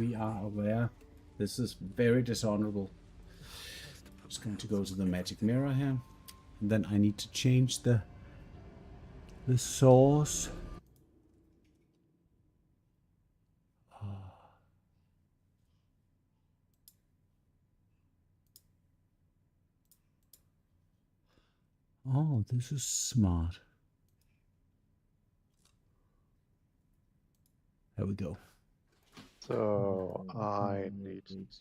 We are aware. This is very dishonorable. Just going to go to the magic mirror here. And then I need to change the source. Oh, this is smart. There we go. So I need. It's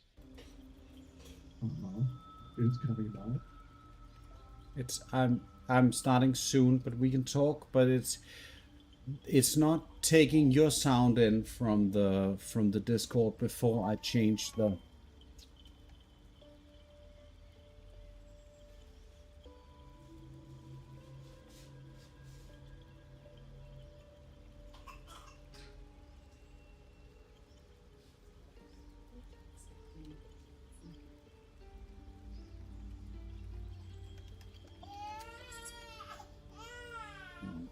coming out. It's I'm starting soon, but we can talk. But it's not taking your sound in from the Discord before I change the.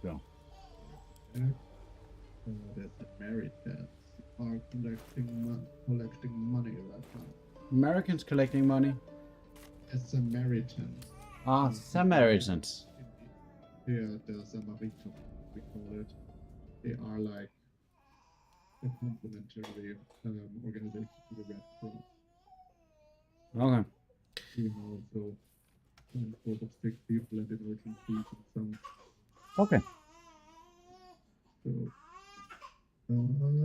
Go. That the Americans are collecting money right now. Americans collecting money. Samaritans. Ah, Samaritans. Yeah, the Samaritan, we call it. They are like a complementary organization to the Red Cross. Okay. We also transport of sick people and emergencies and some. Okay. So,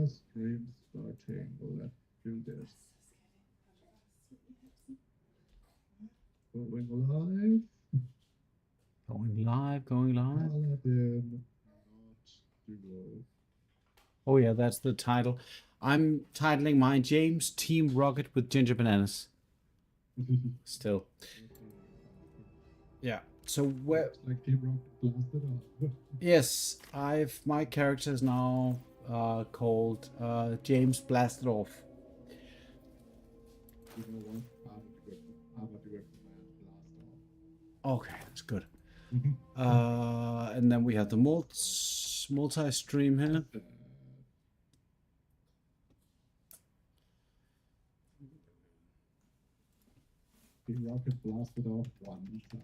stream starting. Let's do this. Going live. Going live. Paladin, not duo. Oh yeah, that's the title. I'm titling mine James Team Rocket with Gingerbanannes. Still. Yeah. So where? Like Team Rocket blasted off. Yes, my character is now called James Blasted Off. You know what? I would do it blast off. Okay, that's good. And then we have the multi-stream here. The rocket blasted off one time.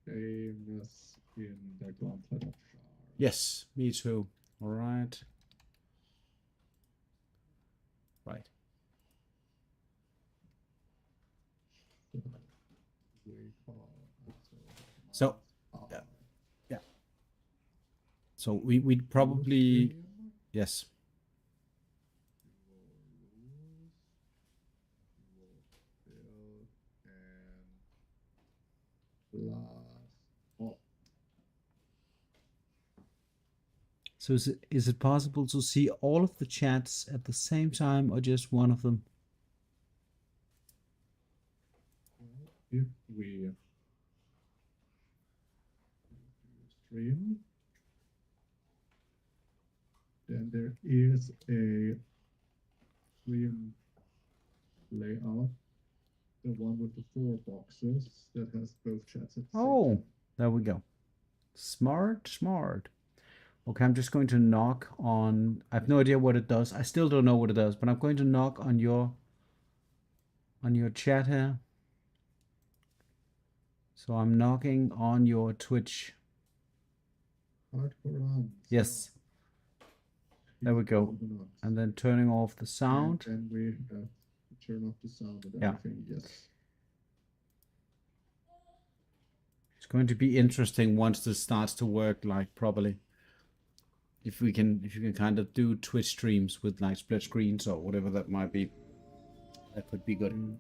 Famous in the Gauntlet of Shar. Yes, me too. All right. Right. So, yeah. So we'd probably, yes. So is it possible to see all of the chats at the same time or just one of them? If we stream, then there is a stream layout, the one with the 4 boxes that has both chats at the same time. There we go. Smart. Okay, I'm just going to knock on. I have no idea what it does. I still don't know what it does, but I'm going to knock on your chat here. So I'm knocking on your Twitch. Hardcore on. Yes. There we go. And then turning off the sound. And we have to turn off the sound and everything. Yes. It's going to be interesting once this starts to work like properly. If you can kind of do Twitch streams with like split screens or whatever that might be, that could be good.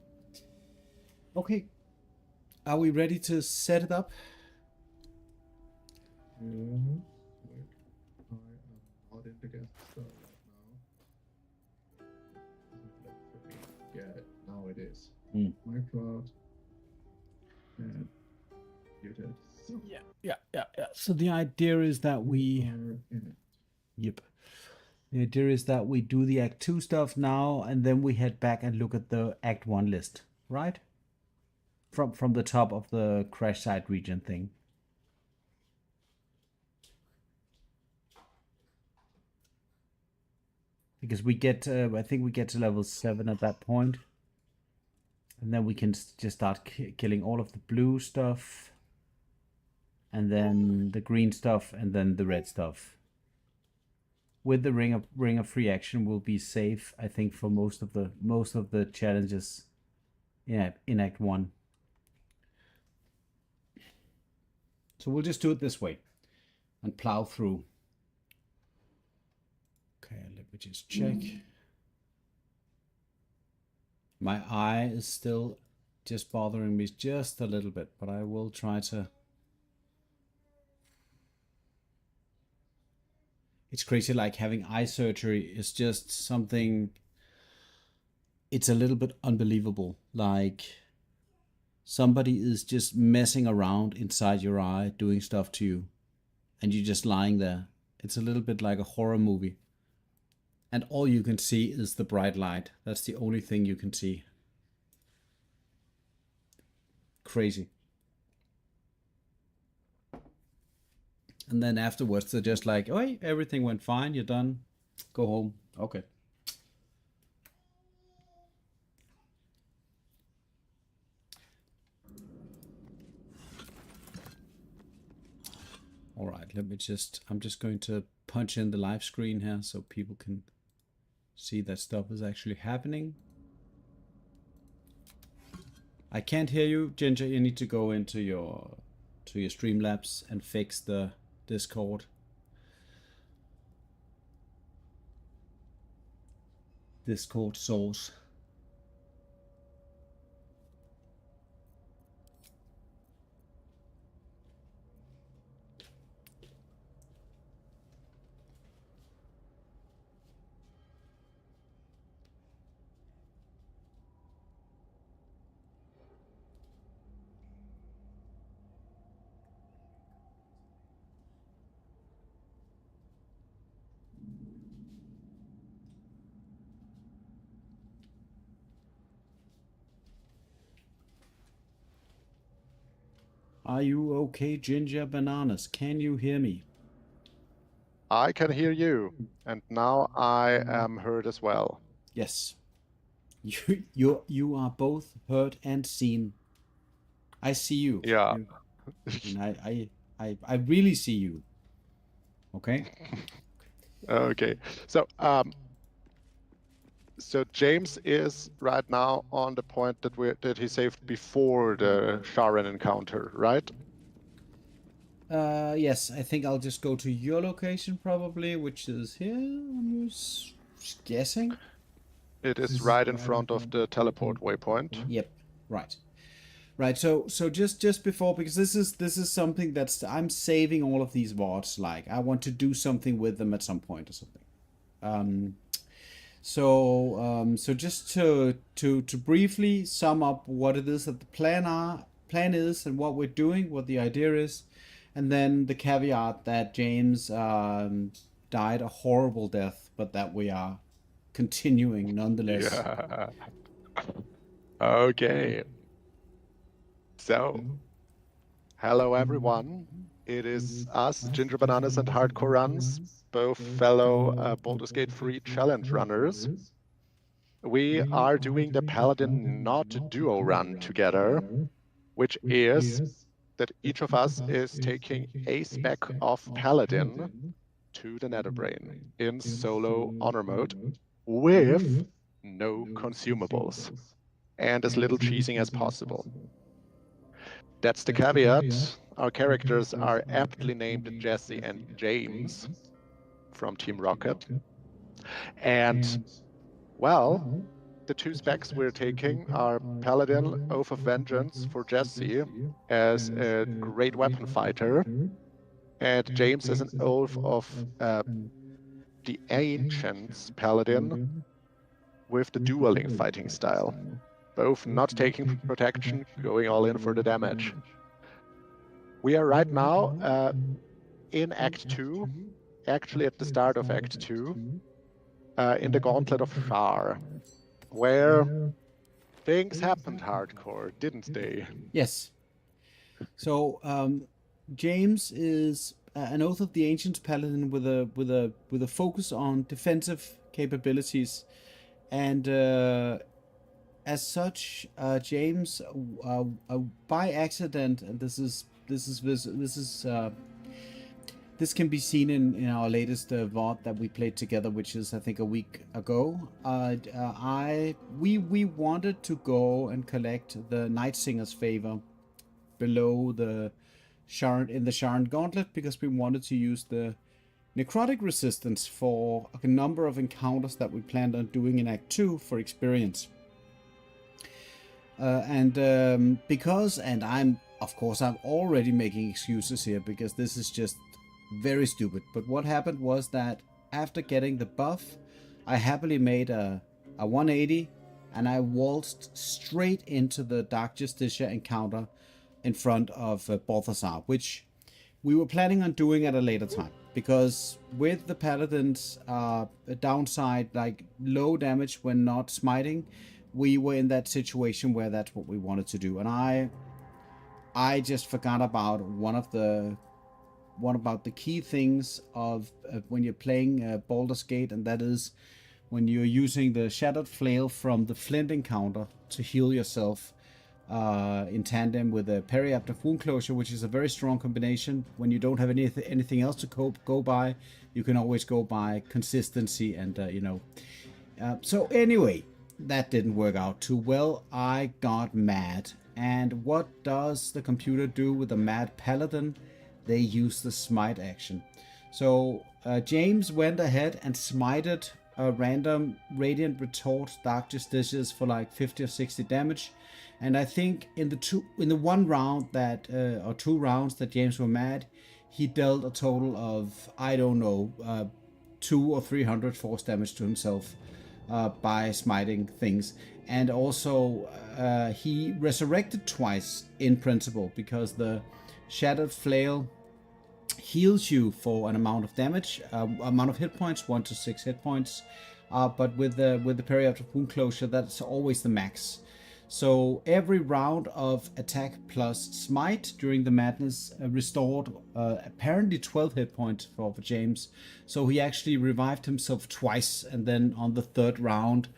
Okay, are we ready to set it up? Yes. Wait. I am not in the guest star right now. For me. Yeah, now it is. Minecraft and muted. Yeah. So the idea is that we. Yep. The idea is that we do the Act 2 stuff now, and then we head back and look at the Act 1 list, right? From the top of the crash site region thing. because we get I think we get to level 7 at that point, and then we can just start killing all of the blue stuff, and then the green stuff, and then the red stuff. With the ring of free action, we'll be safe, I think, for most of the challenges in Act 1. So we'll just do it this way and plow through. Okay, let me just check. My eye is still just bothering me just a little bit, but I will try to. It's crazy, like having eye surgery is just something. It's a little bit unbelievable. Like somebody is just messing around inside your eye, doing stuff to you, and you're just lying there. It's a little bit like a horror movie. And all you can see is the bright light. That's the only thing you can see. Crazy. And then afterwards, they're just like, oh, hey, everything went fine. You're done. Go home. Okay. All right, I'm just going to punch in the live screen here so people can see that stuff is actually happening. I can't hear you, Ginger. You need to go into your Streamlabs and fix the Discord source. Are you okay, Gingerbanannes? Can you hear me? I can hear you, and now I am heard as well. Yes. You are both heard and seen. I see you. Yeah. And I really see you. Okay? Okay. So James is right now on the point that he saved before the Sharon encounter, right? Yes, I think I'll just go to your location probably, which is here. I'm just guessing. It is right in front of the teleport waypoint. Yep. Right. Right. So just before, because this is something that's I'm saving all of these VODs. Like I want to do something with them at some point or something. So just to briefly sum up what it is that the plan is and what we're doing, what the idea is, and then the caveat that James died a horrible death, but that we are continuing nonetheless. Yeah. Okay. So, hello everyone. It is us, Gingerbanannes and Hardcore Runs, both fellow Baldur's Gate 3 challenge runners. We are doing the Paladin Not Duo run together, which is that each of us is taking a spec of Paladin to the Netherbrain in solo honor mode with no consumables and as little cheesing as possible. That's the caveat. Our characters are aptly named Jesse and James from Team Rocket. And, well, the two specs we're taking are Paladin, Oath of Vengeance for Jesse as a great weapon fighter, and James as an Oath of the Ancients Paladin with the dueling fighting style. Both not taking protection, going all in for the damage. We are right now in Act 2, actually at the start of Act 2, in the Gauntlet of Shar, where things happened hardcore, didn't they? Yes. So James is an Oath of the Ancients Paladin with a focus on defensive capabilities, and as such, James, by accident, and this can be seen in our latest VOD that we played together, which is I think a week ago. We wanted to go and collect the Night Singer's favor below the Sharon Gauntlet, because we wanted to use the necrotic resistance for a number of encounters that we planned on doing in Act 2 for experience. Because I'm already making excuses here because this is just very stupid. But what happened was that after getting the buff, I happily made a 180 and I waltzed straight into the Dark Justicia encounter in front of Balthazar, which we were planning on doing at a later time, because with the Paladin's downside, like low damage when not smiting, we were in that situation where that's what we wanted to do. And I just forgot about one about the key things of when you're playing Baldur's Gate, and that is when you're using the Shattered Flail from the Flint encounter to heal yourself in tandem with a Periapter Wound Closure, which is a very strong combination. When you don't have anything else to go by, you can always go by consistency and so anyway, that didn't work out too well. I got mad, and what does the computer do with a mad paladin? They use the smite action. So James went ahead and smited a random Radiant Retort Dark Justicias for like 50 or 60 damage. And I think in the one round that or 2 rounds that James were mad, he dealt a total of, I don't know, 200 or 300 force damage to himself by smiting things. And also he resurrected twice in principle, because the Shattered Flail heals you for an amount of damage, amount of hit points, 1 to 6 hit points. But with the Periapter Wound Closure, that's always the max. So every round of attack plus smite during the madness restored apparently 12 hit points for James. So he actually revived himself twice, and then on the 3rd round,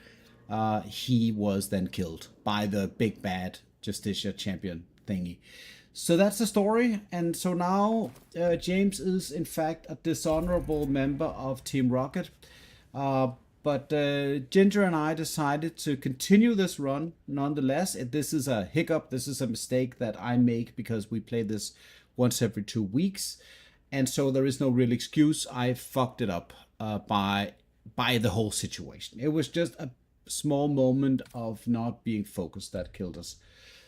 he was then killed by the big bad Justicia champion thingy. So that's the story, and so now James is in fact a dishonorable member of Team Rocket. But Ginger and I decided to continue this run nonetheless. This is a hiccup. This is a mistake that I make because we play this once every 2 weeks. And so there is no real excuse. I fucked it up by the whole situation. It was just a small moment of not being focused that killed us.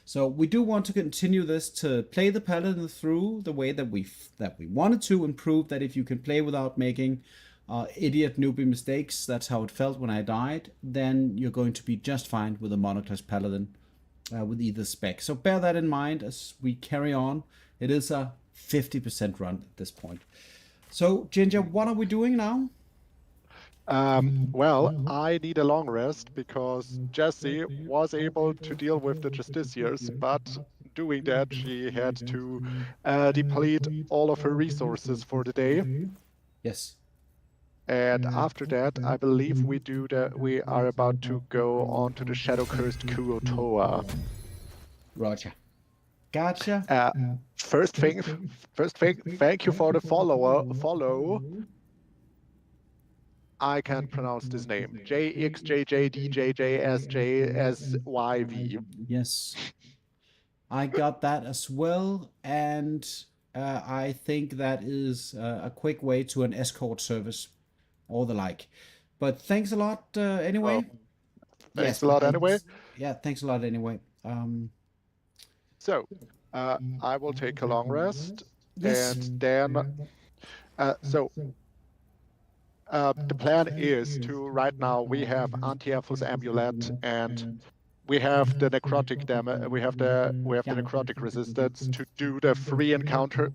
So we do want to continue this to play the Paladin through the way that we wanted to, and prove that if you can play without making idiot newbie mistakes, that's how it felt when I died, then you're going to be just fine with a monoclass Paladin with either spec. So bear that in mind as we carry on. It is a 50% run at this point. So Ginger, what are we doing now? Well, I need a long rest because Jessie was able to deal with the Justiciars, but doing that, she had to deplete all of her resources for the day. Yes. And after that, I believe we are about to go on to the Shadow-Cursed Kuo-Toa. Roger. Gotcha. First thing, thank you for the follow. I can't pronounce this name. JXJJDJJSJSYV. Yes. I got that as well, and I think that is a quick way to an escort service or the like. But thanks a lot anyway. Well, thanks a lot anyway. Yeah, thanks a lot anyway. So, I will take a long rest, Yes. and then, the plan is to, right now, we have Anti-Aphos Amulet, and we have the necrotic damage, we have the necrotic resistance to do the free encounter.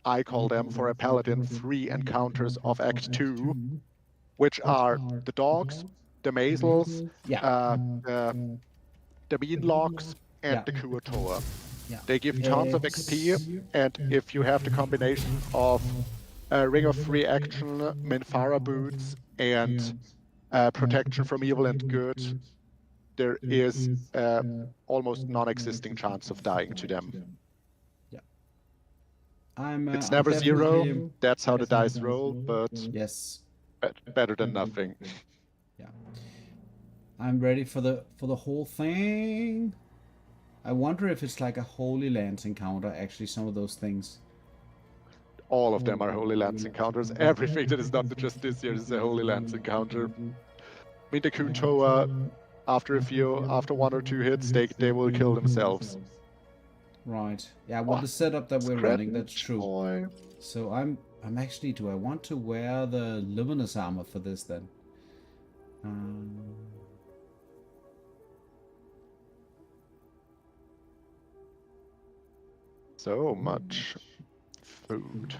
I call them, for a paladin, free encounters of Act 2, which are the dogs, the mazels, the beanlogs, and the Kuo-Toa. Yeah. They give tons of XP, and if you have the combination of Ring of Free Action, Minfara Boots, and protection from evil and good, there is almost non-existing chance of dying to them. Yeah. It's I'm never zero. definitely... That's how the dice roll, but Yes. better than nothing. Yeah. I'm ready for the whole thing. I wonder if it's like a Holy Lands encounter, actually, some of those things. All of them are Holy Lands encounters. Everything that is not just this year is a Holy Lands encounter. I mean, the Kutoa, after one or two hits, they will kill themselves. Right. Yeah, well, the setup that we're running, that's true. Boy. So I'm actually, do I want to wear the luminous armor for this then? So much food.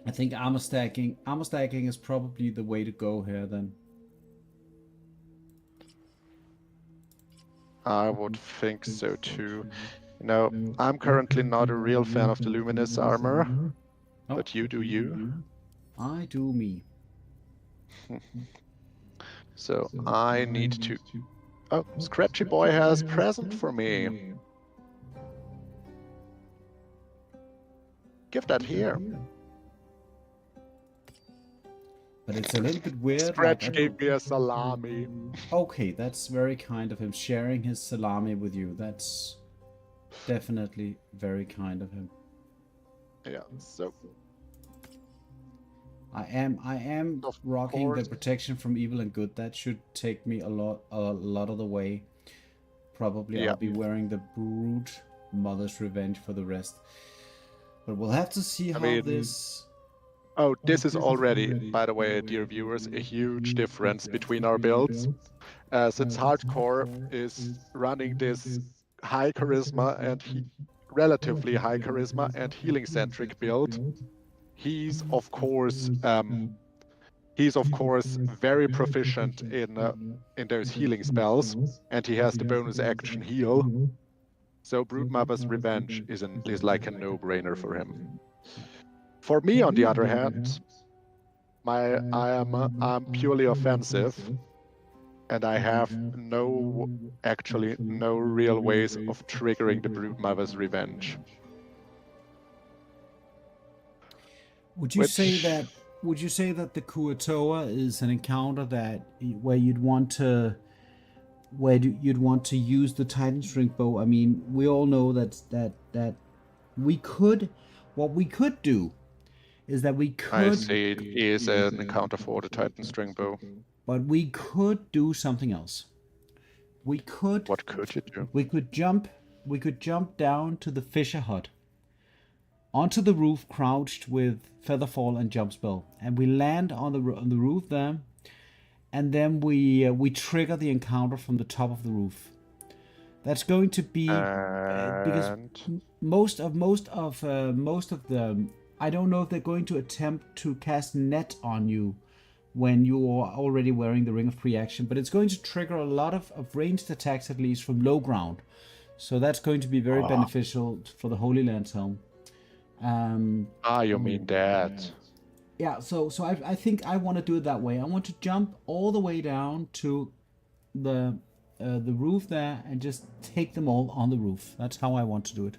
I think armor stacking is probably the way to go here then. I would think so too. You know, I'm currently not a real fan of the luminous armor, but you do you. I do me. So I need to... Oh, Scratchy Boy has a present for me. Give that here. But it's a little bit weird. Scratch gave me a salami. Okay, that's very kind of him, sharing his salami with you. That's definitely very kind of him. Yeah, so... I am rocking the protection from evil and good. That should take me a lot of the way. Probably I'll be wearing the Brood Mother's Revenge for the rest. But we'll have to see how this... Oh, this is already, by the way, dear viewers, a huge difference between our builds. Since Hardcore is running this high charisma and relatively high charisma and healing centric build, he's of course very proficient in those healing spells, and he has the bonus action heal. So Broodmother's Revenge is like a no-brainer for him. For me, on the other hand, I'm purely offensive, and I have no real ways of triggering the Broodmother's Revenge. Would you say that the Kuatoa is an encounter where you'd want to use the Titan String bow? I mean, we all know that we could. What we could do is that we could... I say it is an encounter for the Titan String bow. But we could do something else. We could... What could you do? We could jump down to the Fisher Hut, onto the roof, crouched with Featherfall and Jump Spell, and we land on the roof there, and then we trigger the encounter from the top of the roof. That's going to be because most of the... I don't know if they're going to attempt to cast Net on you when you are already wearing the Ring of Pre-Action, but it's going to trigger a lot of ranged attacks, at least from low ground. So that's going to be very beneficial for the Holy Lands helm. You mean that? Yeah, so I think I want to do it that way. I want to jump all the way down to the roof there and just take them all on the roof. That's how I want to do it.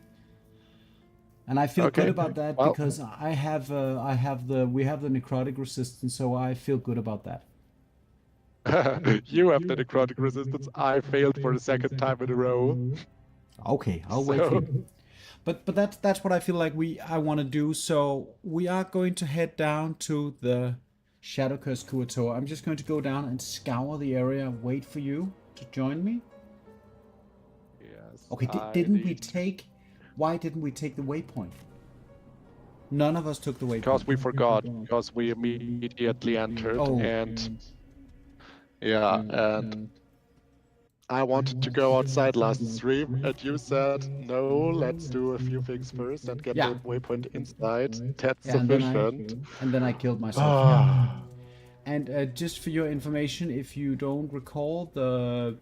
And I feel good about that because we have the necrotic resistance, so I feel good about that. You have the necrotic resistance. I failed for the second time in a row. Okay, I'll wait for you. But that's what I feel like I want to do. So we are going to head down to the Shadow Curse Kuatoa. I'm just going to go down and scour the area, wait for you to join me. Yes. Okay, why didn't we take the waypoint? None of us took the waypoint. Because we forgot. Because we immediately entered, and I wanted to go outside last stream, and you said, no, let's do a few things first and get the waypoint inside. That's sufficient. And then I killed myself. And just for your information, if you don't recall, the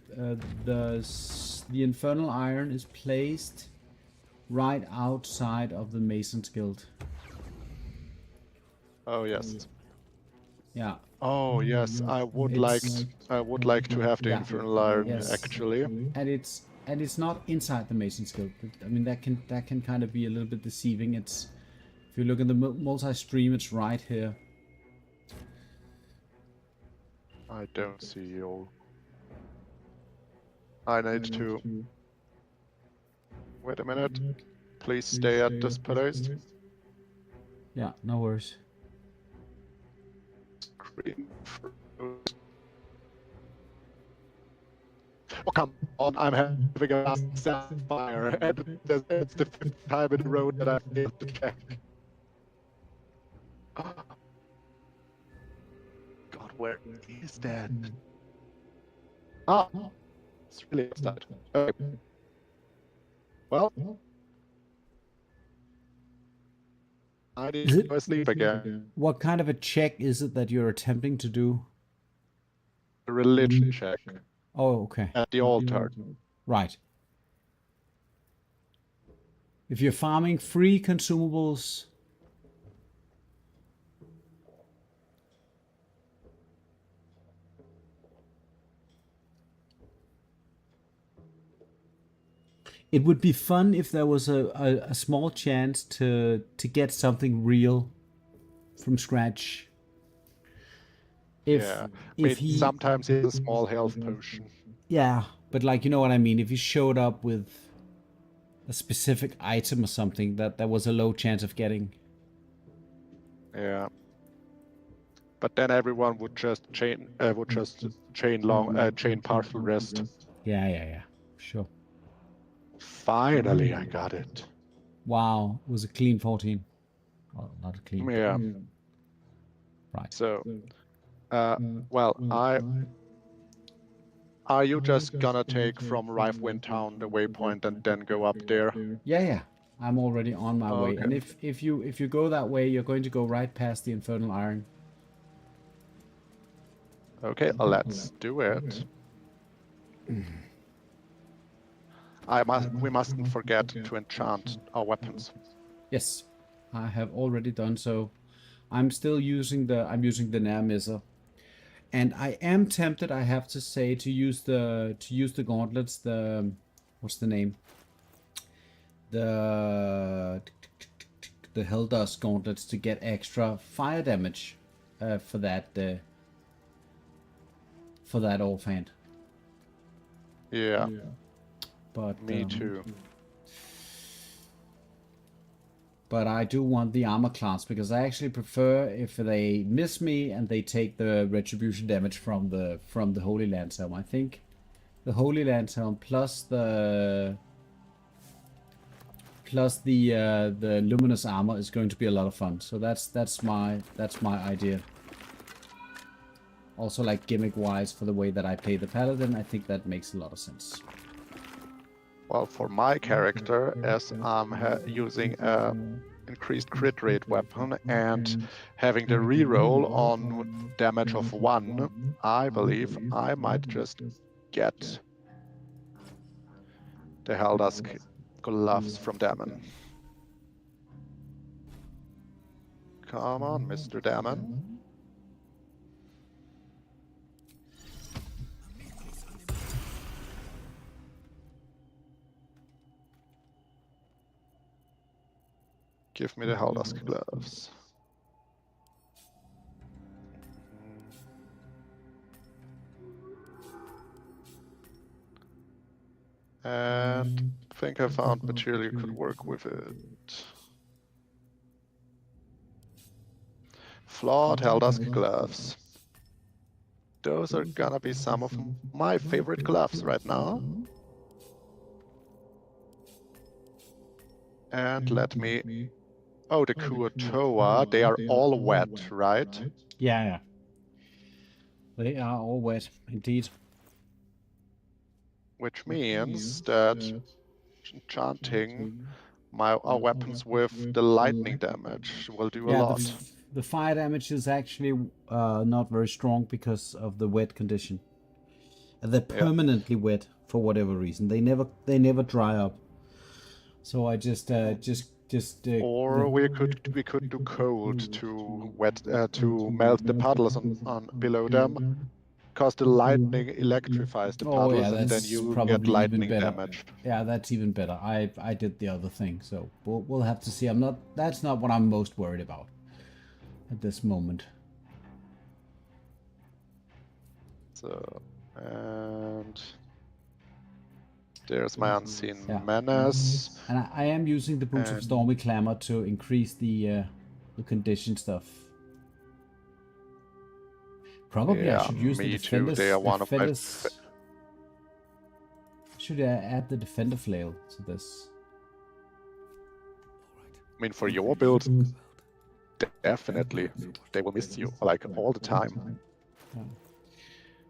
Infernal Iron is placed right outside of the Mason's Guild. Oh, yes. Yeah. Oh yes, I would It's like to have the yeah. infernal iron Yes. actually. And it's not inside the Mason's Guild. I mean that can kind of be a little bit deceiving. It's if you look at the multi-stream, it's right here. I don't see you. I need to. Wait a minute. Please stay at this place. Yeah, no worries. Screen froze. Oh, come on, I'm having a sapphire, and it's the 5th time in a row that I failed to check. God, where is that? Ah, it's really upside. Okay. Well, I need Is to it- go sleep again. What kind of a check is it that you're attempting to do? A religion check Oh, okay. at the altar. Right. If you're farming free consumables, it would be fun if there was a small chance to get something real from scratch. If Yeah, if he sometimes it's a small health potion. yeah, but like you know what I mean. If he showed up with a specific item or something that there was a low chance of getting. Yeah. But then everyone would just chain partial rest. Yeah. Sure. Finally, I got it. Wow, it was a clean 14. Well, not a clean. Yeah. Right. So, well, are you just gonna take from Rivewind Town the waypoint and then go up there? Yeah. I'm already on my way. Okay. And if you go that way, you're going to go right past the Infernal Iron. Okay, let's do it. We mustn't forget to enchant our weapons. Yes, I have already done so. I'm still using the Nair Misser. And I am tempted, I have to say, to use the gauntlets, what's the name? The Helldust gauntlets to get extra fire damage for that offhand. Yeah. But Me too. But I do want the armor class because I actually prefer if they miss me and they take the retribution damage from the Holy Lance Helm. I think the Holy Lance Helm plus the luminous armor is going to be a lot of fun. So that's my idea. Also, like gimmick wise, for the way that I play the paladin, I think that makes a lot of sense. Well, for my character, as I'm using increased crit rate weapon and having the reroll on damage of 1, I believe I might just get the Helldusk gloves from Damon. Come on, Mr. Damon. Give me the Helldusk gloves. And I think I found material you could work with it. Flawed Helldusk gloves. Those are gonna be some of my favorite gloves right now. And let me... Oh, the Kuotoa, they are all wet, right? Yeah. They are all wet, indeed. Which means that enchanting our weapons with the lightning damage will do a lot. The fire damage is actually not very strong because of the wet condition. They're permanently wet for whatever reason. They never dry up. So I just Just Or we could do cold to melt the puddles on below them, because the lightning electrifies the Oh yeah, puddles, and then that's you get probably even lightning better. damage. Yeah, that's even better. I did the other thing, so we'll have to see. That's not what I'm most worried about at this moment. So, and there's my unseen Yeah. menace. And I am using the Boots of Stormy Clamor to increase the condition stuff. Probably I Yeah, should use the me too. defenders. They are one of my. Should I add the defender flail to this? I mean, for your build, definitely they will miss you like all the time. Yeah.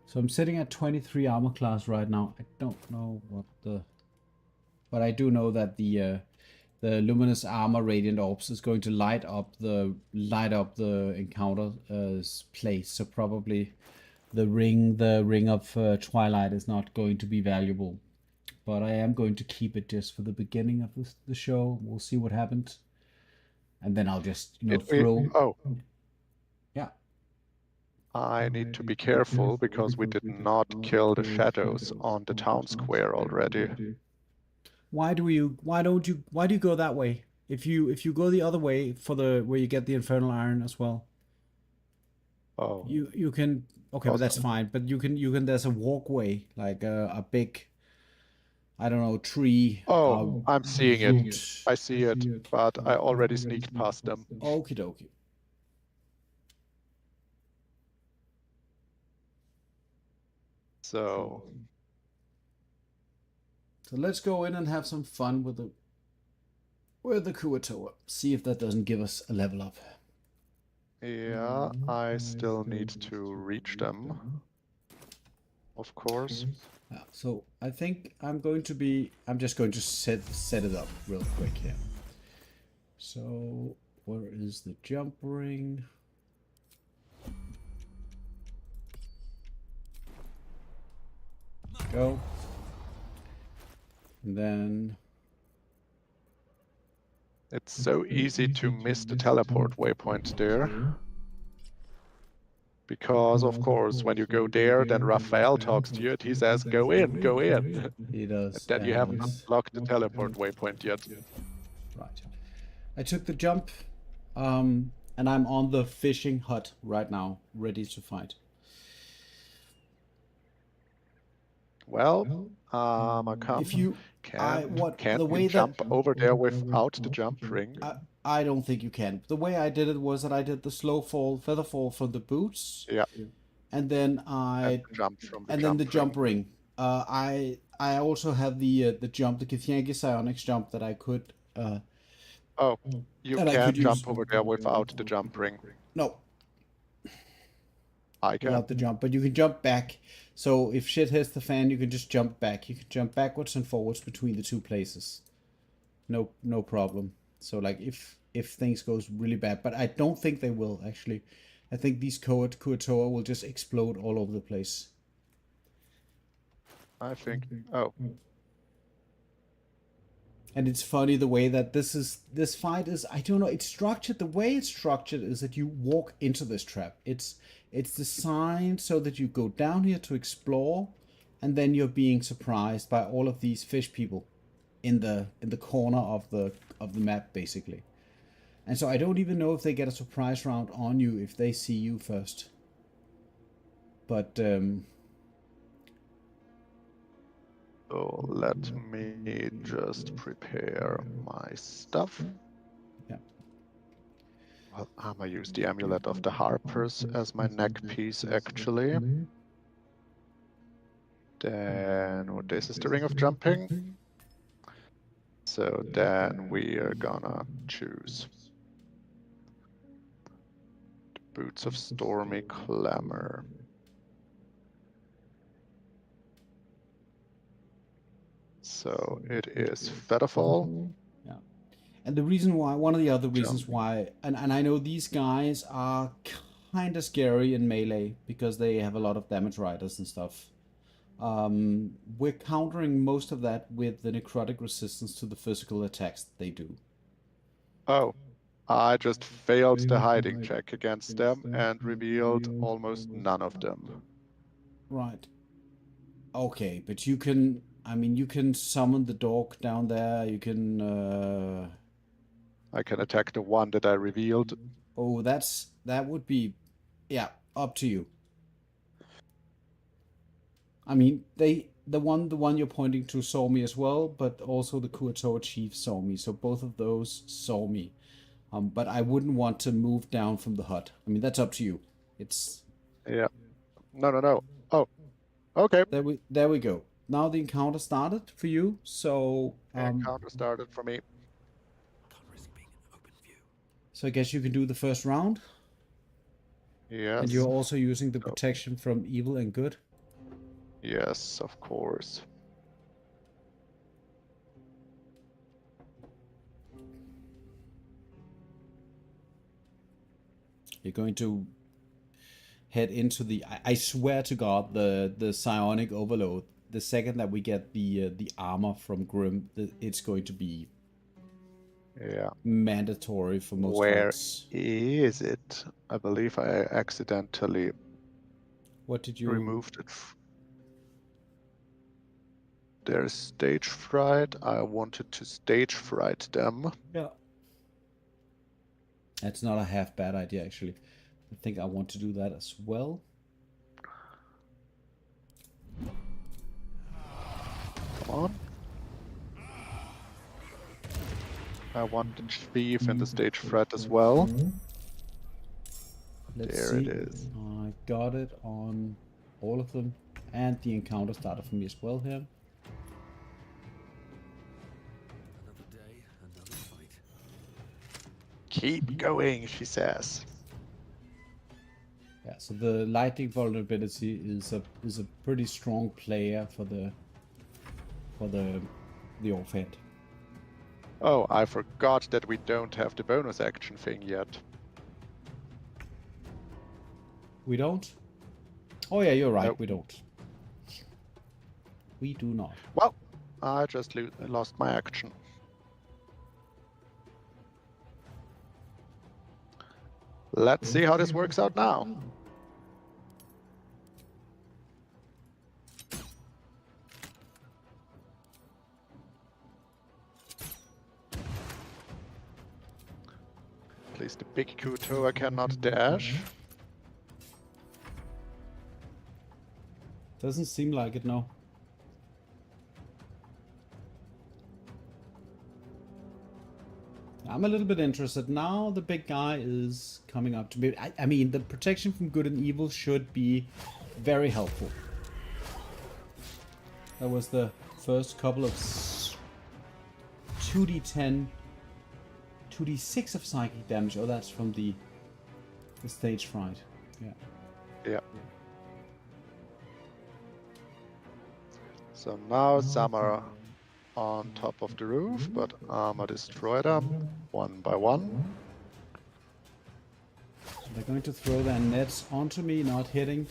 So I'm sitting at 23 armor class right now. I don't know what the, but I do know that the luminous armor radiant orbs is going to light up the encounter place. So probably the ring of twilight is not going to be valuable. But I am going to keep it just for the beginning of the show. We'll see what happens, and then I'll just throw. Oh, yeah. I need to be careful because we did not kill the shadows on the town square already. Why do you go that way? If you go the other way for where you get the infernal iron as well. Oh. You can, okay, but that's fine. But you can there's a walkway, like a big, I don't know, tree. Oh, I'm seeing it. I see it, but I already sneaked past them. Okie dokie. So let's go in and have some fun with the Kuatoa. See if that doesn't give us a level up. Yeah, I still need to reach them, of course. Yeah, so I think I'm just going to set it up real quick here. So where is the jump ring? Go. And then it's so easy to miss the teleport waypoint there. Because, of course, when you go there, then Raphael talks to you and he says, go in, go in. He does. And then you haven't unlocked the teleport waypoint yet. Right. I took the jump, and I'm on the fishing hut right now, ready to fight. Well, I can't. If you, Can't you jump over there without the jump ring? I don't think you can. The way I did it was that I did the slow fall, feather fall from the boots. Yeah. And then I jumped from the and then the jump ring. I also have the jump, the Githyanki Psionics jump that I could. Oh, you can't jump over there without the jump ring. No. I can. Without the jump, but you can jump back. So if shit hits the fan, you can just jump back. You can jump backwards and forwards between the two places. No problem. So like if things goes really bad, but I don't think they will actually. I think these Kuatoa will just explode all over the place. I think. Oh. And it's funny the way that this fight is. I don't know. It's structured. The way it's structured is that you walk into this trap. It's designed so that you go down here to explore, and then you're being surprised by all of these fish people in the corner of the map, basically. And so I don't even know if they get a surprise round on you if they see you first. But so let me just prepare my stuff. Yeah. Well, I'm gonna use the Amulet of the Harpers as my neck piece, actually. Then this is the Ring of Jumping. So then we are gonna choose the Boots of Stormy Clamor. So it is Featherfall. Yeah. And the reason why, one of the other reasons why, and I know these guys are kind of scary in melee because they have a lot of damage riders and stuff. We're countering most of that with the necrotic resistance to the physical attacks that they do. Oh, I just failed the hiding check against them and revealed almost none of them. Right. Okay, but you can. I mean, you can summon the dog down there. You can. I can attack the one that I revealed. Oh, that would be. Yeah, up to you. I mean, the one you're pointing to saw me as well, but also the Kuatoa chief saw me. So both of those saw me. But I wouldn't want to move down from the hut. I mean, that's up to you. It's Yeah. No. Oh, okay. there we go. Now the encounter started for you. So Encounter started for me. so I guess you can do the first round. Yes. And you're also using the protection from evil and good. Yes, of course. You're going to head into the. I swear to God, the psionic overload. The second that we get the armor from Grim, it's going to be mandatory for most fights. Where is it? I believe I accidentally What did you removed it. There's stage fright. I wanted to stage fright them. Yeah. That's not a half bad idea, actually. I think I want to do that as well. Come on. I want the thief and the stage fright as well. There it is. I got it on all of them. And the encounter started for me as well here. Another day, another fight. Keep going, she says. Yeah, so the lightning vulnerability is a pretty strong player for the offhand. Oh, I forgot that we don't have the bonus action thing yet. We don't? Oh yeah, you're right, Nope. we don't. We do not. Well, I just lost my action. Let's see how this works out now. At least the big Kuatoa cannot dash. Doesn't seem like it, no. I'm a little bit interested. Now the big guy is coming up to me. I mean, the protection from good and evil should be very helpful. That was the first couple of 2d10, 2d6 of psychic damage. Oh, that's from the stage fright. Yeah. Yeah. So now some are on top of the roof, but armor destroyed them one by one. So they're going to throw their nets onto me, not hitting.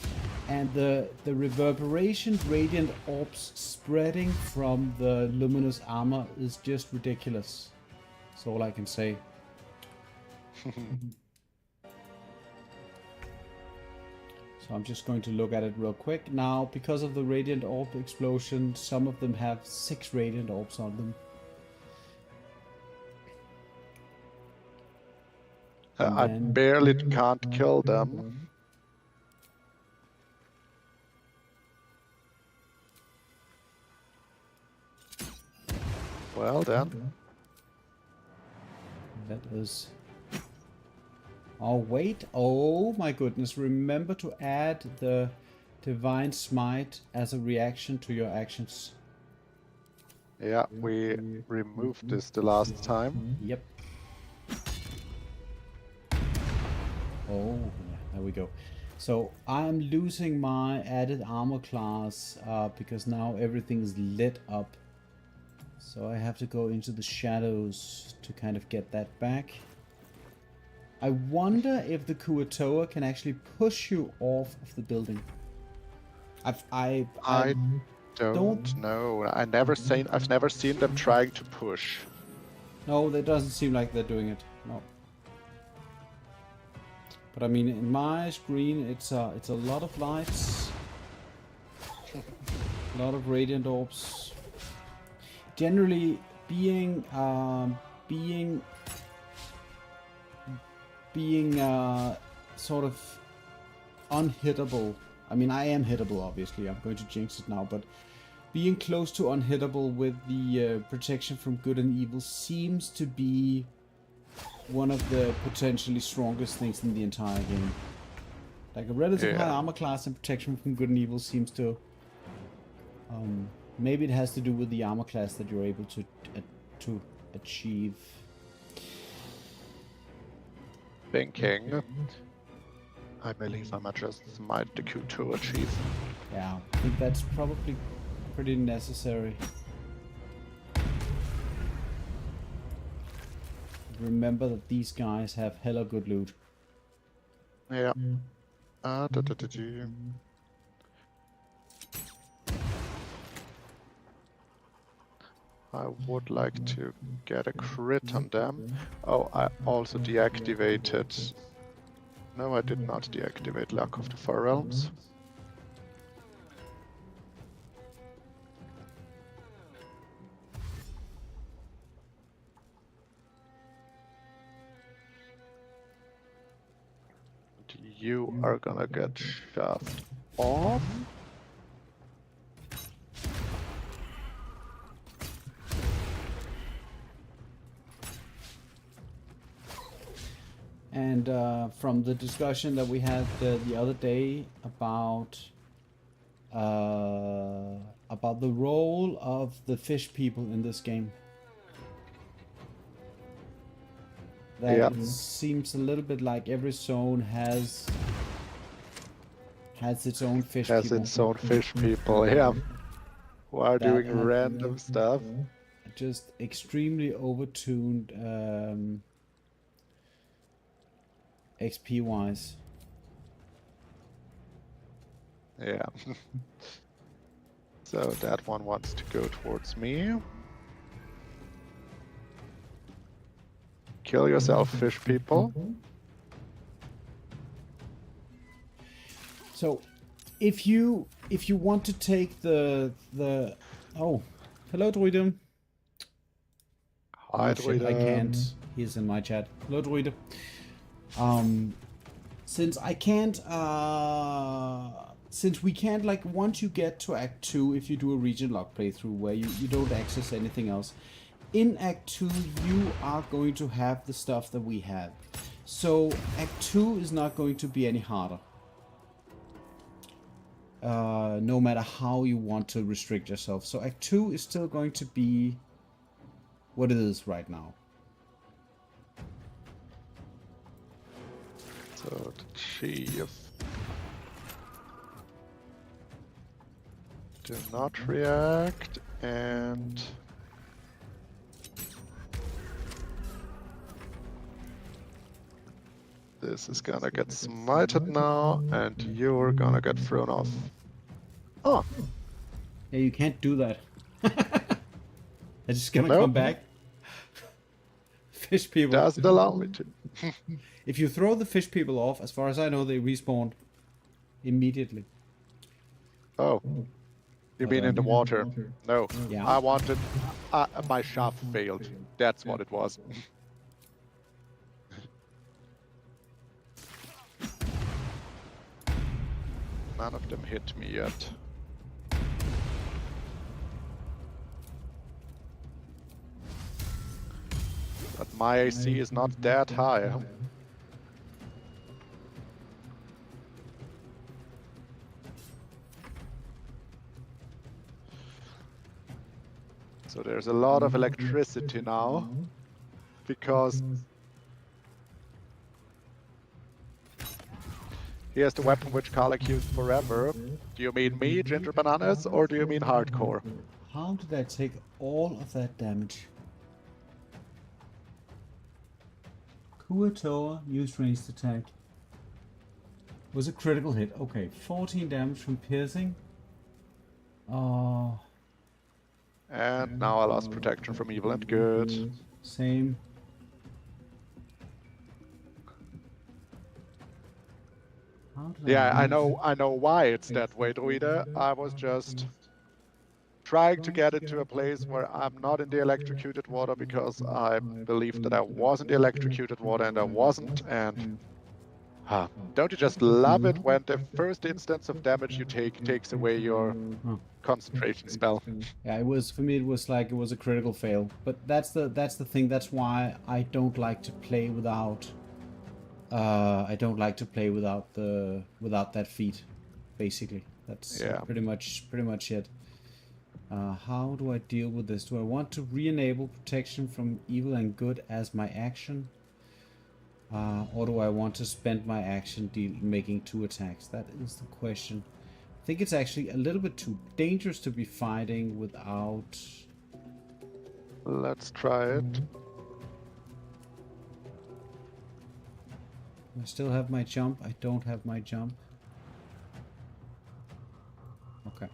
And the reverberation radiant orbs spreading from the luminous armor is just ridiculous. That's all I can say. So I'm just going to look at it real quick. Now, because of the radiant orb explosion, some of them have 6 radiant orbs on them. I barely can't kill them. Well then. That is... Oh, wait. Oh, my goodness. Remember to add the Divine Smite as a reaction to your actions. Yeah, we removed this the last time. Yep. Oh, yeah, there we go. So I'm losing my added armor class because now everything is lit up. So I have to go into the shadows to kind of get that back. I wonder if the Kuatoa can actually push you off of the building. I don't know. I've never seen them trying to push. No, that doesn't seem like they're doing it. No. But I mean, in my screen, it's a lot of lights, a lot of radiant orbs. Generally, being sort of unhittable. I mean, I am hittable, obviously. I'm going to jinx it now, but being close to unhittable with the protection from good and evil seems to be one of the potentially strongest things in the entire game. Like a relative high armor class and protection from good and evil seems to... maybe it has to do with the armor class that you're able to achieve. Thinking. I believe I'm just smite the Q to achieve. Yeah, I think that's probably pretty necessary. Remember that these guys have hella good loot. Yeah. I would like to get a crit on them. Oh, I also deactivated... No, I did not deactivate Luck of the Far Realms. And you are gonna get shoved off. And from the discussion that we had the other day about the role of the fish people in this game, that it seems a little bit like every zone has its own fish people. Has its own fish people, yeah. Who are doing random stuff. Just extremely overtuned XP wise. Yeah. So that one wants to go towards me. Kill yourself, fish people. So, if you want to take the oh, hello Druidum. Hi, Shit, I can't. He's in my chat. Hello Druidum. Since I can't since we can't, like, once you get to Act 2, if you do a region lock playthrough where you don't access anything else, in Act 2 you are going to have the stuff that we have. So Act 2 is not going to be any harder. No matter how you want to restrict yourself. So Act 2 is still going to be what it is right now. So the chief. Do not react, and this is gonna get smited now, and you're gonna get thrown off. Oh, Yeah, you can't do that. They're just gonna Nope. come back. Fish people. doesn't allow me to. If you throw the fish people off, as far as I know, they respawn immediately. Oh, you mean in the water? No, Yeah. I wanted. My shaft failed. That's what it was. None of them hit me yet. But my AC is not that high. Huh? So there's a lot of electricity now, because here's the weapon which Karlach used forever. Do you mean me, Gingerbanannes, or do you mean hardcore? How did I take all of that damage? Kuatoa used ranged attack. Was a critical hit. Okay, 14 damage from piercing. And now I lost protection from evil and good. Same. How did Yeah, I miss? know why it's that way, Druida. I was just trying to get it to a place where I'm not in the electrocuted water because I believed that I was in the electrocuted water and I wasn't. And don't you just love it when the first instance of damage you take takes away your Oh. concentration spell? Yeah, it was for me. It was like it was a critical fail. But that's the thing. That's why I don't like to play without. I don't like to play without that feat. Basically, that's Yeah. pretty much it. How do I deal with this? Do I want to re-enable protection from evil and good as my action? Or do I want to spend my action making 2 attacks? That is the question. I think it's actually a little bit too dangerous to be fighting without... Let's try it. I still have my jump. I don't have my jump. Okay.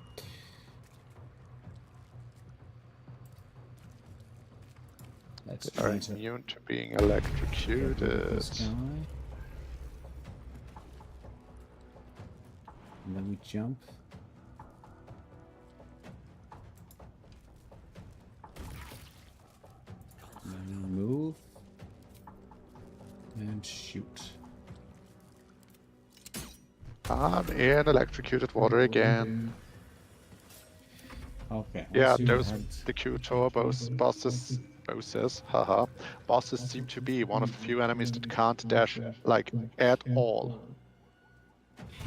Let's They are try to immune to being electrocuted. this guy. And then we jump. And then we move. And shoot. I'm in electrocuted water again. Okay. Yeah, see those what the Q-Tor bosses, bosses seem to be one of the few enemies that can't dash like at all.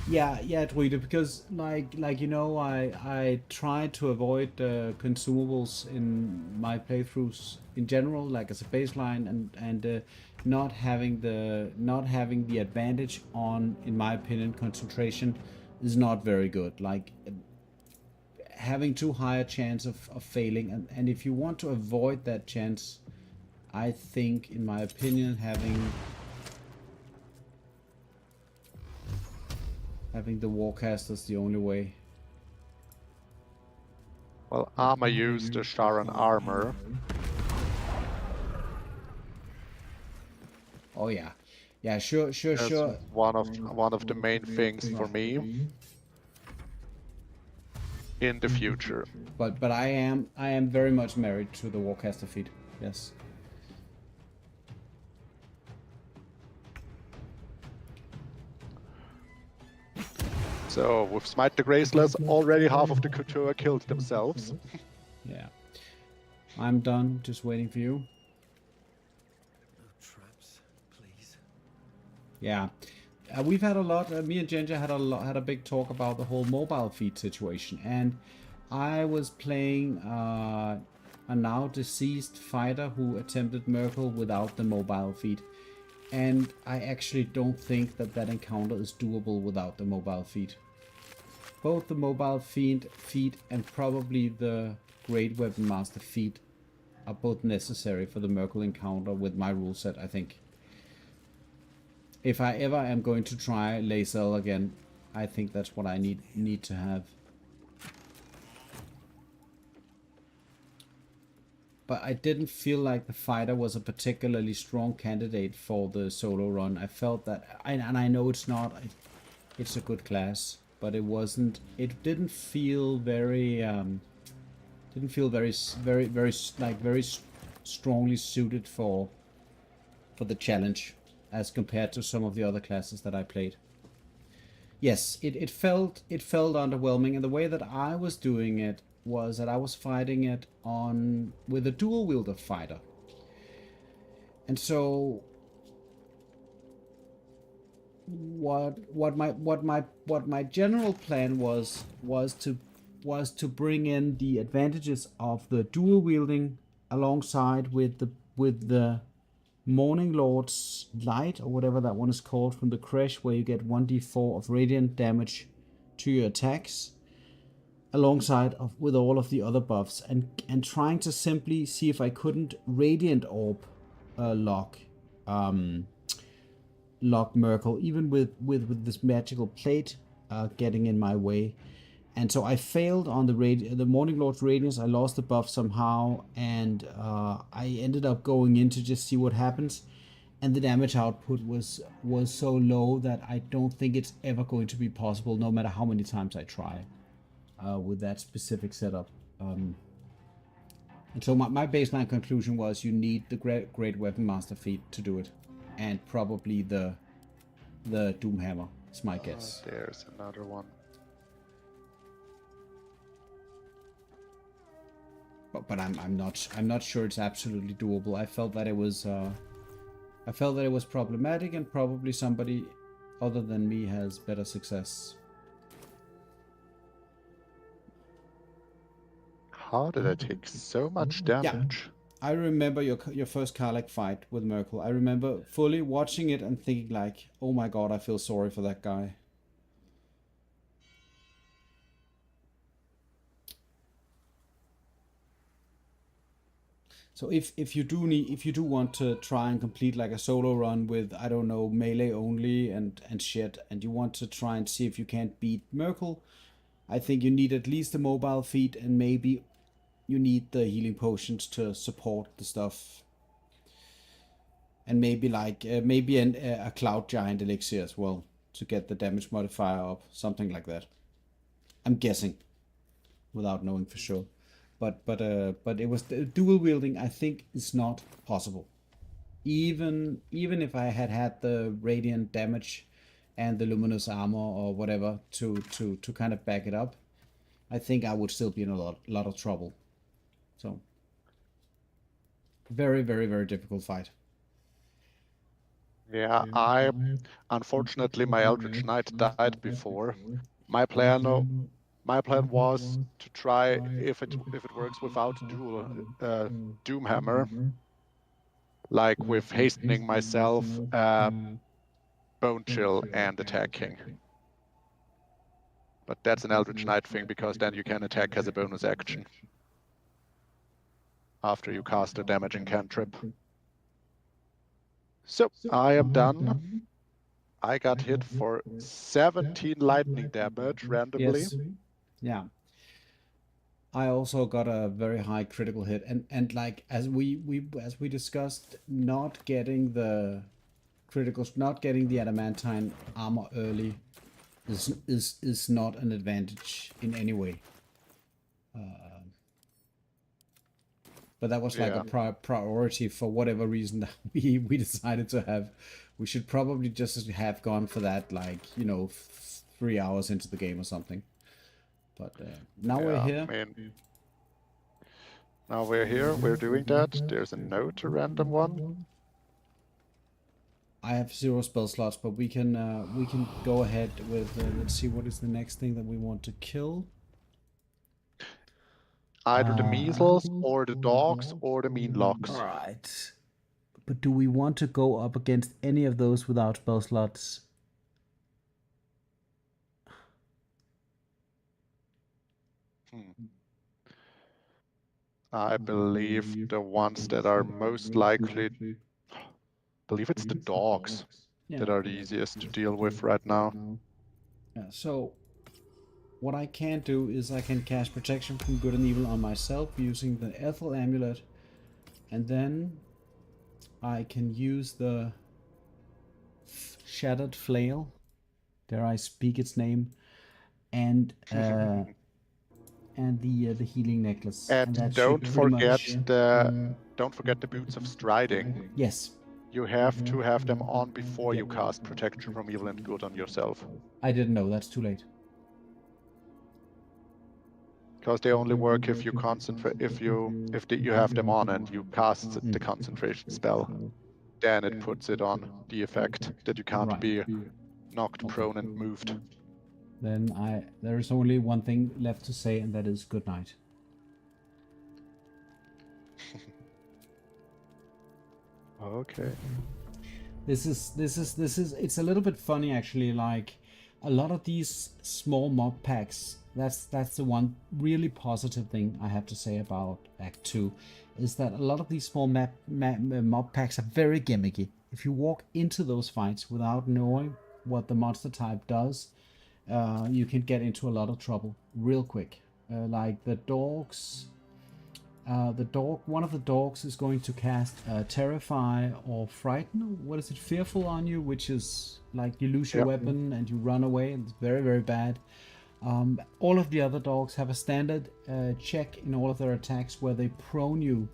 Yeah, Druida, because like you know, I try to avoid consumables in my playthroughs in general, like as a baseline, and not having the advantage on, in my opinion, concentration is not very good. Like having too high a chance of failing, and if you want to avoid that chance, I think, in my opinion, having the Warcaster is the only way. Well, I'ma use the Sharon armor. Oh yeah, sure. That's one of the main things for me in the future. But I am very much married to the Warcaster feat. Yes. So with Smite the Graceless, already half of the Couture killed themselves. Yeah. I'm done. Just waiting for you. No traps, please. Yeah. We've had a lot. Me and Ginger had a big talk about the whole mobile feed situation, and I was playing a now deceased fighter who attempted Merkel without the mobile feed, and I actually don't think that encounter is doable without the mobile feed. Both the mobile feed and probably the Great Weapon Master feed are both necessary for the Merkel encounter with my rule set, I think. If I ever am going to try Lae'zel again, I think that's what I need to have. But I didn't feel like the fighter was a particularly strong candidate for the solo run. I felt that, and I know it's not, it's a good class, but it wasn't. It didn't feel very, very strongly suited for the challenge, as compared to some of the other classes that I played. Yes, it felt underwhelming, and the way that I was doing it was that I was fighting it with a dual wielder fighter. And so what my general plan was to bring in the advantages of the dual wielding alongside with the Morning Lord's Light, or whatever that one is called, from the Crash, where you get 1d4 of radiant damage to your attacks, alongside with all of the other buffs, and trying to simply see if I couldn't Radiant Orb lock Merkel, even with this magical plate getting in my way. And so I failed on the Morning Lord's Radiance. I lost the buff somehow, and I ended up going in to just see what happens. And the damage output was so low that I don't think it's ever going to be possible, no matter how many times I try, with that specific setup. And so my baseline conclusion was you need the Great Weapon Master feat to do it, and probably the Doomhammer is my guess. There's another one. But I'm not sure it's absolutely doable. I felt that it was problematic, and probably somebody other than me has better success. How did I take so much damage? I remember your first Karlach fight with Merkel. I remember fully watching it and thinking like, oh my god, I feel sorry for that guy. So if you do want to try and complete like a solo run with, I don't know, melee only and shit, and you want to try and see if you can't beat Merkel, I think you need at least a mobile feat, and maybe you need the healing potions to support the stuff, and maybe like a cloud giant elixir as well to get the damage modifier up, something like that. I'm guessing, without knowing for sure. But it was the dual wielding. I think is not possible. Even if I had the radiant damage and the luminous armor or whatever to kind of back it up, I think I would still be in a lot of trouble. So very, very, very difficult fight. Yeah, unfortunately my Eldritch Knight died before. My plan was to try if it works without dual Doomhammer, like with hastening myself, Bone Chill, and attacking. But that's an Eldritch Knight thing, because then you can attack as a bonus action after you cast a damaging cantrip. So I am done. I got hit for 17 lightning damage randomly. Yes. Yeah. I also got a very high critical hit, and like as we discussed, not getting the criticals, not getting the adamantine armor early is not an advantage in any way. But that was like a priority for whatever reason that we decided to have. We should probably just have gone for that, like, you know, 3 hours into the game or something. But now we're here. Now we're here. We're doing that. There's a note, a random one. I have 0 spell slots, but we can go ahead with. Let's see, what is the next thing that we want to kill? Either the measles, or the dogs, or the mean locks. All right. But do we want to go up against any of those without spell slots? I believe the ones that are most likely, I believe it's the dogs that are the easiest to deal with right now. Yeah, so what I can do is I can cast Protection from Good and Evil on myself using the Ethel Amulet, and then I can use the Shattered Flail, dare I speak its name, and the healing necklace. And don't forget the boots of striding. Yes. You have to have them on before you cast Protection from Evil and Good on yourself. I didn't know. That's too late. Because they only work if you concentrate, if you have them on and you cast the concentration spell. Then it puts it on the effect that you can't be knocked prone and moved. Then there is only one thing left to say, and that is good night. Okay. This is it's a little bit funny actually. Like a lot of these small mob packs. That's the one really positive thing I have to say about Act 2, is that a lot of these small mob packs are very gimmicky. If you walk into those fights without knowing what the monster type does, you can get into a lot of trouble real quick. Like the dogs, one of the dogs is going to cast Terrify or Frighten. What is it? Fearful on you, which is like you lose your Yep. weapon and you run away, and it's very, very bad. All of the other dogs have a standard check in all of their attacks where they prone you,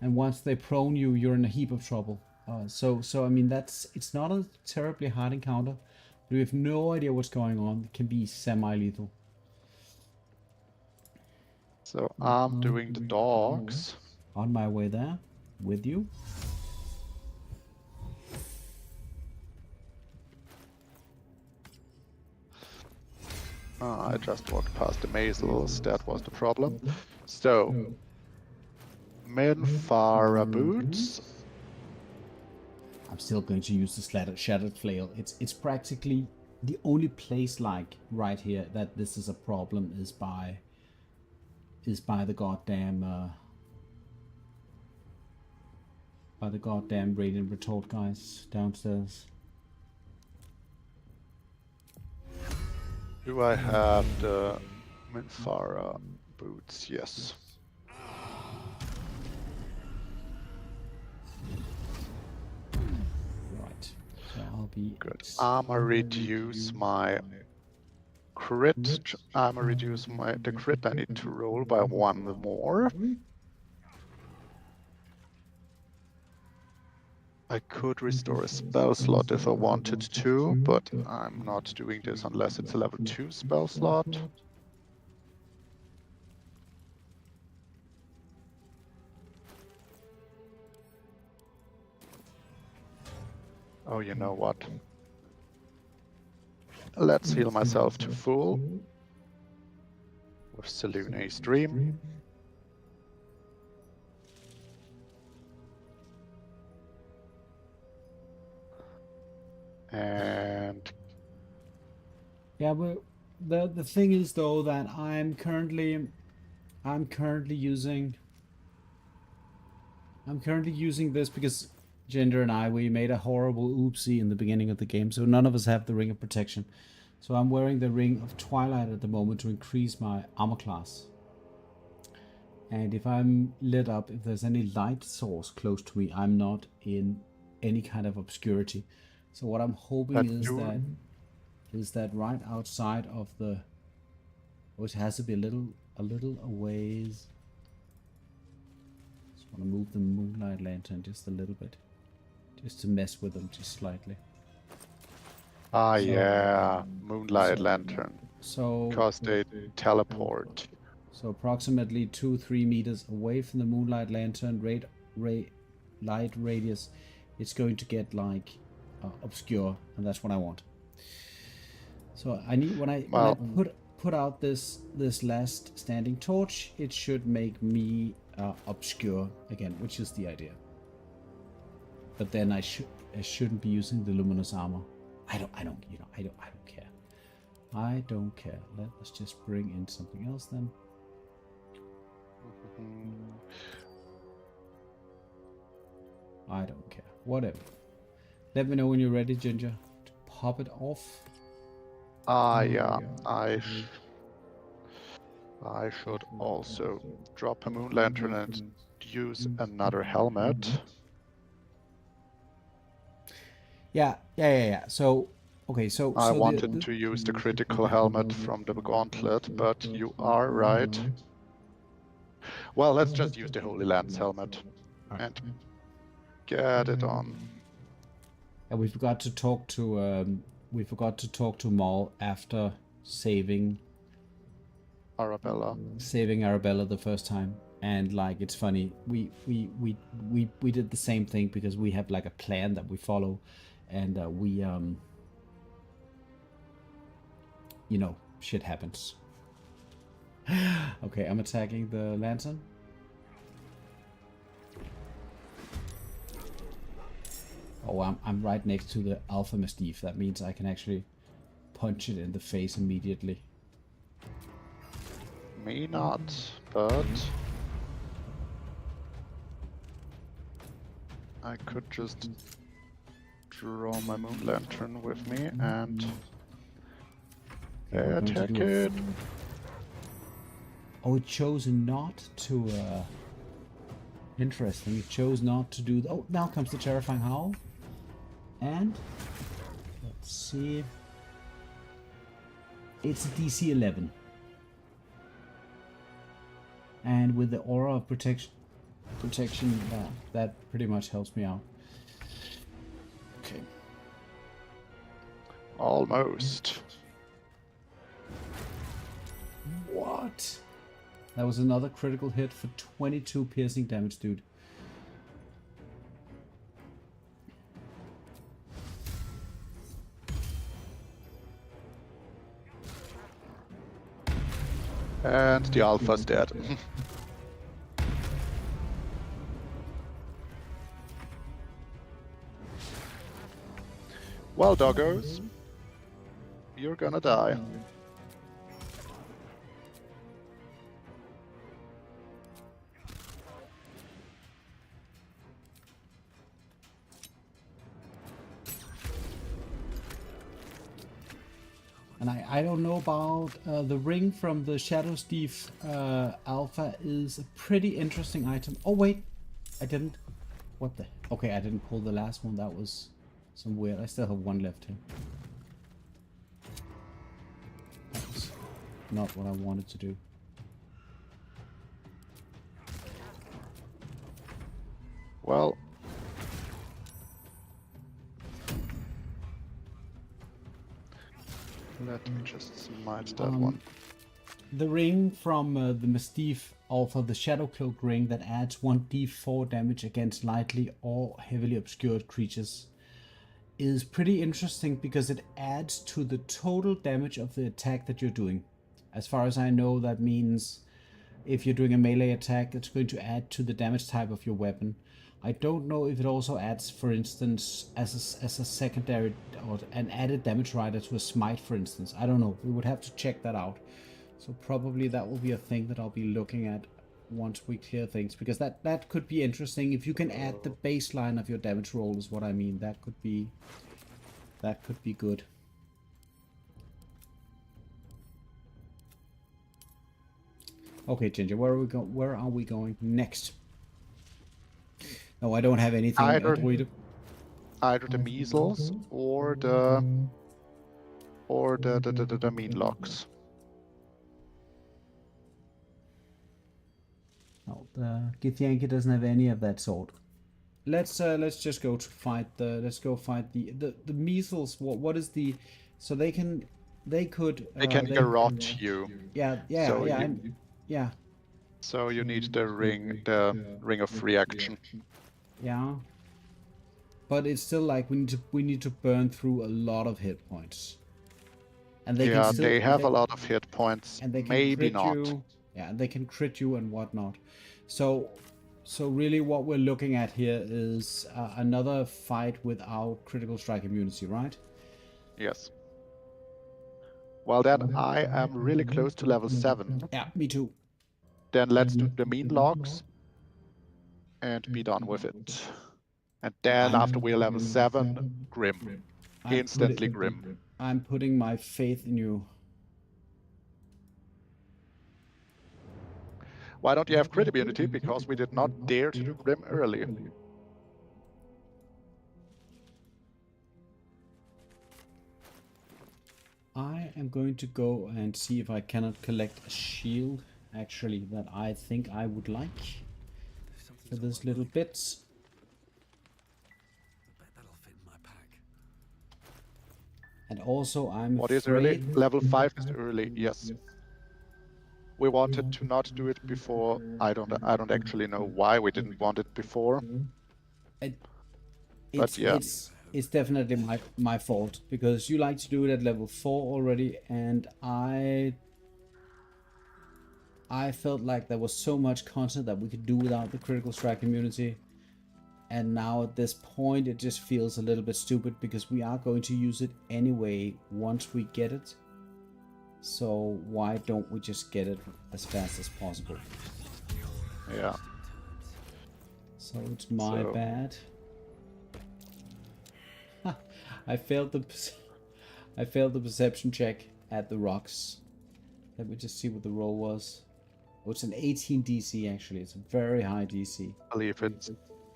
and once they prone you, you're in a heap of trouble. So I mean, it's not a terribly hard encounter, but we have no idea what's going on. It can be semi-lethal. So I'm doing the dogs. On my way there, with you. I just walked past the mazels. That was the problem. So, Minfara boots. I'm still going to use the shattered flail. It's practically the only place like right here that this is a problem is by the goddamn radiant retort guys downstairs. Do I have the Minfara boots? Yes. Right. So I'll be Good. I'ma reduce my crit. I'ma reduce the crit I need to roll by 1 more. I could restore a spell slot if I wanted to, but I'm not doing this unless it's a level 2 spell slot. Oh, you know what? Let's heal myself to full with Selune Stream. And yeah, but the thing is though that I'm currently using this because Ginger and we made a horrible oopsie in the beginning of the game, so none of us have the Ring of Protection. So I'm wearing the Ring of Twilight at the moment to increase my armor class. And if I'm lit up, if there's any light source close to me, I'm not in any kind of obscurity. So what I'm hoping is that right outside of the, which has to be a little a ways. Just want to move the moonlight lantern just a little bit, just to mess with them just slightly. yeah, moonlight lantern. So Because they teleport. So approximately 2-3 meters away from the moonlight lantern light radius, it's going to get like obscure, and that's what I want. So I need when I put out this last standing torch, it should make me obscure again, which is the idea. But then I shouldn't be using the luminous armor. I don't care. I don't care. Let's just bring in something else then. I don't care. Whatever. Let me know when you're ready, Ginger, to pop it off. Yeah. I should also drop a moon lantern and use another helmet. Yeah. So, okay, so I wanted to use the critical helmet from the gauntlet, but you are right. Well, let's just use the Holy Lance helmet and get it on. And we forgot to talk to Maul after saving Arabella. The first time. And like it's funny, we did the same thing because we have like a plan that we follow, and you know, shit happens. Okay, I'm attacking the lantern. Oh, I'm right next to the Alpha Mastiff. That means I can actually punch it in the face immediately. Me not, but I could just draw my moon lantern with me and Okay, we're going to Attack do a it. Oh, it chose not to, interesting. It chose not to do... Oh, now comes the terrifying howl. And... Let's see... It's a DC 11. And with the aura of protection, that pretty much helps me out. Okay. Almost. What? That was another critical hit for 22 piercing damage, dude. And the alpha's dead. Well, doggos, you're gonna die. And I don't know about the ring from the Shadow Steve Alpha is a pretty interesting item. Oh wait, I didn't. What the? Okay, I didn't pull the last one. That was some weird. I still have one left here. That was not what I wanted to do. Well, let me just smite that one. The ring from the Mastiff Alpha, the Shadow Cloak ring that adds 1d4 damage against lightly or heavily obscured creatures, is pretty interesting because it adds to the total damage of the attack that you're doing. As far as I know, that means if you're doing a melee attack, it's going to add to the damage type of your weapon. I don't know if it also adds, for instance, as a secondary or an added damage rider to a smite, for instance. I don't know. We would have to check that out. So probably that will be a thing that I'll be looking at once we clear things, because that could be interesting. If you can add the baseline of your damage roll is what I mean. That could be good. Okay, Ginger, where are we going next? No, I don't have anything. Either the measles or the mean locks. No, the Githyanki doesn't have any of that sort. Let's just go to fight the. Let's go fight the measles. What is the? So they could. They can garrote you. Yeah. So Yeah. So you need the ring of reaction. Yeah. But it's still like we need to burn through a lot of hit points. And they can still, they have a lot of hit points. And they can maybe crit not. you. Yeah, they can crit you and whatnot. So really what we're looking at here is another fight without critical strike immunity, right? Yes. Well, then I am really close to level 7. Yeah, me too. Then let's do the mean logs and be done with it. And then after we're level 7, Grim. Instantly Grim. I'm putting my faith in you. Why don't you have crit immunity? Because we did not dare to do Grim early. I am going to go and see if I cannot collect a shield, actually, that I think I would like for this little bit. I bet that'll fit in my pack. And also, I'm What is afraid... early? Level 5 is early, yes. We wanted to not do it before. I don't actually know why we didn't want it before. But yeah. It's definitely my fault, because you like to do it at level 4 already, and I felt like there was so much content that we could do without the critical strike immunity, and now at this point it just feels a little bit stupid, because we are going to use it anyway once we get it. So why don't we just get it as fast as possible? Yeah. So it's my bad. I failed the perception check. at the rocks. Let me just see what the roll was. Oh, it's an 18 DC actually. It's a very high DC.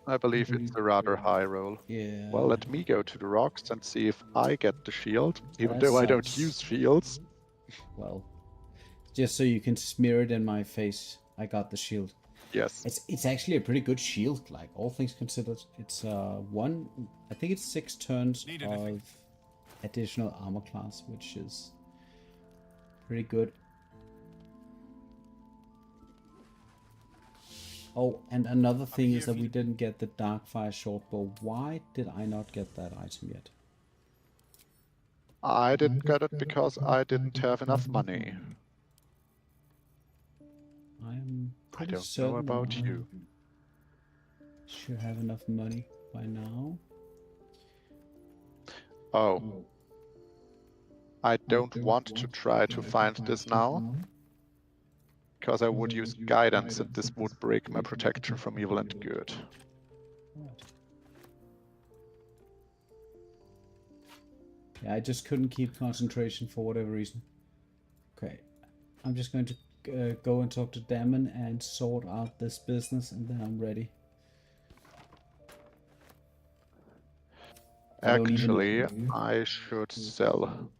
I believe it's a rather high roll. Yeah. Well, let me go to the rocks and see if I get the shield, even That though I don't sucks. use shields. Well, just so you can smear it in my face, I got the shield. Yes. It's actually a pretty good shield, like all things considered. It's I think it's 6 turns of additional armor class, which is pretty good. Oh, and another thing is that we didn't get the Darkfire shortbow. Why did I not get that item yet? I didn't get it because I didn't have enough money. I'm I pretty don't certain know about that you. I should have enough money by now. Oh. I don't want to try to find this now, because I would use guidance and this would break my protection from evil and good. Right. Yeah, I just couldn't keep concentration for whatever reason. Okay, I'm just going to go and talk to Damon and sort out this business, and then I'm ready. Actually, I should sell.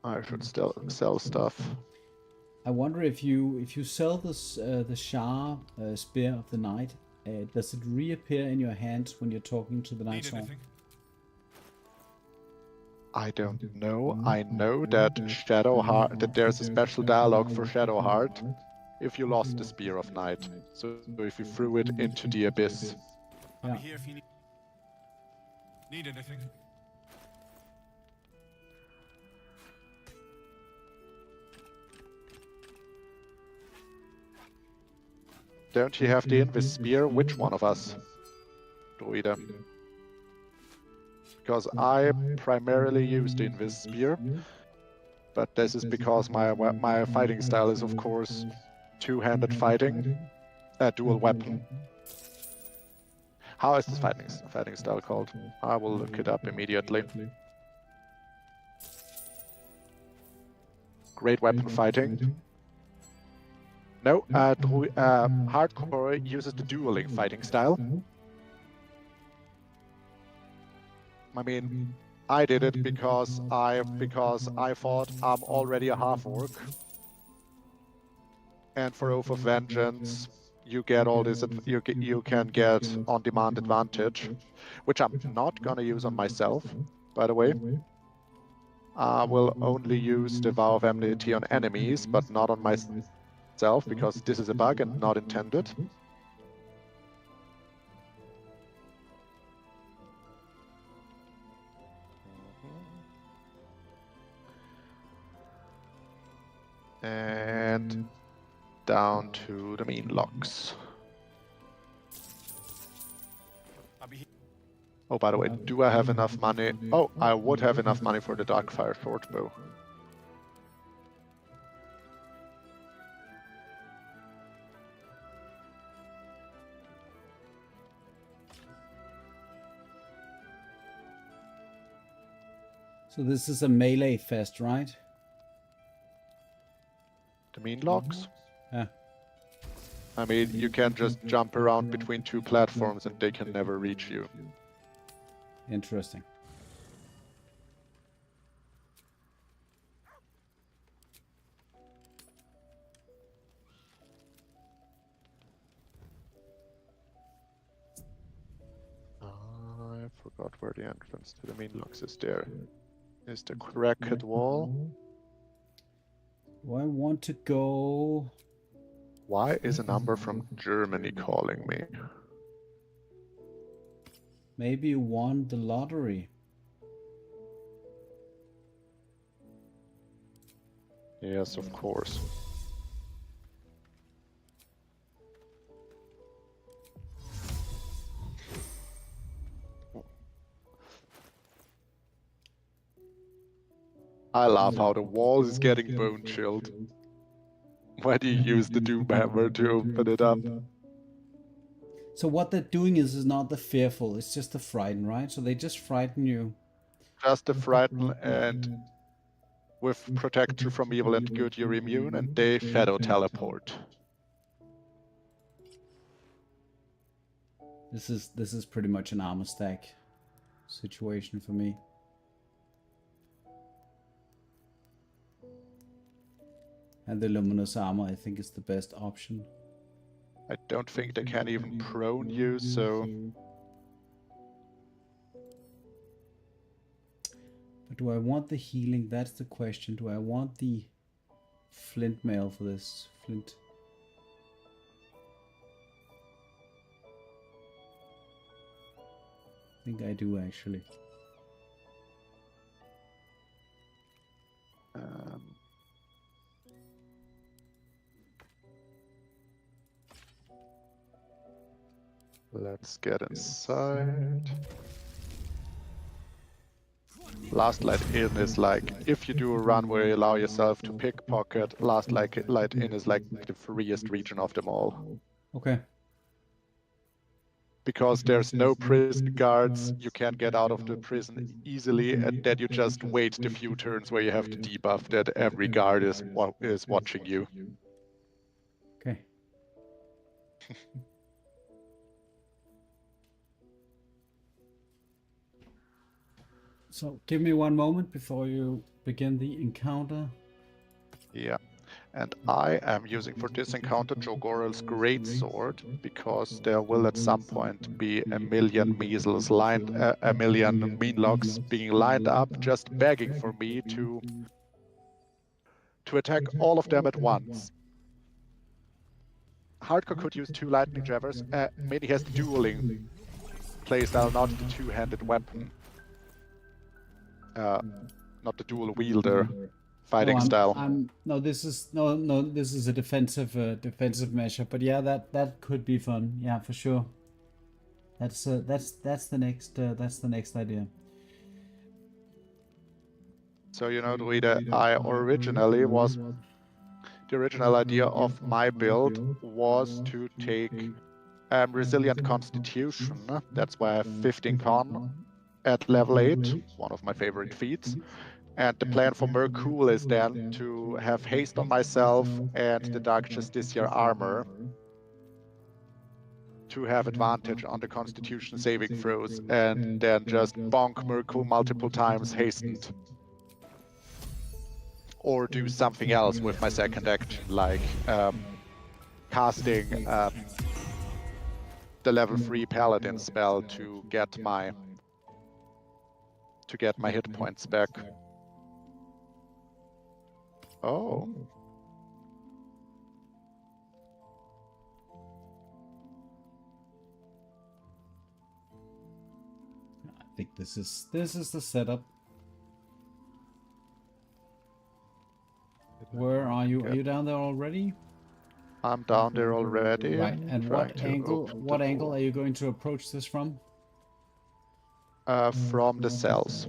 I should still sell stuff. I wonder if you sell this the Shah Spear of the Night, does it reappear in your hands when you're talking to the Night Song? I don't know. I know that Shadowheart, that there's a special dialogue for Shadowheart if you lost the Spear of Night. So if you threw it into the abyss. Yeah. Here if you need anything. Don't you have the Invis Spear? Which one of us? Druida. Because I primarily use the Invis Spear, but this is because my fighting style is, of course, two-handed fighting, a dual weapon. How is this fighting style called? I will look it up immediately. Great weapon fighting. No, Hardcore uses the dueling fighting style. I mean, I did it because I thought I'm already a half-orc. And for Oath of Vengeance, you get all this, you can get on-demand advantage, which I'm not gonna use on myself, by the way. I will only use the Vow of Enmity on enemies, but not on myself, because this is a bug and not intended. And down to the mean locks. Oh, by the way, do I have enough money? Oh, I would have enough money for the Darkfire shortbow. So this is a melee fest, right? The mean locks? Yeah. I mean, you can just jump around between two platforms and they can never reach you. Interesting. I forgot where the entrance to the mean locks is there. Is the cracked wall? Do I want to go? Why is a number from Germany calling me? Maybe you won the lottery. Yes, of course. I love how the wall is getting bone chilled. Why do you use the Doom Hammer to open it up? So what they're doing is not the fearful, it's just the frighten, right? So they just frighten you. Just to frighten, and With protection from evil and good, you're immune, and they shadow teleport. This is pretty much an armor stack situation for me. And the luminous armor, I think, is the best option. I don't think they can even prone you, so... But do I want the healing? That's the question. Do I want the flint mail for this? Flint. I think I do, actually. Let's get inside. Last light in is like, if you do a run where you allow yourself to pickpocket, last light in is like the freest region of them all. Okay. Because there's no prison guards, you can't get out of the prison easily, and then you just wait the few turns where you have to debuff that every guard is watching you. Okay. So give me one moment before you begin the encounter. Yeah. And I am using for this encounter Jogoral's Greatsword, because there will at some point be a million measles lined, a million meanlocks being lined up, just begging for me to attack all of them at once. Hardcore could use 2 lightning jabbers, maybe he has the dueling playstyle, not the two-handed weapon. Not the dual wielder fighting style. This is a defensive measure. But yeah, that could be fun. Yeah, for sure. That's the next idea. So Druida, the original idea of my build was to take Resilient Constitution. That's why I have 15 con at level 8, one of my favorite feats. And the plan for Mercool is then to have haste on myself and the Dark Justiciar armor to have advantage on the Constitution saving throws, and then just bonk Mercool multiple times hastened. Or do something else with my second action, like casting the level 3 Paladin spell to get my hit points back. Oh. I think this is the setup. Where are you? Are you down there already? I'm down there already. Right. And what angle are you going to approach this from? From the cells.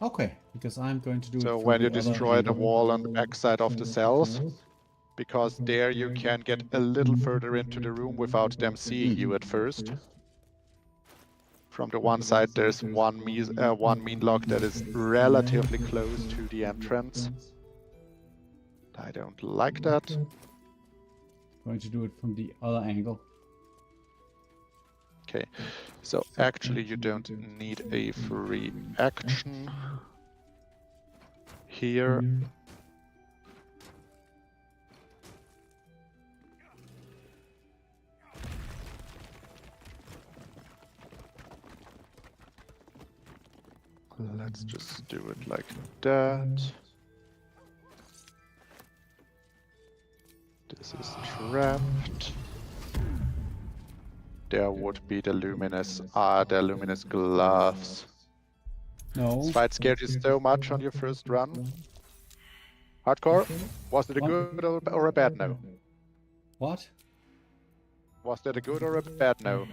Okay, because I'm going to do it. So when you destroy the wall on the backside of the cells, because there you can get a little further into the room without them seeing you at first. From the one side, there's one meanlock that is relatively close to the entrance. I don't like that. Going to do it from the other angle. Okay, so actually you don't need a free action here. Let's just do it like that. This is trapped. There would be the luminous gloves. No. This fight scared you so much on your first run. Hardcore, was it a good or a bad no? What? Was that a good or a bad no?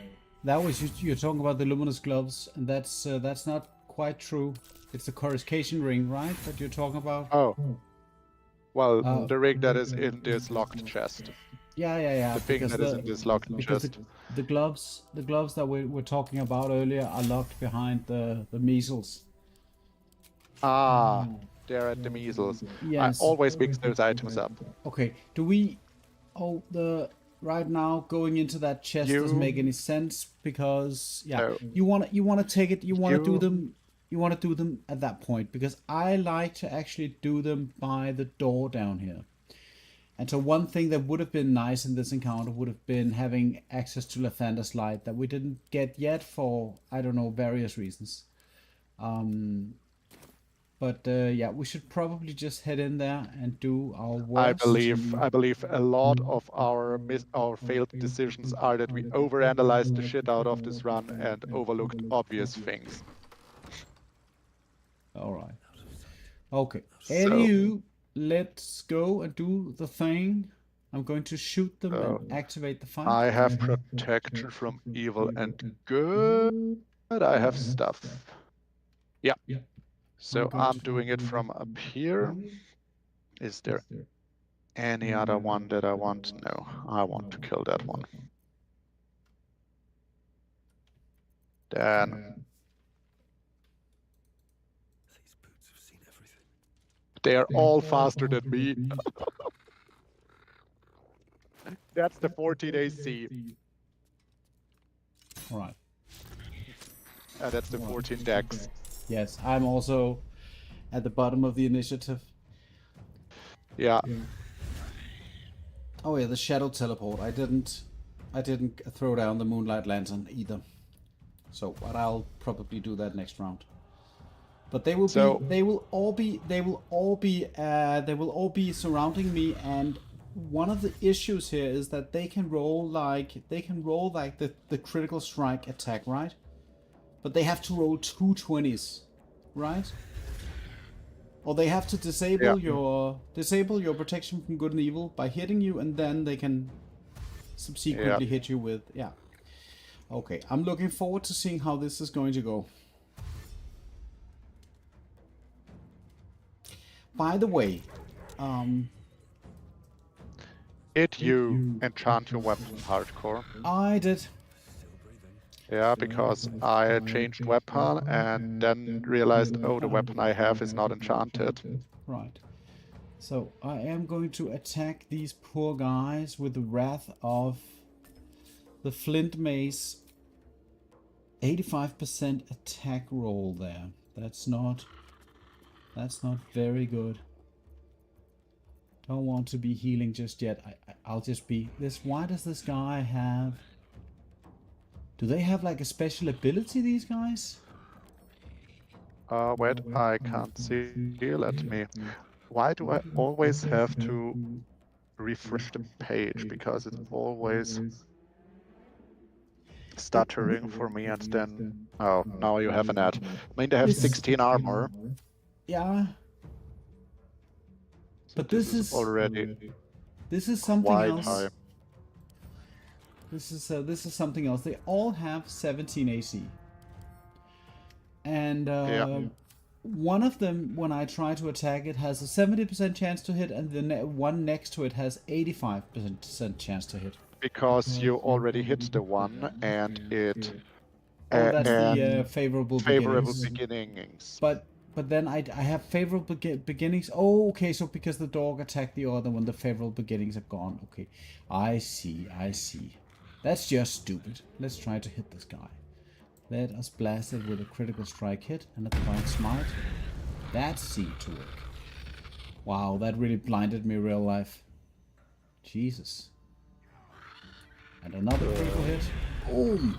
That was you're talking about the luminous gloves, and that's not quite true. It's the coruscation ring, right? That you're talking about. Oh. Well, the ring that is in this locked chest. Yeah. The thing that is in this locked chest. The gloves that we were talking about earlier are locked behind the measles. Ah, they're at the measles. Yes. I always mix those items up. Okay. Do we? Oh, the right now going into that chest doesn't make any sense because No. you want to take it. You want to do You- them. You want to do them at that point because I like to actually do them by the door down here. And so one thing that would have been nice in this encounter would have been having access to Lathander's light that we didn't get yet for, I don't know, various reasons. But yeah, we should probably just head in there and do our worst. I believe a lot of our failed decisions are that we overanalyzed the shit out of this run and overlooked obvious things. All right. Okay. So- Anywho, let's go and do the thing. I'm going to shoot them So, and activate the fight. I have protection from evil and good. I have stuff. Yeah. So I'm doing it from up here. Is there any other one that I want? No, I want to kill that one. Then These boots have seen everything. they're all faster than me. That's the 14 AC. All right. That's the 14 dex. Yes, I'm also at the bottom of the initiative. Yeah. Oh yeah, the shadow teleport. I didn't throw down the moonlight lantern either. So, but I'll probably do that next round. But they will they will all be surrounding me, and one of the issues here is that they can roll like the critical strike attack, right? But they have to roll 2 20s, right? Or they have to disable your protection from good and evil by hitting you, and then they can subsequently hit you with Okay, I'm looking forward to seeing how this is going to go. By the way, You enchant your weapon hardcore. I did. Yeah, because I changed weapon and then realized, oh, the weapon I have is not enchanted. Right. So I am going to attack these poor guys with the wrath of the flint mace. 85% attack roll there. That's not very good. Don't want to be healing just yet. I'll just be this. Why does this guy have? Do they have like a special ability, these guys? Wait, I can't see. Let me. Why do I always have to refresh the page? Because it's always stuttering for me, and then oh, now you have an ad. I mean, they have 16 armor. Yeah. But this is already something quite else. high. This is something else. They all have 17 AC. And one of them, when I try to attack it, has a 70% chance to hit, and the one next to it has 85% chance to hit. Because you already hit the one, and it. That's the favorable beginnings. But then I have favorable beginnings. Oh, okay. So because the dog attacked the other one, the favorable beginnings are gone. Okay, I see. That's just stupid. Let's try to hit this guy. Let us blast it with a critical strike hit and a divine smite. That seemed to work. Wow, that really blinded me real life. Jesus. And another critical hit. Boom.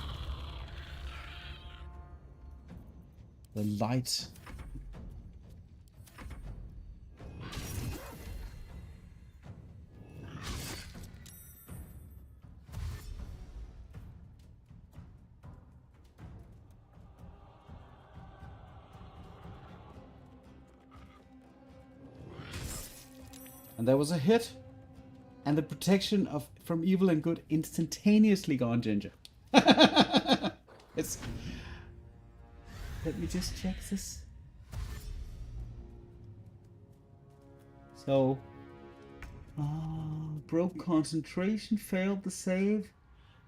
The light. And there was a hit, and the protection from evil and good instantaneously gone, Ginger. It's. Let me just check this. So, broke concentration, failed the save.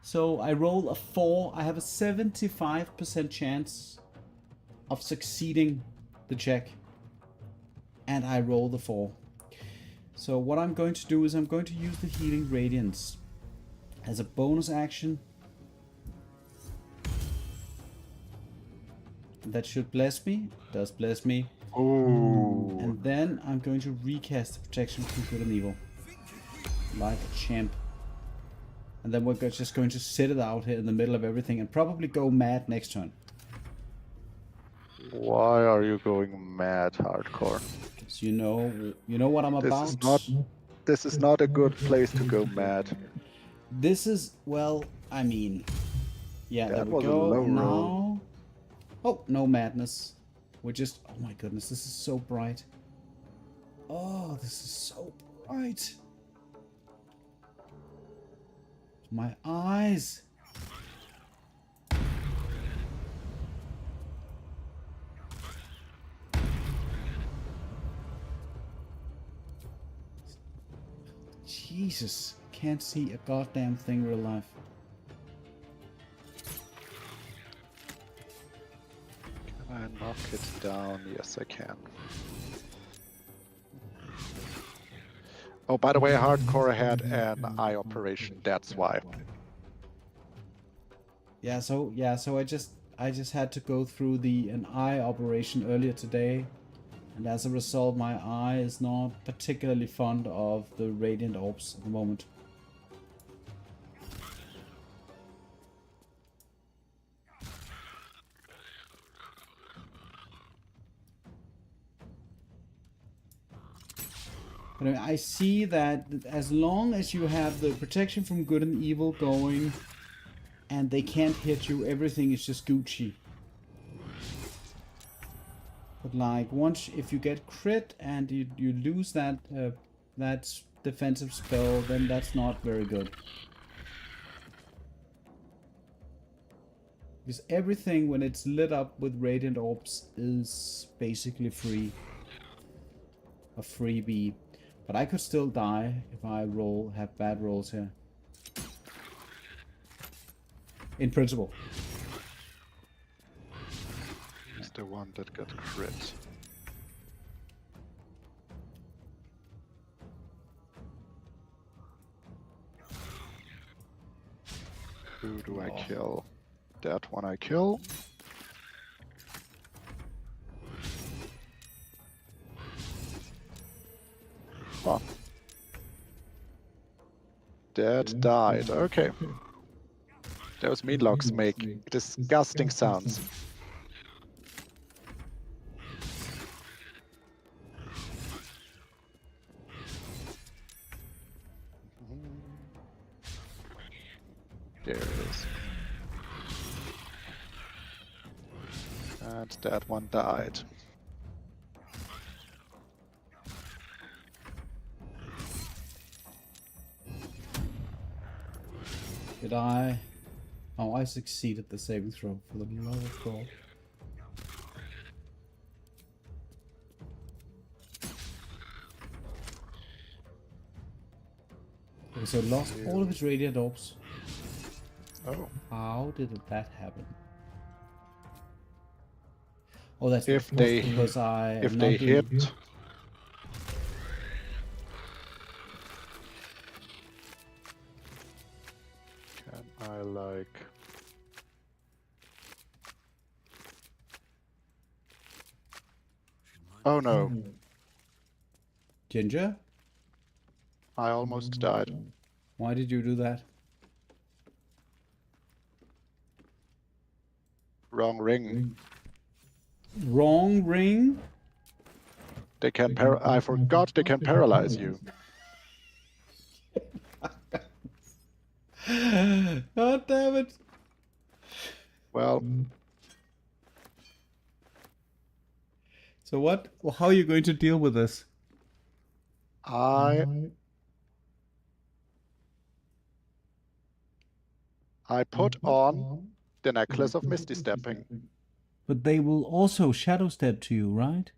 So I roll a 4. I have a 75% chance of succeeding the check. and I roll the 4. So what I'm going to do is I'm going to use the Healing Radiance as a bonus action. That should bless me. Does bless me. Ooh. And then I'm going to recast the protection from good and evil. Like a champ. And then we're just going to sit it out here in the middle of everything and probably go mad next turn. Why are you going mad, hardcore? So you know what I'm about. This is not a good place to go mad. This is, well, I mean, yeah, there That we was a go. low Now, roll. oh, no madness. We're just, oh my goodness, this is so bright. Oh, this is so bright. My eyes. Jesus, can't see a goddamn thing real life. Can I knock it down? Yes, I can. Oh, by the way, hardcore had an eye operation. That's why. Yeah, so I just had to go through an eye operation earlier today, and as a result, my eye is not particularly fond of the radiant orbs at the moment. But I mean, I see that as long as you have the protection from good and evil going, and they can't hit you, everything is just Gucci. But like if you get crit and you lose that that defensive spell, then that's not very good. Because everything when it's lit up with radiant orbs is basically free. A freebie. But I could still die if I have bad rolls here. In principle. He's the one that got crit. Who do I kill? That one I kill. Oh. That died. Okay. Those meatlogs make disgusting sounds. There it is. And that one died. Did I? Oh, I succeeded the saving throw, for the love of God. Okay, so lost all of its radiant orbs. Oh. How did that happen? Oh, that's If because if they hit. Can I like? Oh no! Ginger? I almost died. Why did you do that? Wrong ring. Wrong ring? They can I forgot they can paralyze you. God damn it. Well, so how are you going to deal with this? I put on the necklace of Misty Stepping. But they will also shadow step to you, right?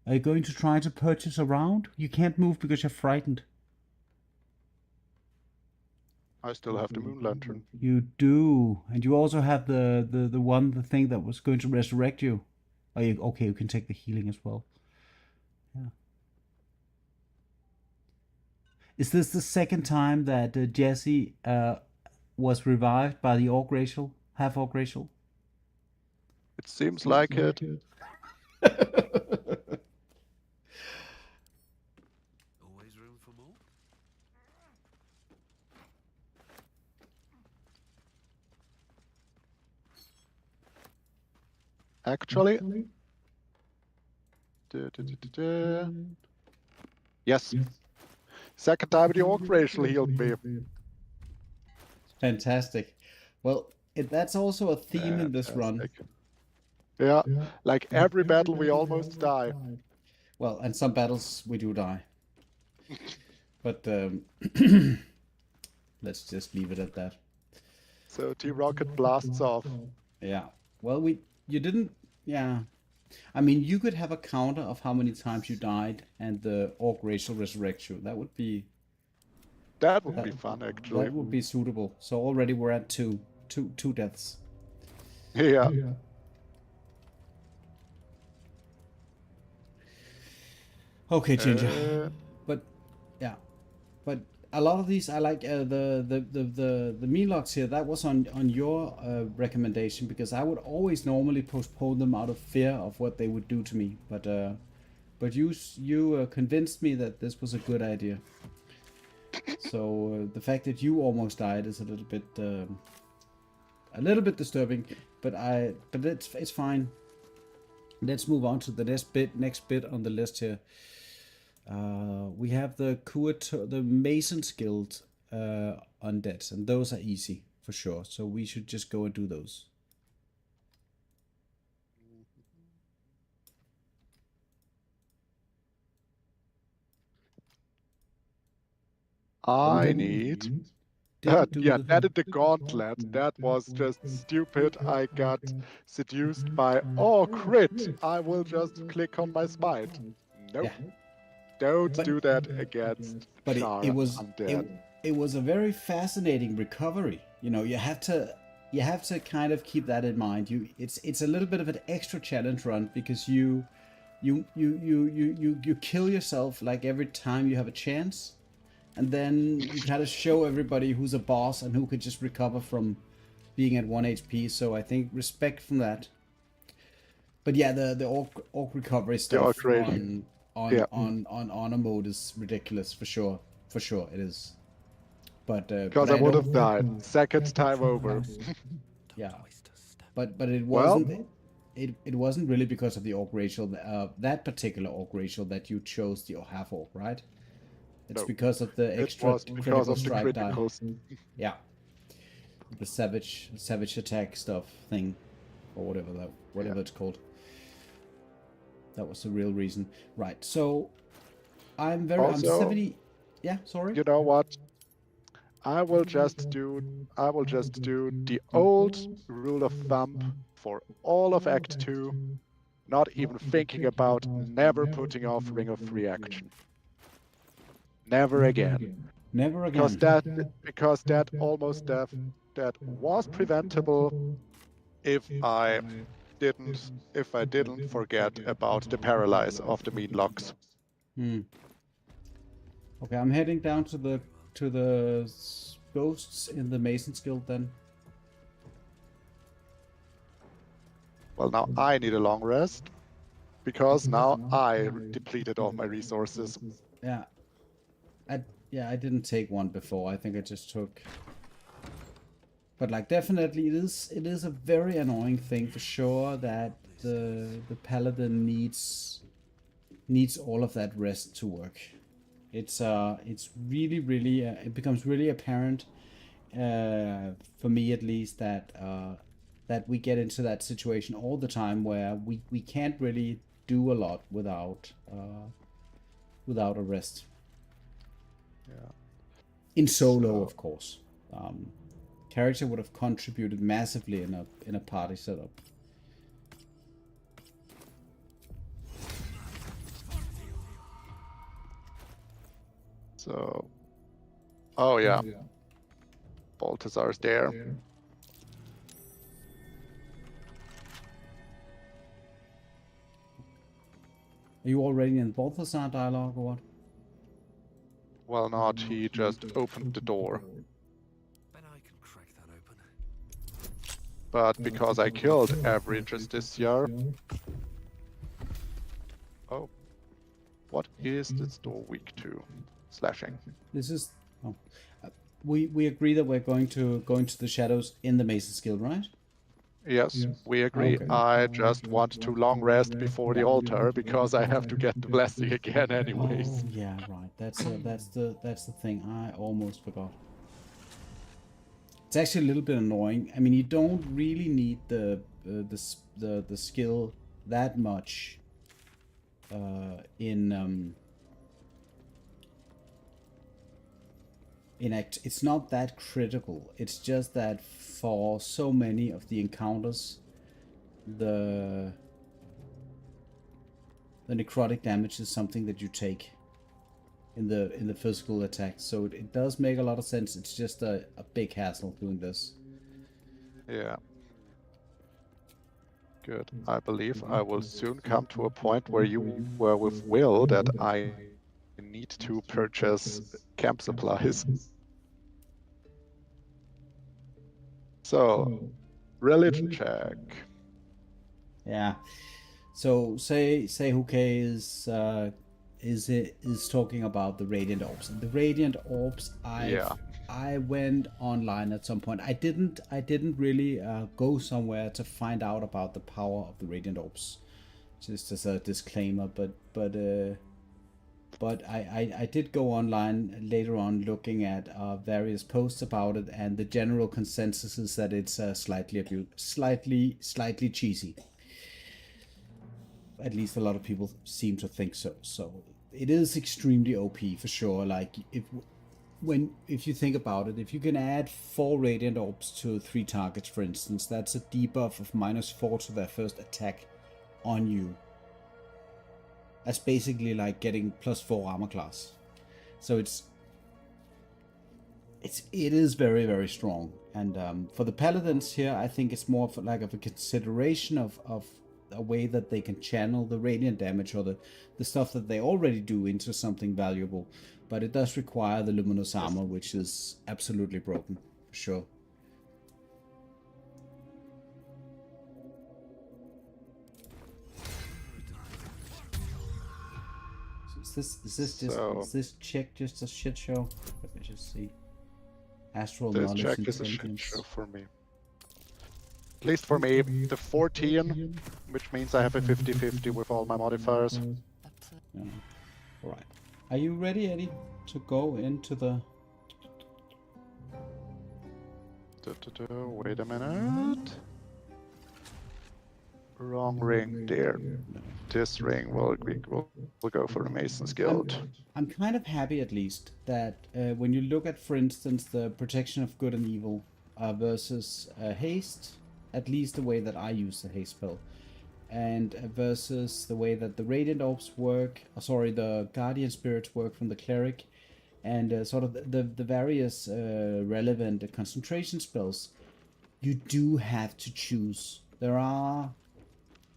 Are you going to try to purchase around? You can't move because you're frightened. I still have the Moon Lantern. You do. And you also have the thing that was going to resurrect you. Oh, okay, you can take the healing as well. Yeah. Is this the second time that Jesse was revived by the orc racial, half orc racial? It seems like it. Always room for more? Actually, yes. Second time the orc racial healed me. Fantastic. Well, that's also a theme in this run. Fantastic. Yeah, like every battle we almost die. Well, and some battles we do die. But let's just leave it at that. So T-Rocket blasts off. Yeah. Well, you didn't. Yeah. I mean, you could have a counter of how many times you died, and the orc racial resurrect you. That would be. That would be fun, actually. That would be suitable. So already we're at two deaths. Yeah. Okay, Ginger. But yeah, but a lot of these I like the melogs here. That was on your recommendation, because I would always normally postpone them out of fear of what they would do to me. But you convinced me that this was a good idea. So the fact that you almost died is a little bit disturbing. But it's fine. Let's move on to the next bit on the list here. We have the Mason's Guild undeads, and those are easy for sure. So we should just go and do those. I need. Yeah, that is the gauntlet. That was just stupid. I got seduced by, oh, crit. I will just click on my smite. Nope. Yeah. Don't do that against Char undead. It was a very fascinating recovery. You know, you have to kind of keep that in mind. It's a little bit of an extra challenge run, because you kill yourself like every time you have a chance. And then you kind of show everybody who's a boss and who could just recover from being at 1 HP. So I think respect from that. But yeah, the orc recovery stuff on honor mode is ridiculous for sure. For sure it is. But because I would have died second time over. Yeah. But it wasn't. It wasn't really because of the orc racial. That particular orc racial that you chose the half orc, right? It's because of the extra critical strike die. Yeah. The savage attack stuff thing, or whatever it's called. That was the real reason, right? So I'm 70. Yeah, sorry. You know what? I will just do the old rule of thumb for all of Act 2, not even thinking about never putting off Ring of Free Action. Never again. Never again. Because that almost death, that was preventable if I didn't forget about the paralyze of the mean locks. Okay, I'm heading down to the ghosts in the Mason's Guild then. Well, now I need a long rest, because now I depleted all my resources. Yeah. I didn't take one before. I think I just took. But like, definitely it is a very annoying thing for sure that the paladin needs all of that rest to work. It's really it becomes really apparent for me at least that we get into that situation all the time where we can't really do a lot without a rest. Yeah. In solo, of course. Character would have contributed massively in a party setup. So, oh yeah, Balthazar's there. Are you already in Balthasar dialogue or what? Well, not. He just opened the door. Bet I can crack that open. But because I killed every Justiciar... Oh. What is this door weak to? Slashing. This is. Oh. We agree that we're going to go into the shadows in the Mason's Guild, right? Yes, we agree. Okay. I just want to long rest before the altar because I have to get the blessing again anyways. Oh yeah, right. That's the thing. I almost forgot. It's actually a little bit annoying. I mean, you don't really need the skill that much it's not that critical. It's just that for so many of the encounters, the necrotic damage is something that you take in the physical attack. So it does make a lot of sense. It's just a big hassle doing this. Yeah. Good. I believe I will soon come to a point where you were with Will that I need to purchase camp supplies. So, religion check. Yeah. So say Huke is talking about the radiant orbs. And the radiant orbs, I went online at some point. I didn't really go somewhere to find out about the power of the radiant orbs. Just as a disclaimer, but I did go online later on looking at various posts about it, and the general consensus is that it's slightly cheesy. At least a lot of people seem to think so. So it is extremely OP for sure. Like if you think about it, if you can add 4 radiant orbs to 3 targets, for instance, that's a debuff of -4 to their first attack on you. That's basically like getting +4 armor class. So it is very, very strong. And for the paladins here, I think it's more of a consideration of a way that they can channel the radiant damage or the stuff that they already do into something valuable. But it does require the luminous armor, which is absolutely broken, for sure. Is this check just a shit show? Let me just see. Astral this knowledge check is a shit show for me. At least for me, the 14, which means I have a 50-50 with all my modifiers. Yeah. Alright. Are you ready, Eddie, to go into the... Wait a minute. Wrong ring there. This ring will go for the Mason's Guild. I'm kind of happy, at least, that when you look at, for instance, the protection of good and evil versus haste, at least the way that I use the haste spell, and versus the way that the radiant orbs work, the guardian spirits work from the cleric, and sort of the various relevant concentration spells, you do have to choose. There are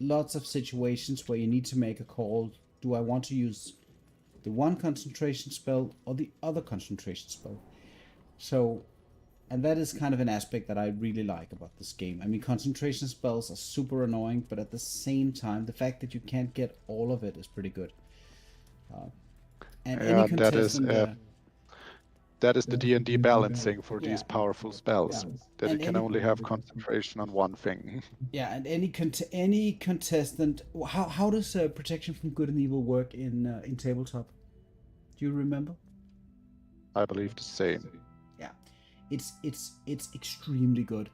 lots of situations where you need to make a call. Do I want to use the one concentration spell or the other concentration spell? So, and that is kind of an aspect that I really like about this game. I mean, concentration spells are super annoying, but at the same time, the fact that you can't get all of it is pretty good. And any contestant... that is the D&D balancing for these powerful spells. That it can only have concentration on one thing. Yeah, and any contestant... How does protection from good and evil work in tabletop? Do you remember? I believe the same. Yeah, it's extremely good.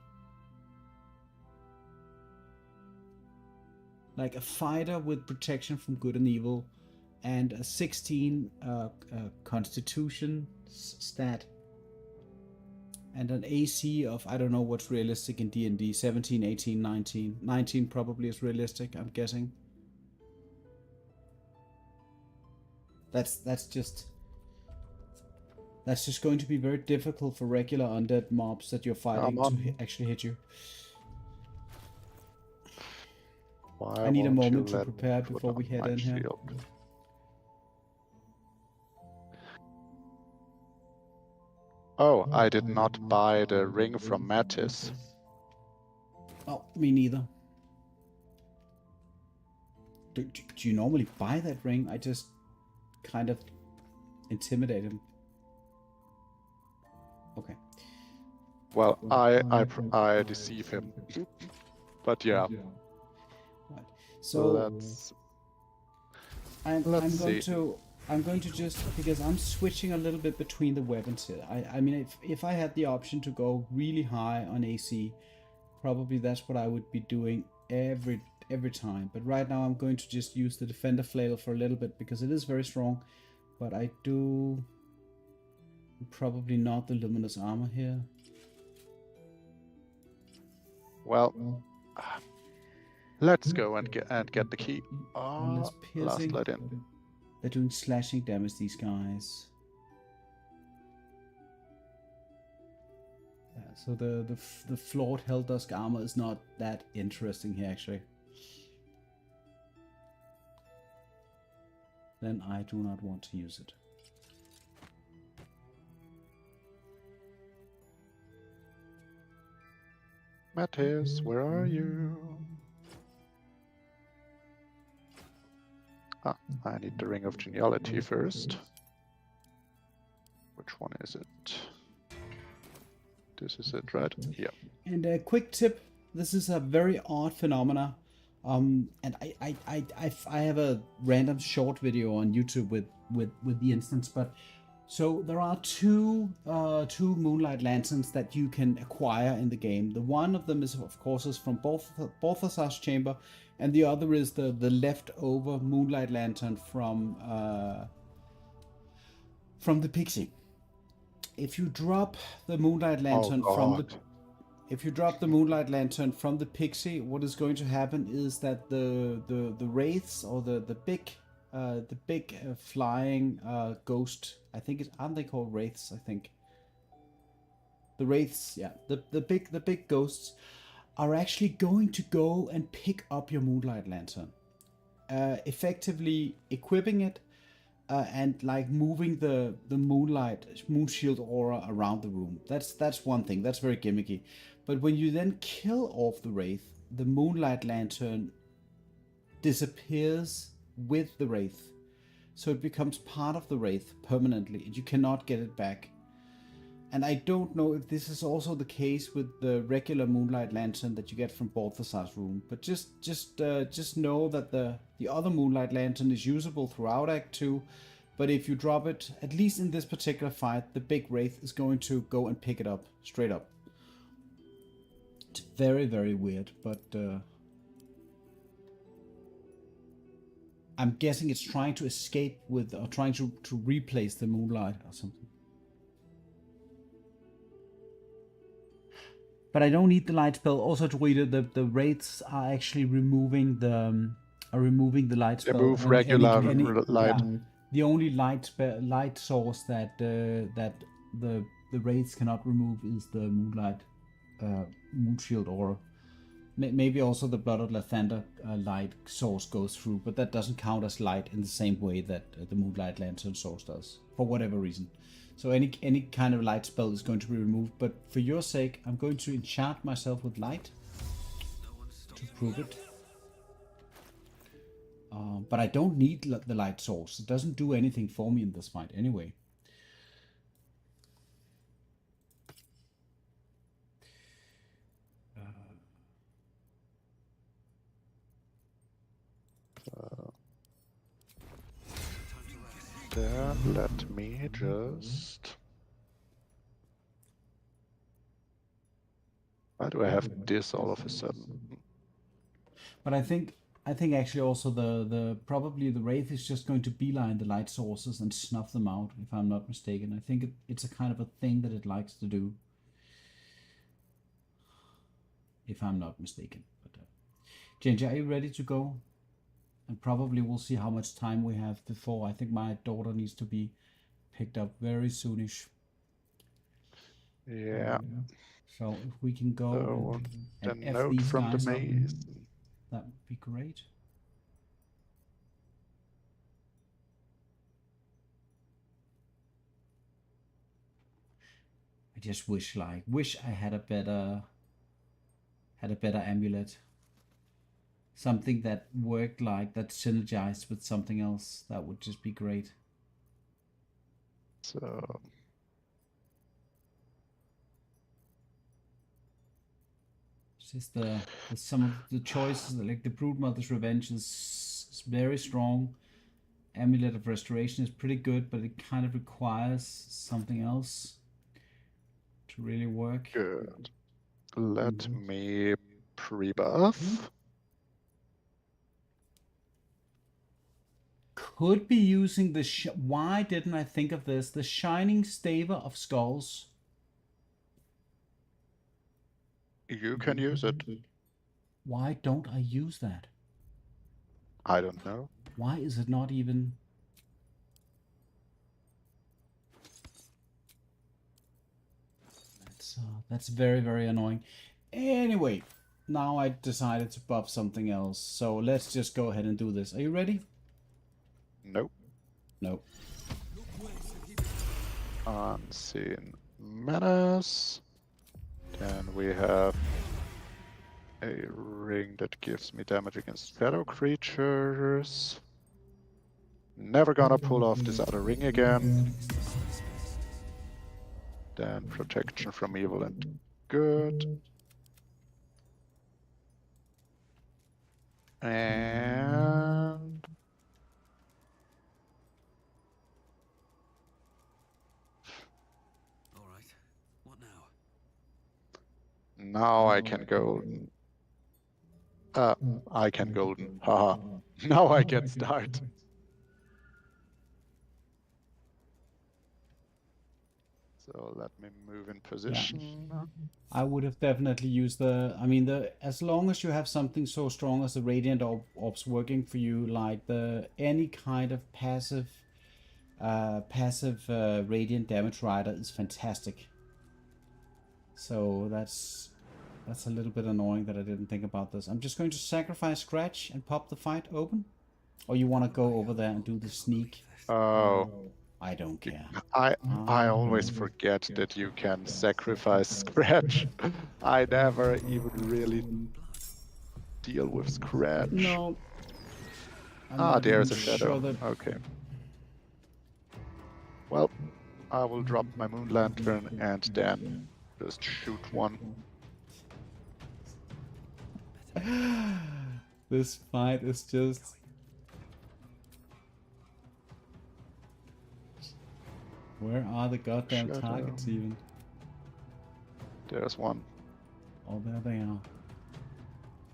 Like a fighter with protection from good and evil, and a 16 Constitution stat, and an AC of, I don't know what's realistic in D&D, 17, 18, 19. 19 probably is realistic, I'm guessing. That's just going to be very difficult for regular undead mobs that you're fighting to actually hit you. Why I need a won't you moment to let me prepare put before we on head my in here. shield? Oh, I did not buy the ring from Mattis. Oh, me neither. Do you normally buy that ring? I just kind of intimidate him. Okay. Well, I deceive him. But yeah, Right. So let's see. I'm going to just, because I'm switching a little bit between the weapons here. I mean, if I had the option to go really high on AC, probably that's what I would be doing every time. But right now I'm going to just use the Defender Flail for a little bit because it is very strong. But I do probably not the Luminous Armor here. Well, let's go and get the key. Unless Last piercing. light in. They're doing slashing damage, these guys. Yeah, so the flawed Helldusk armor is not that interesting here, actually. Then I do not want to use it. Mattis, where are you? Ah, I need the Ring of Geniality first. Which one is it? This is it, right? Yeah. And a quick tip: this is a very odd phenomena. And I have a random short video on YouTube with the instance, but so there are two Moonlight Lanterns that you can acquire in the game. The one of them is of course from Balthasar's chamber, and the other is the leftover Moonlight Lantern from the Pixie. If you drop the Moonlight Lantern from the Pixie, what is going to happen is that the wraiths, or the big flying ghost, I think aren't they called wraiths? I think the wraiths, yeah, the big ghosts are actually going to go and pick up your Moonlight Lantern, effectively equipping it. And like moving the moon shield aura around the room. That's one thing. That's very gimmicky. But when you then kill off the wraith, the Moonlight Lantern disappears with the wraith, so it becomes part of the wraith permanently, and you cannot get it back. And I don't know if this is also the case with the regular Moonlight Lantern that you get from Balthasar's room, but just know that the other Moonlight Lantern is usable throughout Act 2, but if you drop it, at least in this particular fight, the big Wraith is going to go and pick it up, straight up. It's very, very weird, but I'm guessing it's trying to escape with, or trying to replace the Moonlight or something. But I don't need the light spell. Also, to read it, the wraiths are actually removing the light spell. They move regular light. Yeah, the only light source that the wraiths cannot remove is the moonlight moon shield aura. Maybe also the Blood of Lathander light source goes through, but that doesn't count as light in the same way that the Moonlight Lantern source does, for whatever reason. So any kind of light spell is going to be removed, but for your sake, I'm going to enchant myself with light to prove it. But I don't need the light source. It doesn't do anything for me in this fight anyway. Then let me just... Why do I have this all of a sudden? But I think actually also the probably the wraith is just going to beeline the light sources and snuff them out, if I'm not mistaken. I think it's a kind of a thing that it likes to do, if I'm not mistaken. But Ginger, are you ready to go? And probably we'll see how much time we have before. I think my daughter needs to be picked up very soonish. Yeah. So if we can go So, and the F note these from the guys up, maze. that would be great. I just wish I had a better amulet. Something that worked that synergized with something else. That would just be great. So it's just some of the choices, like the Broodmother's Revenge is very strong. Amulet of Restoration is pretty good, but it kind of requires something else to really work. good. Let me pre-buff. Could be using the why didn't I think of this? The Shining Staver of Skulls. You can use it. Why don't I use that? I don't know. Why is it not even? That's very, very annoying. Anyway, now I decided to buff something else. So let's just go ahead and do this. Are you ready? Nope. Nope. Unseen Menace. Then we have a ring that gives me damage against shadow creatures. Never gonna pull off this other ring again. Then protection from evil and good. And All right. What now? now I can golden. I can golden. Haha. Now I can start. So let me move in position. I would have definitely used as long as you have something so strong as the Radiant Orbs working for you, like any kind of passive Radiant Damage Rider is fantastic. So that's a little bit annoying that I didn't think about this. I'm just going to sacrifice Scratch and pop the fight open. Or you want to go over there and do the sneak? Oh. I don't care. I always forget that you can sacrifice Scratch. I never even really deal with Scratch. No. There's a shadow. Sure Okay. Well, I will drop my Moon Lantern and then just shoot one. This fight is just... Where are the goddamn Shadow. targets even? There's one. Oh, there they are.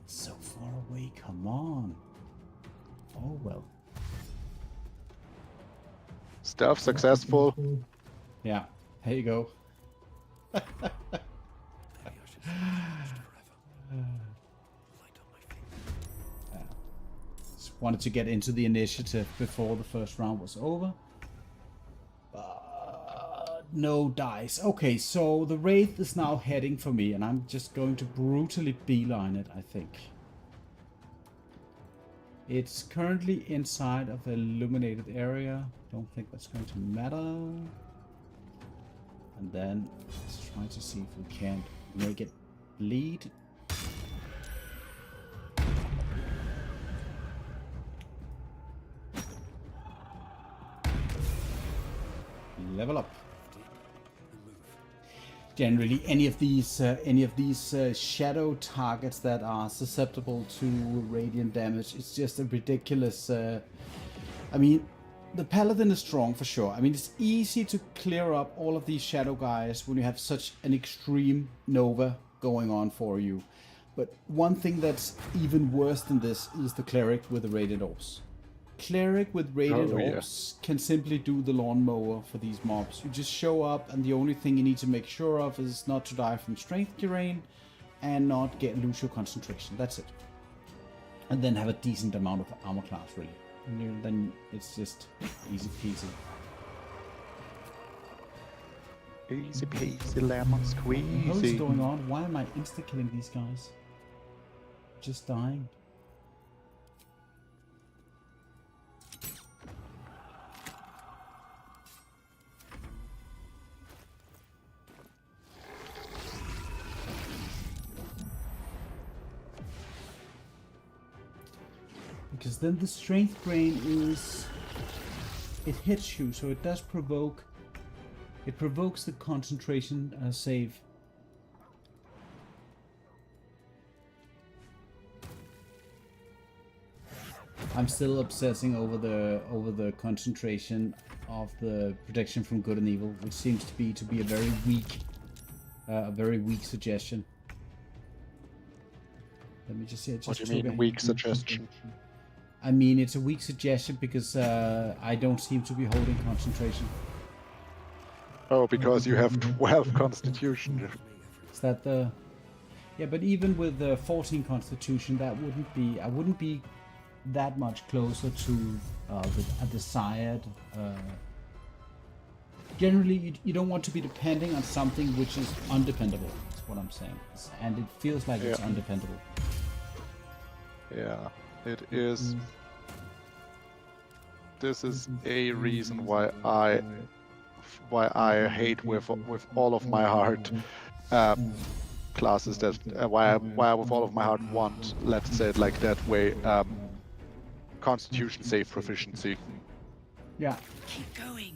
So far away, come on. Oh well. Stealth successful. Yeah, here you go. Maybe I should stay attached forever. Light on my feet. Just wanted to get into the initiative before the first round was over. No dice. Okay, so the Wraith is now heading for me, and I'm just going to brutally beeline it, I think. It's currently inside of the illuminated area. Don't think that's going to matter. And then let's try to see if we can't make it bleed. Level up. Generally, any of these shadow targets that are susceptible to radiant damage, it's just a ridiculous. I mean, the paladin is strong for sure. I mean, it's easy to clear up all of these shadow guys when you have such an extreme nova going on for you. But one thing that's even worse than this is the cleric with the radiant orbs. Cleric with radiant orbs can simply do the lawnmower for these mobs. You just show up, and the only thing you need to make sure of is not to die from strength drain and not lose your concentration. That's it. And then have a decent amount of armor class, really. And then it's just easy peasy. Easy peasy lemon squeezy. What's going on? Why am I insta-killing these guys? Just dying. because then the strength drain is, it hits you, so it does provoke. It provokes the concentration save. I'm still obsessing over the concentration of the protection from good and evil, which seems to be a very weak suggestion. Let me just say. What do you mean, weak suggestion? I mean, it's a weak suggestion because I don't seem to be holding concentration. Oh, because you have 12 constitution. Is that the? Yeah, but even with the 14 constitution, that wouldn't be. I wouldn't be that much closer to a desired. Generally, you don't want to be depending on something which is undependable. That's what I'm saying, and it feels like it's undependable. Yeah, it is. This is a reason why I hate with all of my heart classes that why I with all of my heart want, let's say it like that way, Constitution save proficiency. Yeah. Keep going.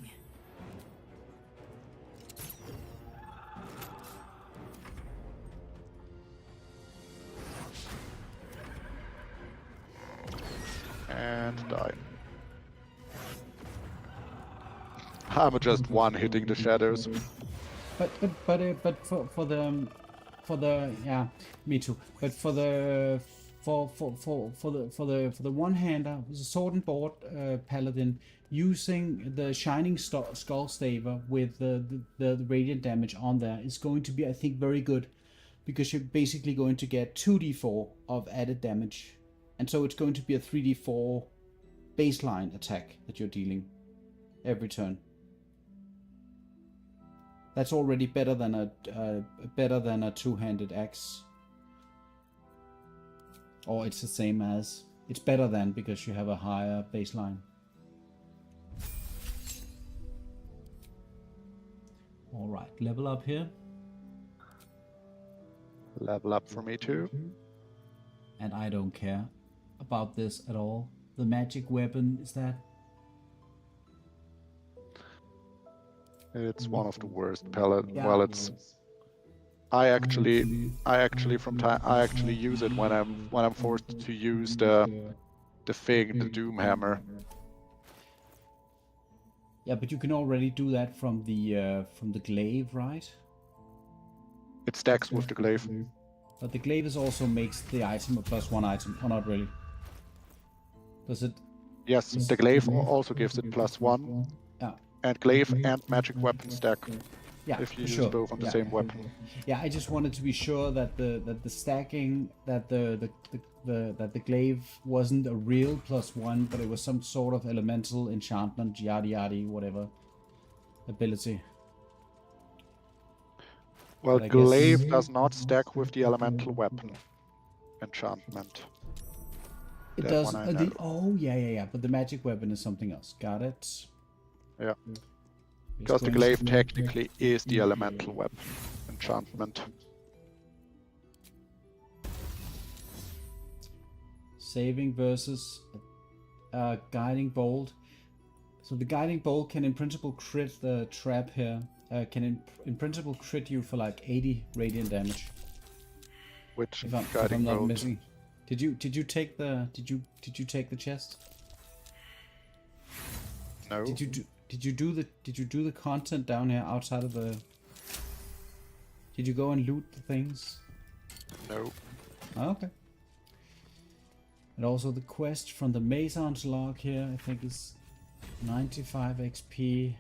And die. I'm just one hitting the shadows. But for the yeah, me too. But for the one-hander, the sword and board paladin, using the shining skull staver with the radiant damage on there is going to be, I think, very good, because you're basically going to get 2d4 of added damage, and so it's going to be a 3d4 baseline attack that you're dealing every turn. That's already better than a two-handed axe. Or it's the same as. It's better than, because you have a higher baseline. Alright, level up here. Level up for me too. And I don't care about this at all. The magic weapon, is that? It's one of the worst palette. Yeah. Well, it's. I actually use it when I'm forced to use the thing, the Doom Hammer. Yeah, but you can already do that from the glaive, right? It stacks with the glaive. But the glaive also makes the item a +1 item, or not really? Does it? Yes, the glaive also gives it +1. Yeah. And glaive and magic weapon stack. Yeah, if you for use sure. both on the same weapon. Yeah, I just wanted to be sure that the stacking, that the glaive wasn't a real +1, but it was some sort of elemental enchantment, yada yada, whatever ability. Well, But I glaive guess does not stack with the elemental weapon enchantment. it That does. one I know. Oh yeah. But the magic weapon is something else. Got it. Yeah. Just Because the going glaive to- technically is the elemental weapon enchantment. Saving versus guiding bolt. So the guiding bolt can in principle crit the trap here. Can in principle crit you for like 80 radiant damage. Which If I'm guiding not bolt? missing. Did you take the chest? No. Did you do the content down here outside of the? Did you go and loot the things? No. Oh, okay. And also the quest from the Mason's log here, I think, is 95 XP.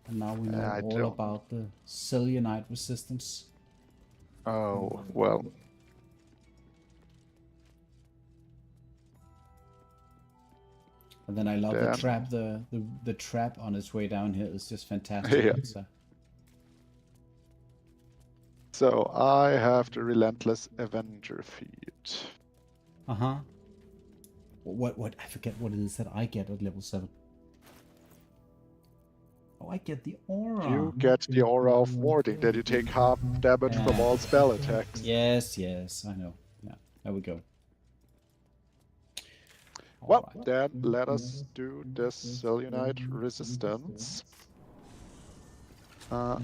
And now we know I all don't- about the Selenite resistance. Oh, well. And then I love the Damn. trap. The trap on its way down here is just fantastic. Yeah. It's, So I have the Relentless Avenger feat. uh-huh. What I forget what it is that I get at level 7. Oh, I get the aura. You get the aura of warding, that you take half damage from all spell attacks. Yes, I know. Yeah, there we go. Well, Alright. then let us do the Selenite resistance. Where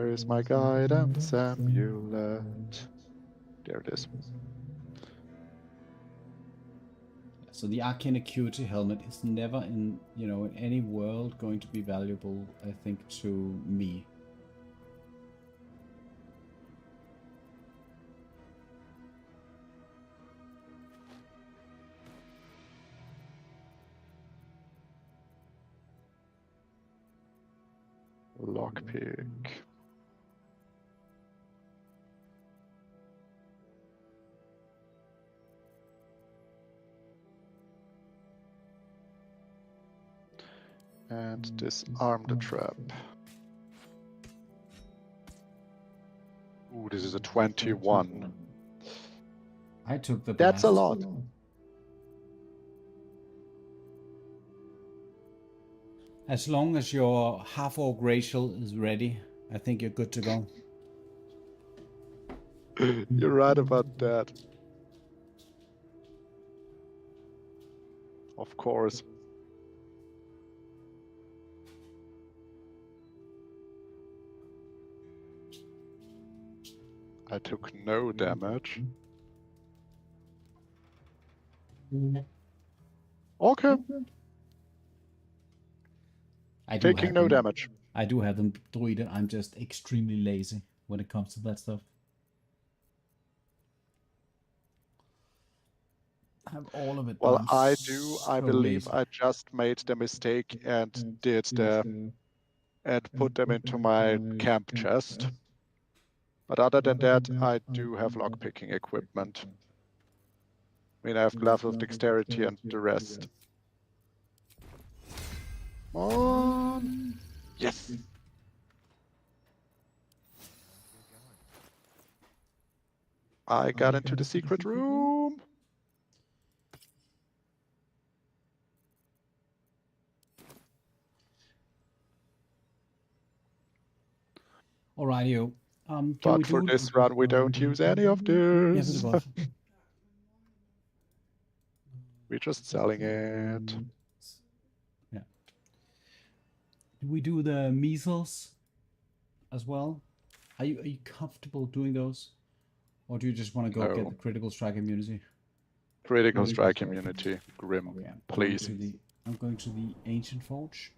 is my guidance amulet? There it is. So the arcane acuity helmet is never in, you know, in any world going to be valuable, I think, to me. Lockpick. And disarm the trap. Ooh, this is a 21. I took the That's a blast. lot. As long as your half-orc racial is ready, I think you're good to go. You're right about that. Of course. I took no damage. Okay, I do taking have no them. damage. I do have them druided. I'm just extremely lazy when it comes to that stuff. I have all of it. Well, I'm I do. I so believe lazy. I just made the mistake and put them into my camp chest. But other than that, I do have lockpicking equipment. I mean, I have gloves of dexterity and the rest. Come on! Yes! I got into the secret room! Alrighty, can we But for do this run, we don't use any of this. Yeah, We're just selling it. yeah. Do we do the measles as well? Are you comfortable doing those, or do you just want to go get the critical strike immunity? Critical strike immunity, Grim, Okay, please. I'm going to the Ancient Forge.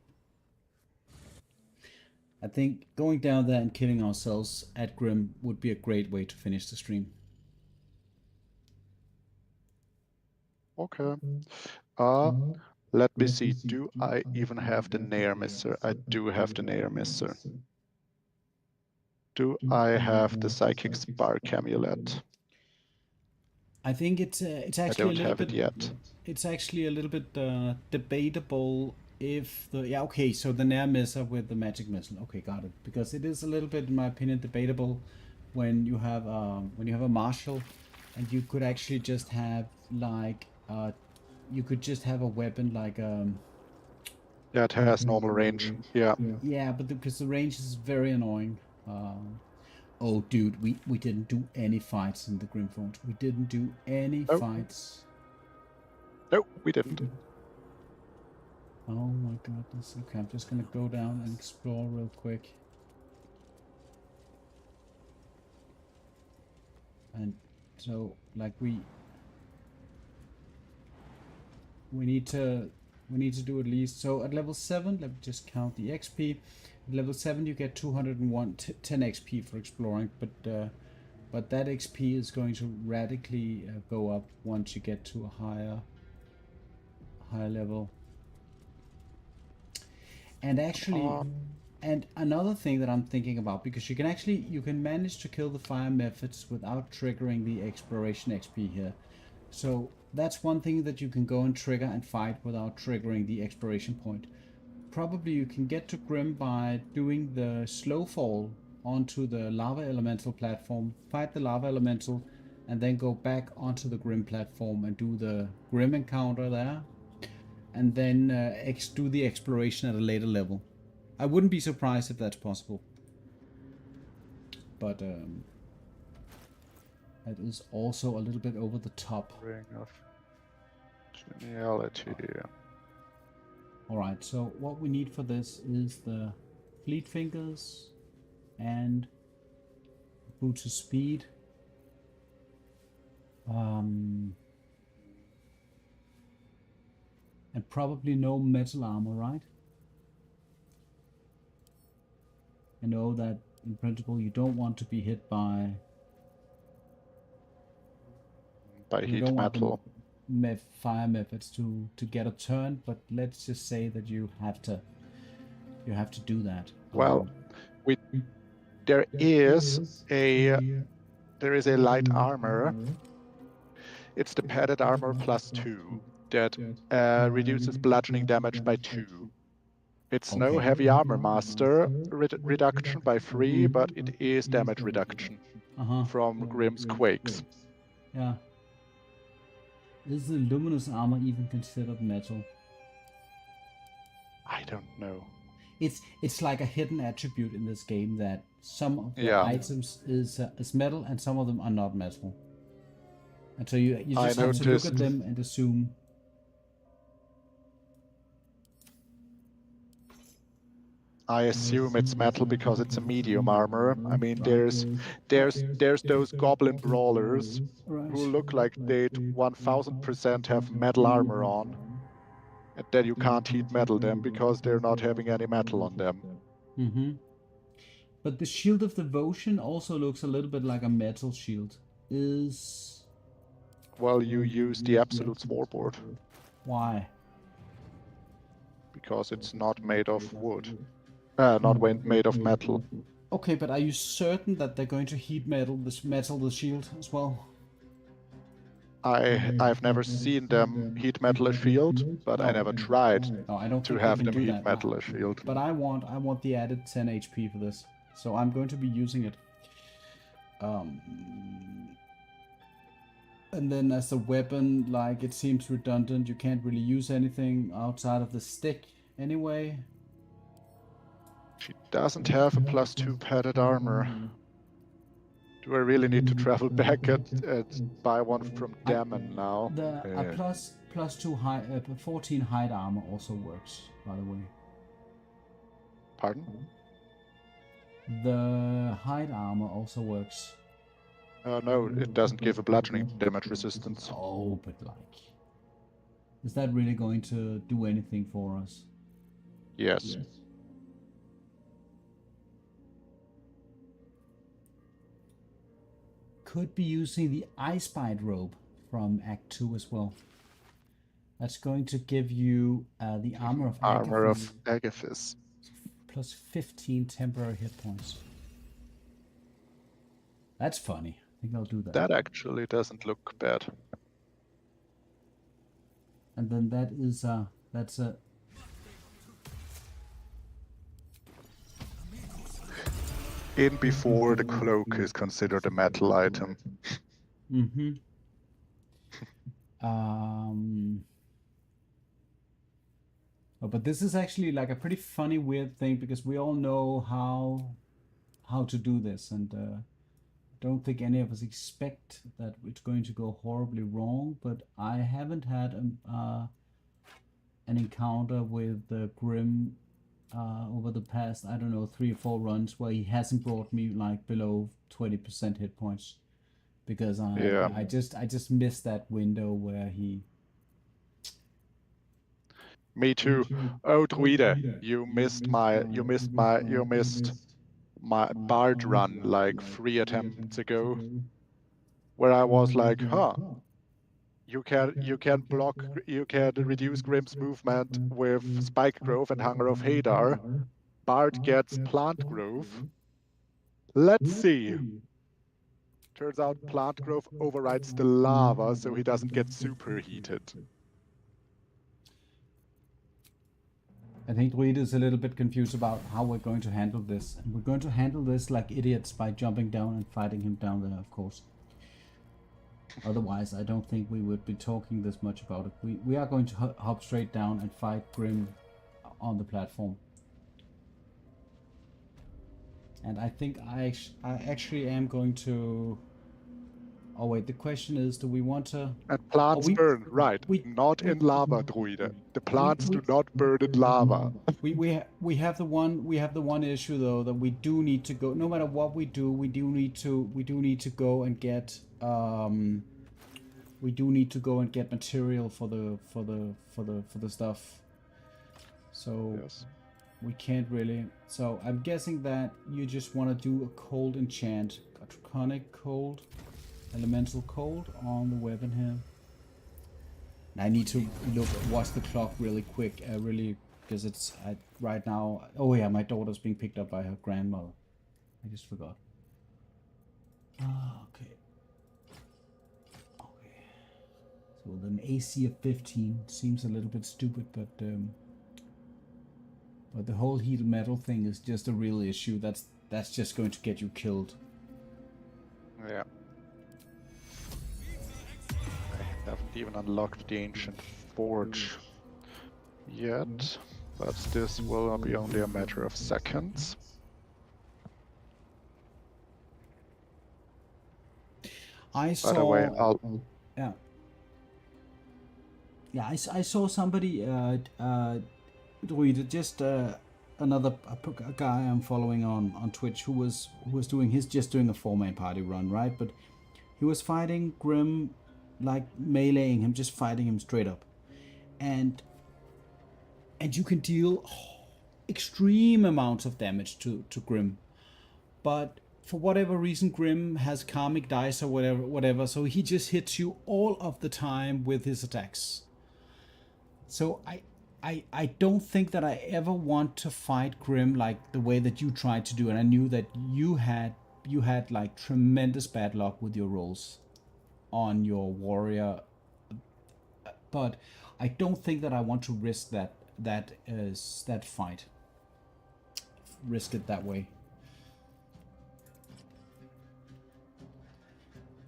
I think going down there and killing ourselves at Grim would be a great way to finish the stream. Okay. Let me see. Do I even have the Nair Misser? I do have the Nair Misser. Do I have the Psychic Spark Amulet? I think it's I actually don't have it yet. It's actually a little bit debatable if the okay, so the Nair Misser with the magic missile. Okay, got it. Because it is a little bit, in my opinion, debatable when you have a marshal, and you could actually just have like you could just have a weapon like Yeah, it has normal range. Yeah. yeah, but because the range is very annoying. Oh, dude, we didn't do any fights in the Grimforge. We didn't do any fights. No, we didn't. Oh my goodness. Okay, I'm just gonna go down and explore real quick. And so, like, we need to do at least, so at level 7, let me just count the XP. At level 7 you get 201 10 XP for exploring, but that XP is going to radically go up once you get to a higher level. And actually, and another thing that I'm thinking about, because you can manage to kill the fire methods without triggering the exploration XP here. So that's one thing that you can go and trigger and fight without triggering the exploration point. Probably you can get to Grim by doing the slow fall onto the lava elemental platform, fight the lava elemental, and then go back onto the Grim platform and do the Grim encounter there, and then do the exploration at a later level. I wouldn't be surprised if that's possible. But That is also a little bit over the top. Ring of Geniality. Alright, so what we need for this is the Fleet Fingers and Boots of Speed. And probably no metal armor, right? I know that in principle you don't want to be hit by you Heat don't want metal. the fire methods to get a turn, but let's just say that you have to do that. Well, there is a light armor. It's the padded armor +2 that reduces bludgeoning damage by 2. It's no Okay. heavy armor master reduction by 3, but it is damage reduction from Grimm's Quakes. Yeah. Is the luminous armor even considered metal? I don't know. It's like a hidden attribute in this game that some of the Yeah. items is metal and some of them are not metal. And so you I just have to look noticed- at them and assume. I assume it's metal because it's a medium armor. I mean, there's those goblin brawlers Right. who look like they'd 1000% have metal armor on, and then you can't heat metal them because they're not having any metal on them. Mm-hmm. But the Shield of Devotion also looks a little bit like a metal shield. Well, you use the Absolute Warboard Why? because it's not made of wood. Made of metal. Okay, but are you certain that they're going to heat the shield as well? I've never seen them heat metal a shield, but I never tried No, I don't to think have they can them do heat that. metal a shield. But I want the added 10 HP for this, so I'm going to be using it. And then as a weapon, like, it seems redundant. You can't really use anything outside of the stick anyway. She doesn't have a +2 padded armor. Do I really need to travel back and buy one from Dammon now? The plus 2 high 14 hide armor also works, by the way. Pardon? The hide armor also works. No, it doesn't give a bludgeoning damage resistance. Oh, but like, is that really going to do anything for us? Yes. Could be using the Icebite robe from Act 2 as well. That's going to give you the armor of Agathis. Plus 15 temporary hit points. That's funny. I think I'll do that. That actually doesn't look bad. And then that is that's a In before the cloak is considered a metal item. mm-hmm. Oh, but this is actually like a pretty funny, weird thing because we all know how to do this, and don't think any of us expect that it's going to go horribly wrong. But I haven't had an encounter with Grim over the past, I don't know, 3 or 4 runs where he hasn't brought me like below 20% hit points, because I just missed that window where he. Me too. Oh, Druide, you missed my Bard run like 3 attempts ago, where I was like, huh, you can reduce Grimm's movement with Spike Grove and Hunger of Hadar. Bard gets Plant Grove. Let's see. Turns out Plant Grove overrides the lava, so he doesn't get superheated. I think Druid is a little bit confused about how we're going to handle this. And we're going to handle this like idiots by jumping down and fighting him down there, of course. Otherwise, I don't think we would be talking this much about it. We are going to hop straight down and fight Grim on the platform. And I think I actually am going to Oh wait, the question is, do we want to? And plants we- burn, right? Not in lava, druide. The plants do not burn in lava. We have the one issue though, that we do need to go. No matter what we do, we do need to go and get we do need to go and get material for the stuff. So Yes. we can't really. So I'm guessing that you just want to do a cold enchant, a draconic cold, elemental cold on the weapon here. And I need to watch the clock really quick, because it's right now. Oh yeah, my daughter's being picked up by her grandmother. I just forgot. Okay. Okay. So with an AC of 15 seems a little bit stupid, but the whole heat metal thing is just a real issue. That's just going to get you killed. Yeah. I haven't even unlocked the ancient forge yet, but this will be only a matter of seconds. I saw. By the way, Yeah. Yeah, I saw somebody, just another a guy I'm following on Twitch who was doing just doing a 4-man party run, right? But he was fighting Grim, like meleeing him, just fighting him straight up, and you can deal extreme amounts of damage to Grim, but for whatever reason Grim has karmic dice or whatever, so he just hits you all of the time with his attacks. So I don't think that I ever want to fight Grim like the way that you tried to do, and I knew that you had like tremendous bad luck with your rolls on your warrior, but I don't think that I want to risk that fight. Risk it that way.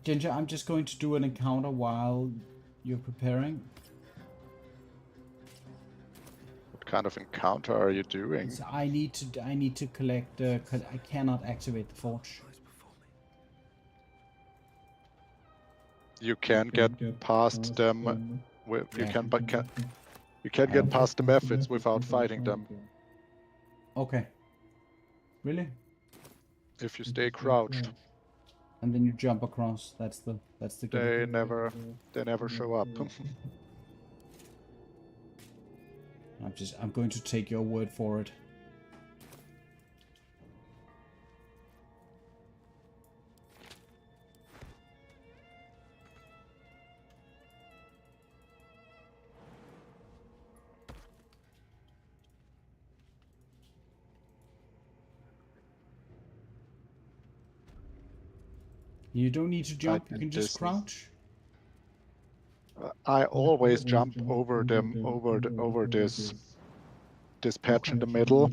Ginger, I'm just going to do an encounter while you're preparing. what kind of encounter are you doing? So I need to collect. I cannot activate the forge. You can get past them. You can get past the methods without fighting them Okay. Really? if you stay crouched. And then you jump across. That's the They never show up. I'm going to take your word for it. You don't need to jump, you can just crouch. I always jump over them, over this patch in the middle.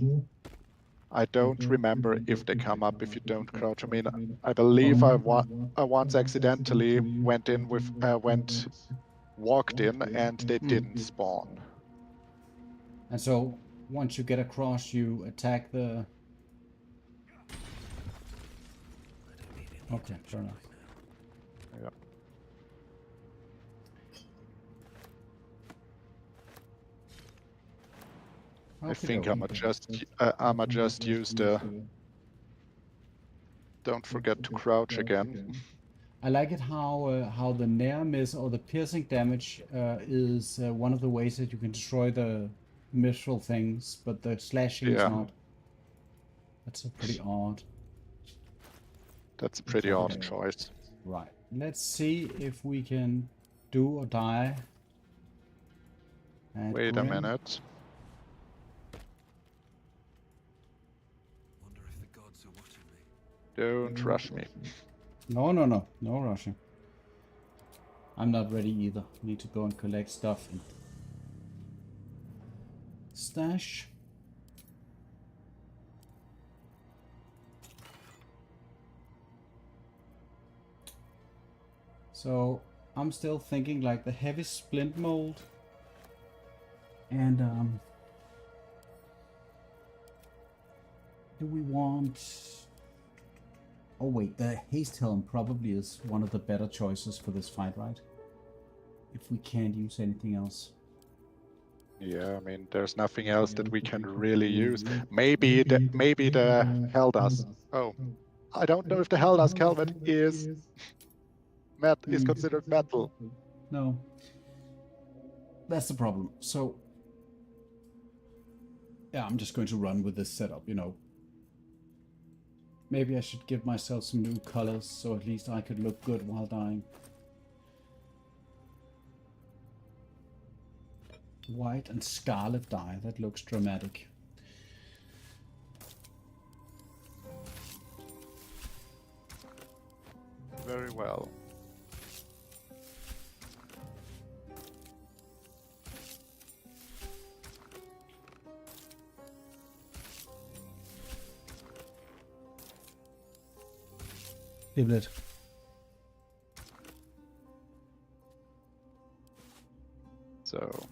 I don't remember if they come up if you don't crouch. I mean, I believe I once accidentally walked in and they didn't spawn. And so once you get across, you attack the. Okay, fair enough. Yeah. I think I'ma just use the. Don't forget to crouch again. I like it how the near miss or the piercing damage is one of the ways that you can destroy the mithril things, but the slashing is not. That's a pretty odd. That's a pretty odd choice. Right. Let's see if we can do or die. Wait a minute. Wonder if the gods are watching me. Don't rush me. No rushing. I'm not ready either. Need to go and collect stuff and stash. So I'm still thinking like the heavy splint mold and do we want Oh wait, the haste helm probably is one of the better choices for this fight, right? If we can't use anything else. Yeah, I mean, there's nothing else that we can really use. Maybe the Heldas. Oh, I don't know if the Heldas helmet is considered metal. No. That's the problem. So yeah, I'm just going to run with this setup, you know. Maybe I should give myself some new colors so at least I could look good while dying. White and scarlet dye, that looks dramatic. Very well. Giblet. So,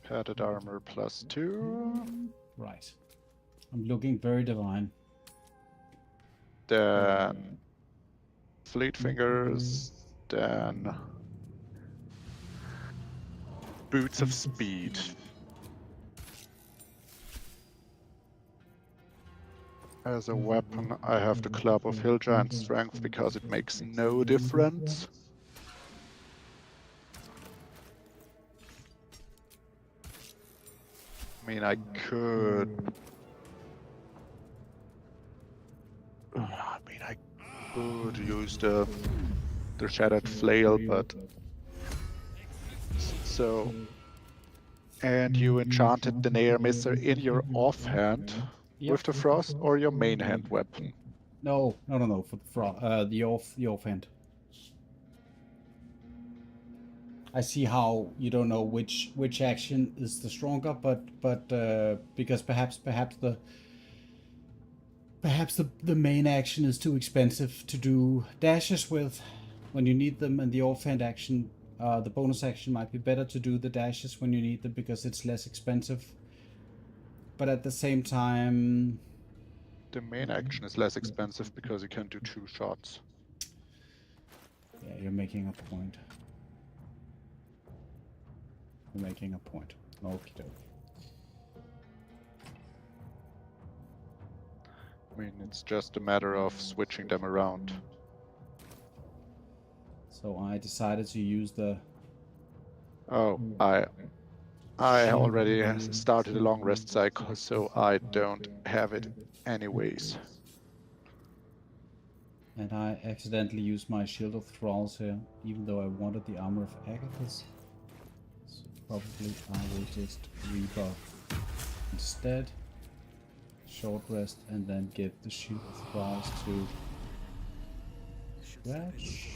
padded armor +2. Right. I'm looking very divine. Then fleet fingers. Then boots of speed. As a weapon, I have the Club of Hill Giant Strength because it makes no difference. I mean, I could use the Shattered Flail, but so. And you enchanted the Nair Misser in your offhand. Yep. With the frost or your main hand weapon? No, for the offhand. I see how you don't know which action is the stronger, but because perhaps the main action is too expensive to do dashes with when you need them, and the offhand action, the bonus action might be better to do the dashes when you need them because it's less expensive. But at the same time, the main action is less expensive because you can do 2 shots. Yeah, you're making a point. You're making a point. Okie doke. I mean, it's just a matter of switching them around. So I decided to use the... Oh, I already started a long rest cycle, so I don't have it anyways. And I accidentally used my Shield of Thralls here, even though I wanted the Armor of Agathis. So probably I will just rebuff instead. Short rest and then give the Shield of Thralls to Scratch.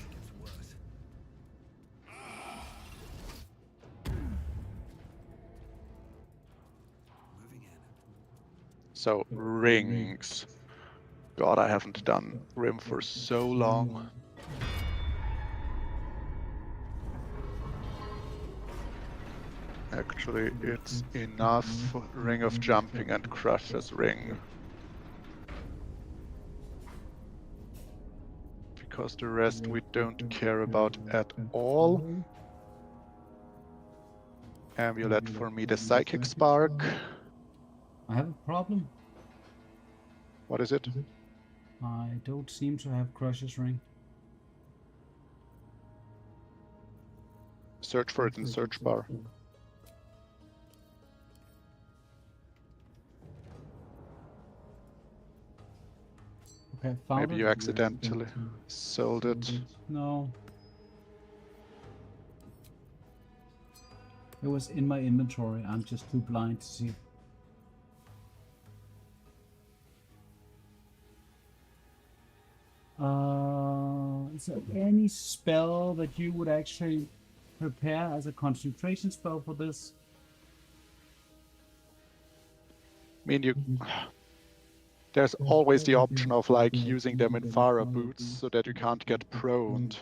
So, rings. God, I haven't done Rim for so long. Actually, it's enough Ring of Jumping and Crusher's Ring. Because the rest we don't care about at all. Amulet for me, the Psychic Spark. I have a problem. What is it? I don't seem to have Crusher's Ring. Search for it in search bar. Okay, found Maybe it. you accidentally sold it. No. It was in my inventory. I'm just too blind to see. Is there any spell that you would actually prepare as a concentration spell for this? I mean, there's always the option of like using them in Farah boots so that you can't get proned.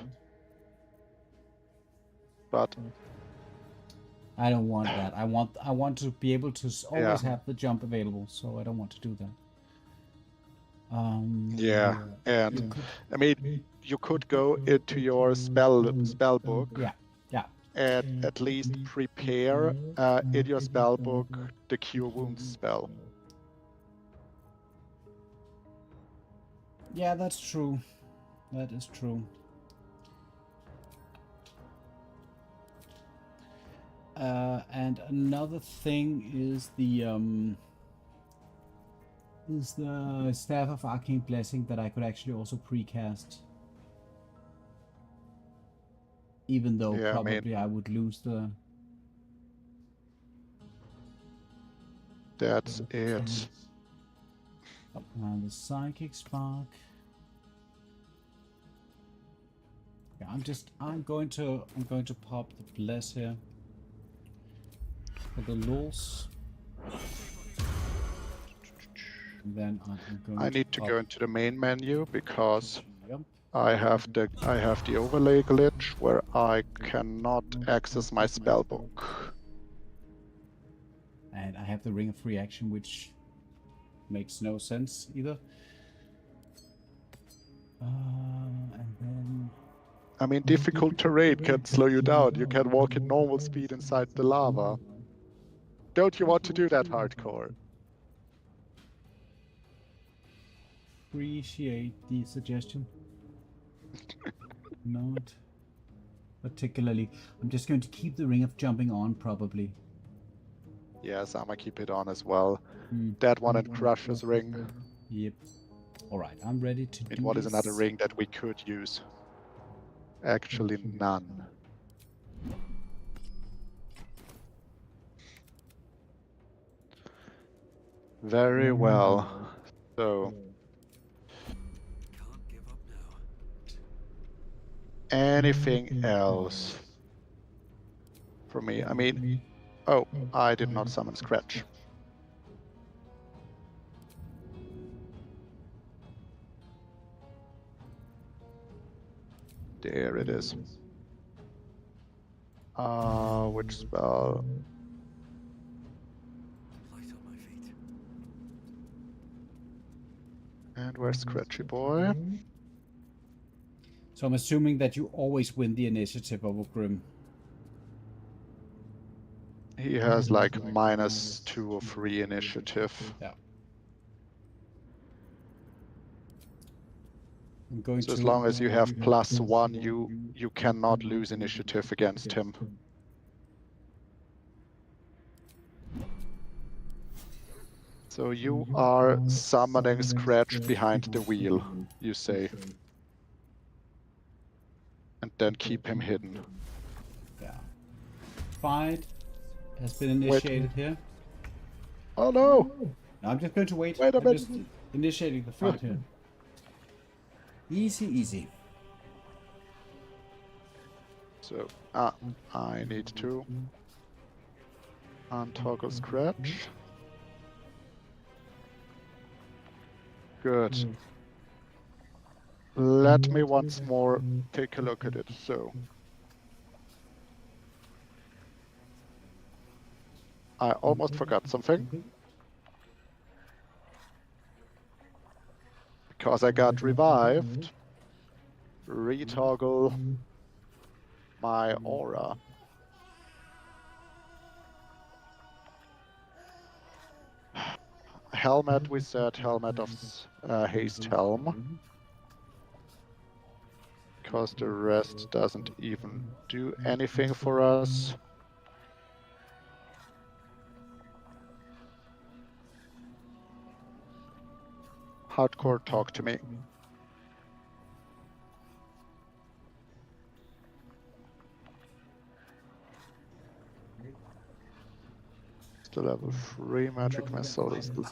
But I don't want that. I want to be able to always have the jump available, so I don't want to do that. Yeah, and I mean, you could go into your spell book Yeah, yeah. and at least prepare in your spell book the Cure Wounds spell. Yeah, that's true. That is true. And another thing is the Staff of Arcane Blessing that I could actually also precast. Even though Yeah, I probably mean, I would lose the... that's it. And the Psychic Spark. Yeah, I'm going to pop the Bless here. For the lulz. And then I'm going I need to go into the main menu because Yep. I have the overlay glitch where I cannot access my spell book. And I have the Ring of Free Action, which makes no sense either. And then... I mean, difficult terrain can slow you down. You can walk at normal speed inside the lava. Don't you want to do that hardcore? Appreciate the suggestion. Not particularly. I'm just going to keep the Ring of Jumping on, probably. Yes, I'ma keep it on as well. That one and Crusher's ring. Yep. Alright, I'm ready to do What is this. another ring that we could use? Actually, none. Very well. So, Can't give up now. anything else for me? I mean, oh, I did not summon Scratch. There it is. Which spell? Light on my feet. And where's Scratchy Boy? So I'm assuming that you always win the initiative over Grim. He has like -2 or 3 initiative. Yeah. I'm going So to... as long as you have +1, you cannot lose initiative against him. So you are summoning Scratch behind the wheel, you say. And then keep him hidden. Yeah. Fight has been initiated here. Oh no! No, I'm just going to wait. Wait a I'm minute. just initiating the fight here. Easy, easy. So, I need to untoggle Scratch. Good. Let me once more take a look at it. So, I almost forgot something. Because I got revived, retoggle my aura. Helmet, we said helmet of haste helm. Because the rest doesn't even do anything for us. Hardcore, talk to me. The level 3 magic missile is the...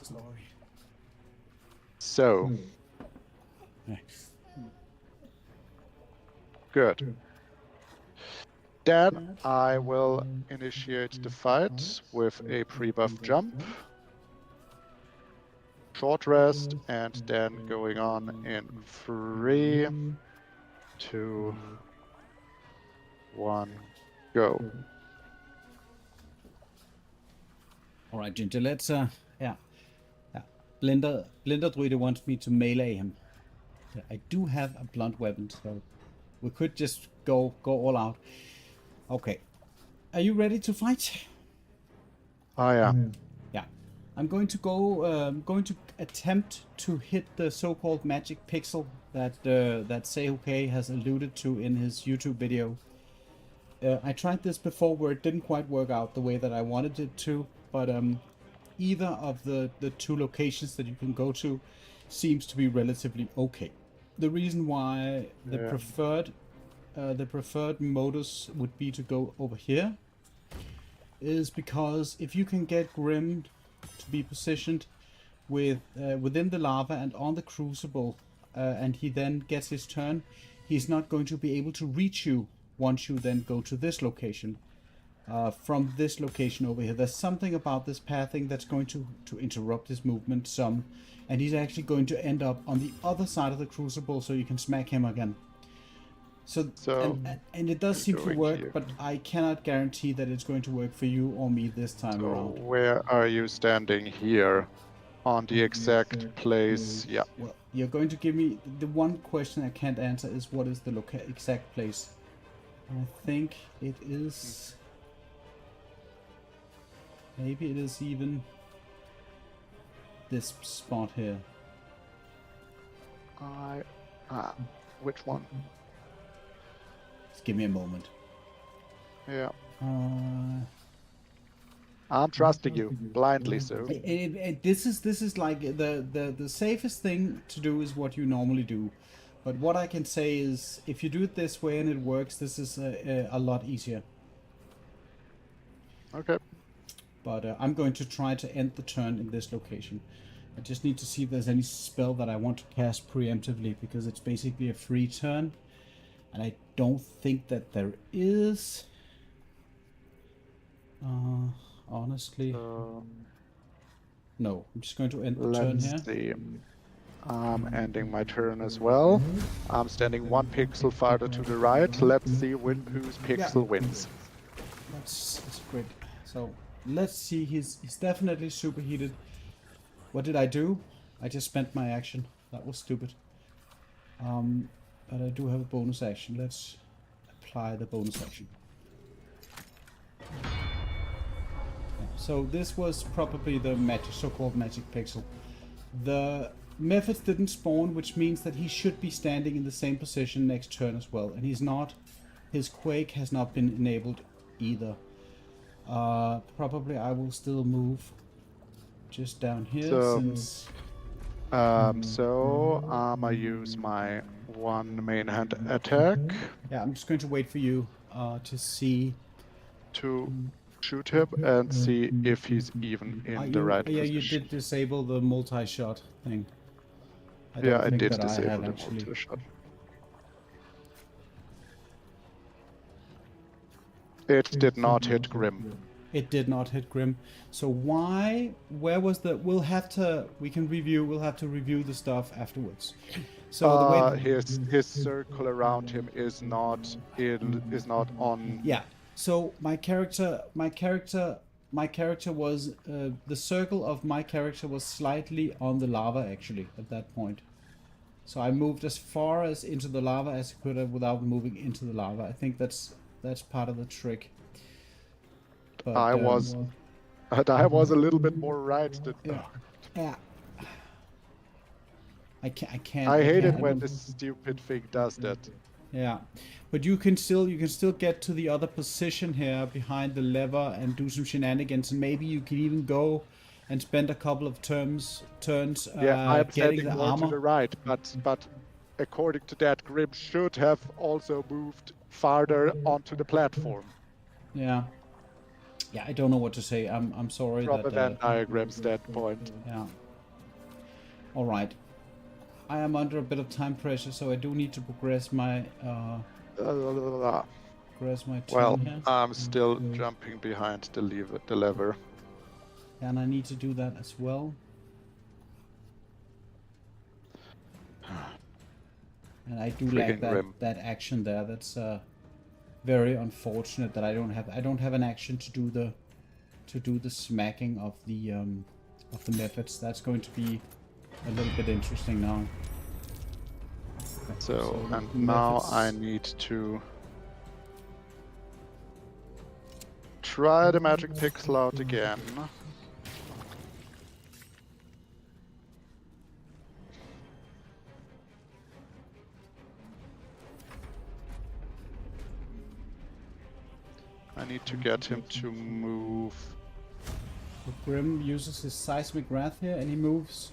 So, good. Then I will initiate the fight with a pre-buff jump, short rest, and then going on in 3, 2, 1, go. All right, Ginger. Let's Blender Druid wants me to melee him. I do have a blunt weapon, so we could just go all out. Okay. Are you ready to fight? Oh yeah. Yeah. I'm going to go. Going to attempt to hit the so-called magic pixel that that Seihuke has alluded to in his YouTube video. I tried this before where it didn't quite work out the way that I wanted it to, but either of the two locations that you can go to seems to be relatively okay. The reason why the preferred modus would be to go over here is because if you can get Grim to be positioned with within the lava and on the crucible, and he then gets his turn, he's not going to be able to reach you once you then go to this location. From this location over here, there's something about this pathing that's going to interrupt his movement some, and he's actually going to end up on the other side of the crucible, so you can smack him again. So and it does seem to work, here. but I cannot guarantee that it's going to work for you or me this time So around. where are you standing here? On the exact place? Yeah. Well, you're going to give me the one question I can't answer is what is the exact place? I think it is. Maybe it is even this spot here. Which one? Just give me a moment. Yeah. Uh, I'm trusting you blindly, so. This is like the safest thing to do is what you normally do, but what I can say is if you do it this way and it works, this is a lot easier. Okay. But I'm going to try to end the turn in this location. I just need to see if there's any spell that I want to cast preemptively, because it's basically a free turn, and I don't think that there is. Honestly, no. I'm just going to end the turn here. Let's see. I'm ending my turn as well. I'm standing 1 pixel farther to the right. Let's see whose pixel wins. That's great. So let's see. He's definitely superheated. What did I do? I just spent my action. That was stupid. But I do have a bonus action. Let's apply the bonus action. So this was probably the so-called magic pixel. The methods didn't spawn, which means that he should be standing in the same position next turn as well, and he's not. His quake has not been enabled either. Probably I will still move just down here since. I use my 1 main hand attack Yeah, I'm just going to wait for you to see. to shoot him and see if he's even in the right yeah, position. you did disable the multi-shot thing. I Yeah, don't I think did that I disable have the actually. multi-shot. It did not hit Grim. It did not hit Grim. So where was the, we'll have to review the stuff afterwards. So the way his circle around him is not on. Yeah. So my character was the circle of my character was slightly on the lava actually at that point. So I moved as far as into the lava as I could have without moving into the lava. I think that's part of the trick. But, I was a little bit more right than. Yeah. I can't. I hate it can't- when this stupid thing does that. Yeah, but you can still get to the other position here behind the lever and do some shenanigans, and maybe you can even go and spend a couple of turns I'm getting standing the more armor. to the right, but according to that, Grim should have also moved farther onto the platform. Yeah. Yeah, I don't know what to say. I'm sorry. From a that, Venn diagram standpoint. Yeah. All right. I am under a bit of time pressure, so I do need to progress my turn Well, here. I'm still jumping behind the lever. And I need to do that as well. And I do lack Friggin' Grim. that action there. That's very unfortunate that I don't have an action to do the smacking of of the methods. That's going to be a little bit interesting now. Okay, So, the and now I methods- need to try the magic pixel out again. I need to get him to move. So Grim uses his seismic wrath here, and he moves.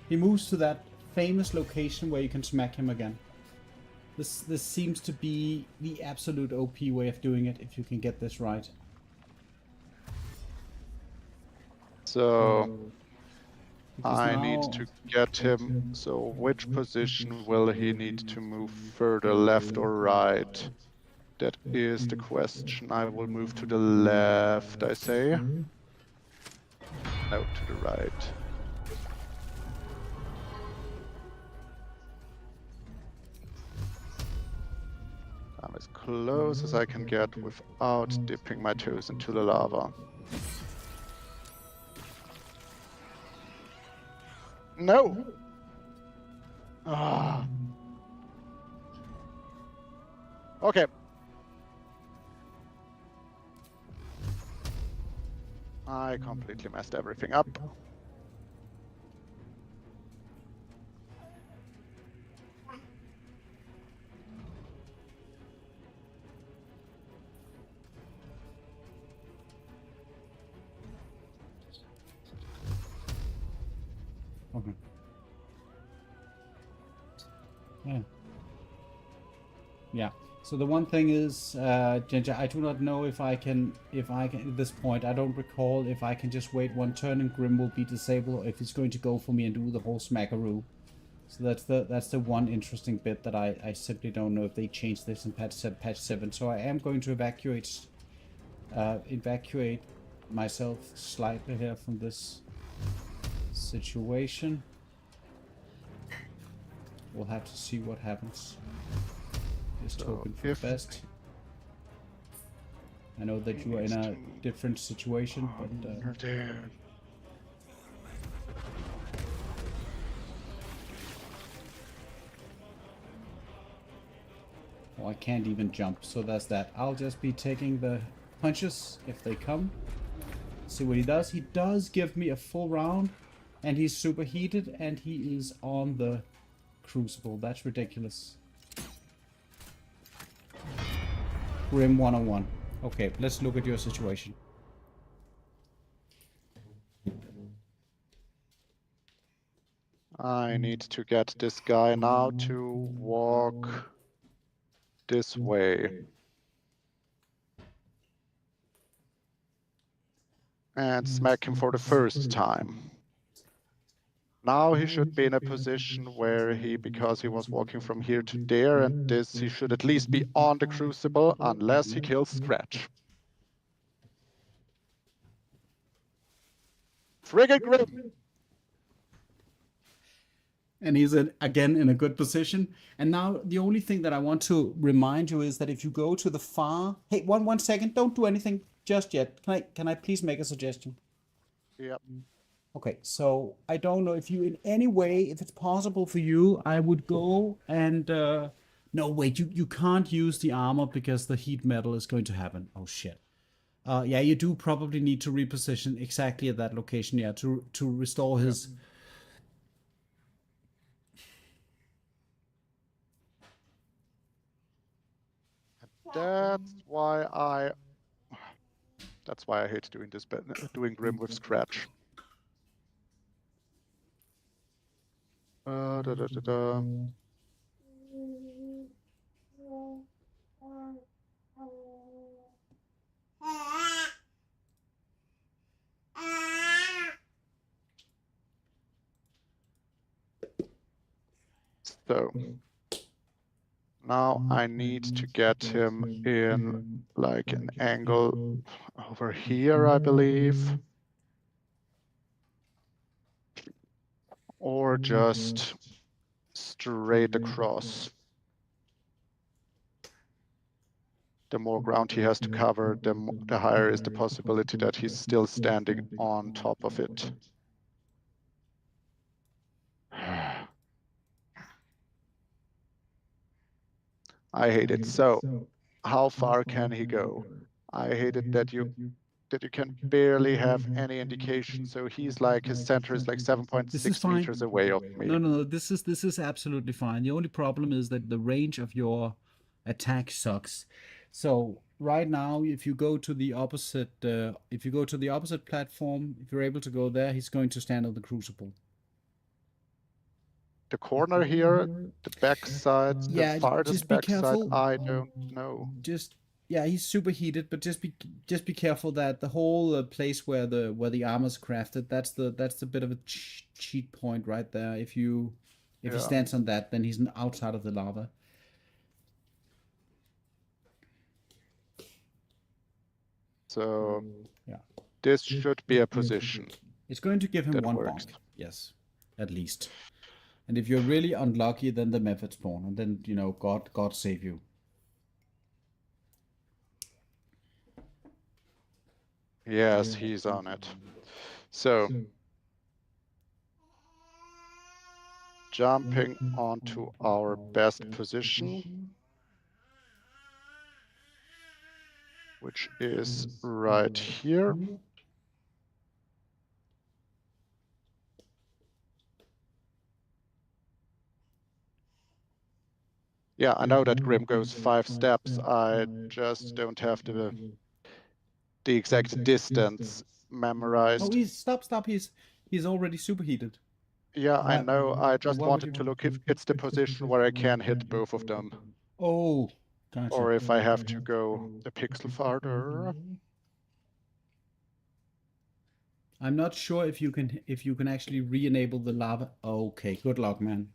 He moves to that famous location where you can smack him again. This seems to be the absolute OP way of doing it if you can get this right. So Because I now- need to get him. So which position will he need to move further, left or right? That is the question. I will move to the left, I say. No, to the right. I'm as close as I can get without dipping my toes into the lava. No! Ah. Okay. I completely messed everything up. Okay. Yeah. Yeah. So the one thing is, Ginger, I do not know if I can, at this point, I don't recall if I can just wait one turn and Grim will be disabled, or if it's going to go for me and do the whole smackaroo. So that's the one interesting bit that I simply don't know if they changed this in patch 7. So I am going to evacuate myself slightly here from this situation. We'll have to see what happens. Just So hoping for the best. I know that you are in a different situation, but oh, I can't even jump, so that's that. I'll just be taking the punches if they come. See what he does. He does give me a full round, and he's superheated, and he is on the crucible. That's ridiculous. Grim 101. Okay, let's look at your situation. I need to get this guy now to walk this way. And smack him for the first time. Now he should be in a position where because he was walking from here to there and this, he should at least be on the crucible unless he kills Scratch. Frigate Grim! And he's again in a good position. And now the only thing that I want to remind you is that if you go to the far... Hey, one second. Don't do anything just yet. Can I please make a suggestion? Yep. Okay, so I don't know if you in any way, if it's possible for you, I would go and... No, wait, you can't use the armor because the heat metal is going to happen. Oh, shit. Yeah, you do probably need to reposition exactly at that location, yeah, to restore his... That's why I hate doing this, doing Grim with Scratch. Da, da, da, da. So now I need to get him in like an angle over here, I believe. Or just straight across. The more ground he has to cover, the higher is the possibility that he's still standing on top of it. I hate it. So, how far can he go? I hate it that you can barely have any indication. So he's like, his center is like This is 7.6 fine. meters away of me. No. This is absolutely fine. The only problem is that the range of your attack sucks. So right now, if you go to the opposite, platform, if you're able to go there, he's going to stand on the crucible. The corner here, the backside, the Yeah, farthest just be backside, careful. I don't know. Yeah, he's superheated, but just be careful that the whole place where the armor's crafted, that's the bit of a cheat point right there. If he stands on that, then he's outside of the lava. So yeah, this should be a position. It's going to give him one bonk, yes, at least. And if you're really unlucky, then the method spawn, and then God save you. Yes, he's on it. So jumping onto our best position, which is right here. Yeah, I know that Grim goes 5 steps. I just don't have the exact distance memorized. Oh, stop. He's already superheated. Yeah, I know. I just wanted to look if it's the position where I can hit both of them. Oh, gotcha. Or if I have to go a pixel farther. I'm not sure if you can actually re-enable the lava. Okay, good luck, man.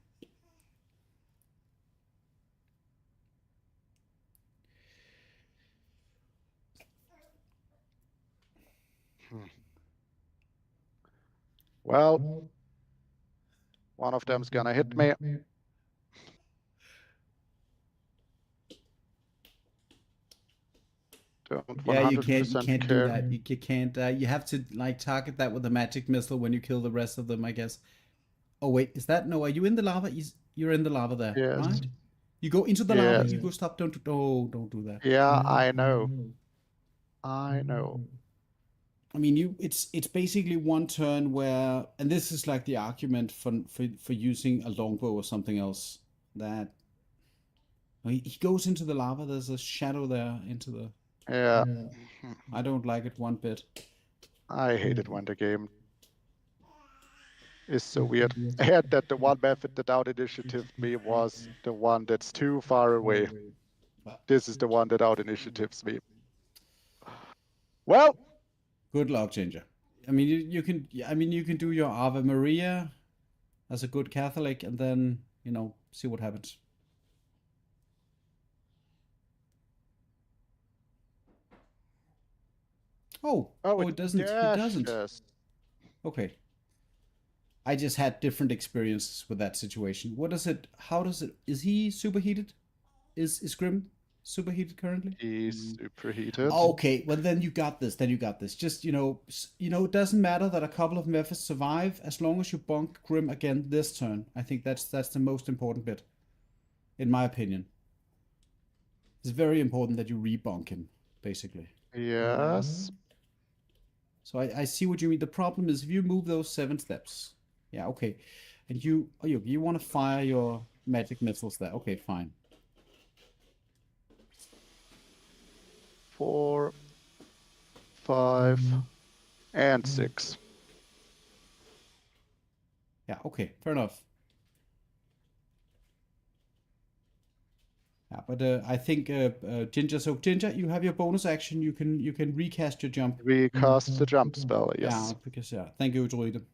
Well, one of them's gonna hit me. Don't 100% yeah, you can't care. do that. You can't. You have to target that with a magic missile when you kill the rest of them, I guess. Oh wait, is that no? Are you in the lava? You're in the lava there, yes. right? You go into the lava. You go stop. Don't do that. Yeah, I know. I know. I mean, it's basically one turn where, and this is like the argument for using a longbow or something else. That he goes into the lava. There's a shadow there into the. Yeah. I don't like it one bit. I hate it when the game is so weird. I had that the one method that out initiative me was the one that's too far away. This is the one that out initiatives me. Well, good luck, Ginger. I mean, you can do your Ave Maria as a good Catholic, and then see what happens. Oh, it doesn't. It doesn't. Yes. Okay. I just had different experiences with that situation. What is it? How does it? Is he superheated? Is Grim superheated currently? He's superheated. Okay, well then you got this. Just it doesn't matter that a couple of methods survive as long as you bonk Grim again this turn. I think that's the most important bit, in my opinion. It's very important that you re-bonk him, basically. Yes. So I see what you mean. The problem is if you move those 7 steps. Yeah, okay. And you want to fire your magic missiles there. Okay, fine. 4, 5, and 6. Yeah, okay, fair enough. Yeah, but I think Ginger. So Ginger, you have your bonus action. You can recast your jump. Recast the jump spell. Yes. Yeah, because thank you, Druid.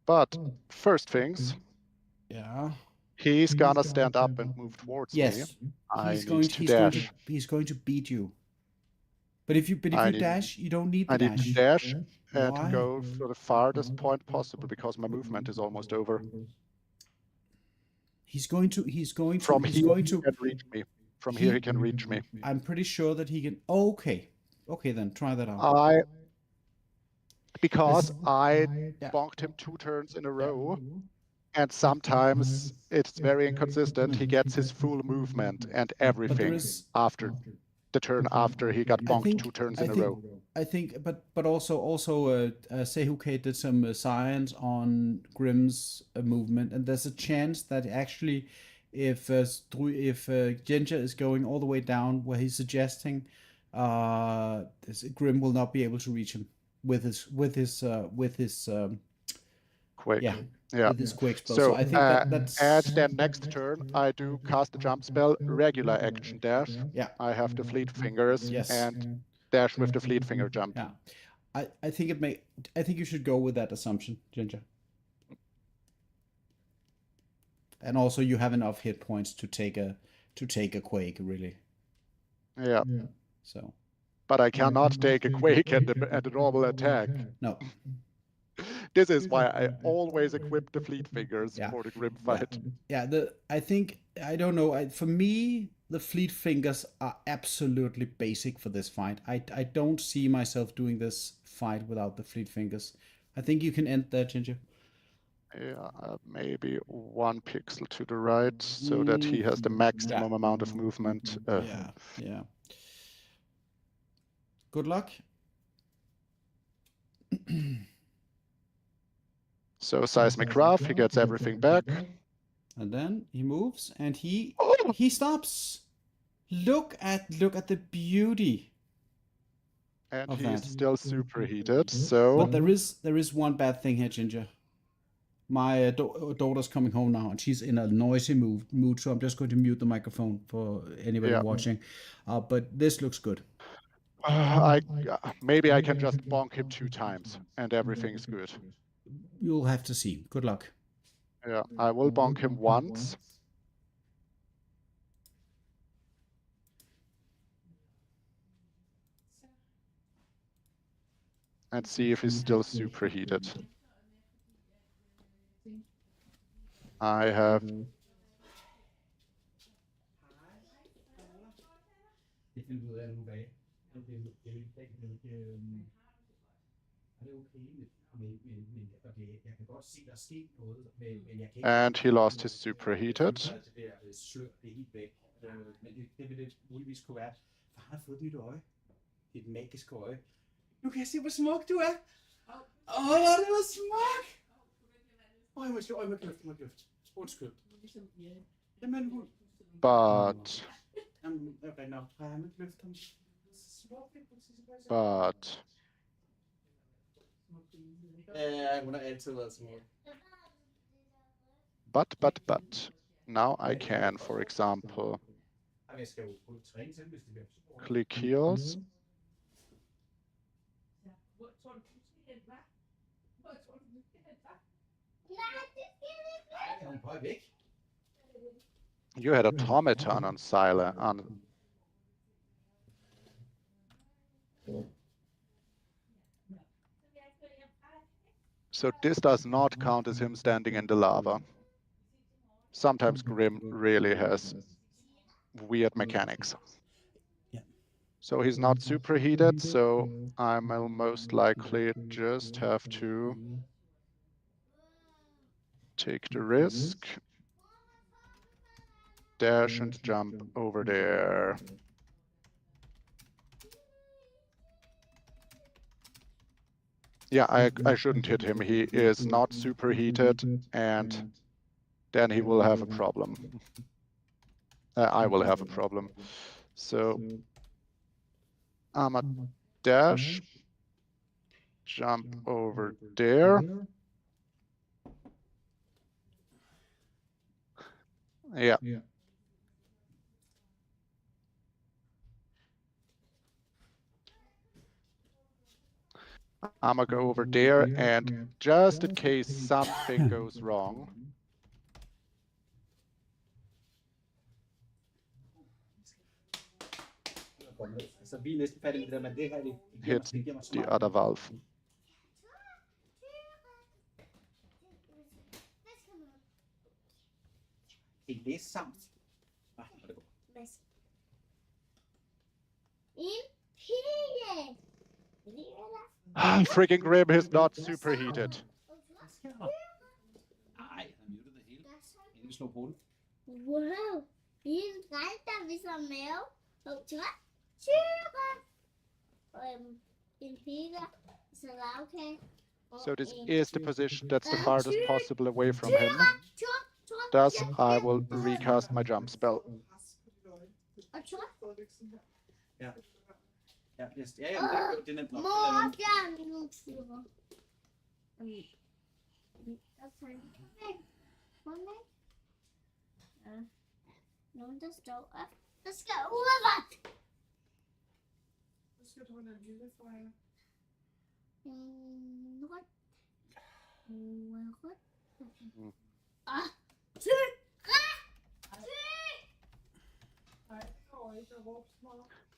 But first things. Yeah. He's gonna stand up and move towards me. Yes. He's going to beat you. But if you dash, you don't need the dash. I need to dash and go for the farthest point possible because my movement is almost over. He can reach me. From here he can reach me. I'm pretty sure that he can. Oh, okay. Okay, then try that out. Because I bonked him 2 turns in a row. And sometimes it's very inconsistent. He gets his full movement and everything after the turn after he got bonked 2 turns in a row. I think, but also Sehuke did some science on Grimm's movement, and there's a chance that actually, if Ginger is going all the way down where he's suggesting, Grimm will not be able to reach him with his Quick. yeah. Yeah. With his quick spell. So I think that's and then next turn I do cast the jump spell, regular action dash. Yeah. I have the fleet fingers Yes. and dash with the fleet finger jump. Yeah. I think I think you should go with that assumption, Ginger. And also you have enough hit points to take a quake, really. Yeah. So. But I cannot take a quake at the normal attack. No. This is why I always equip the fleet fingers for the Grimm fight. Yeah, I don't know. For me, the fleet fingers are absolutely basic for this fight. I don't see myself doing this fight without the fleet fingers. I think you can end there, Ginger. Yeah, maybe 1 pixel to the right so that he has the maximum amount of movement. Yeah. Good luck. So seismic rough, he gets everything back. And then he moves and he stops. Look at the beauty. And of he's that. still superheated, so But there is one bad thing here, Ginger. My daughter's coming home now, and she's in a noisy mood, so I'm just going to mute the microphone for anybody watching. But this looks good. Maybe I can just bonk him 2 times, and everything's good. You'll have to see. Good luck. Yeah, I will bonk him once. And see if he's still superheated. I have... And he lost his superheated. Nu kan jeg se, hvor smuk du er. Det var smuk. Jeg må kløfte. Undskyld. Jamen, But... Hun har altid været smuk. But... Now I can, for example, click heals. You had automaton on silent. So this does not count as him standing in the lava. Sometimes Grimm really has weird mechanics. So he's not superheated, so I will most likely just have to take the risk, dash and jump over there. Yeah, I shouldn't hit him. He is not superheated, and then he will have a problem. I will have a problem. So I'm a dash, jump over there. Yeah. I'm gonna go over there, and just in case something goes wrong, hit the other valve. Freaking Grimm is not superheated. vi slå på det. Wow. Vi er en dreng, der viser mave. Og tyre. Og en pige, der viser lavkage. So this is the position that's the farthest possible away from him. Thus, I will recast my jump spell. Og tyre. Ja. Ja, yes. Ja, jamen, det er nemt nok. Mor, fjern nu tyre. Kom væk. Kom væk. Ja. Nogen, der står op. Der skal udret. Så skal du have en lille fra Rødt. Rødt.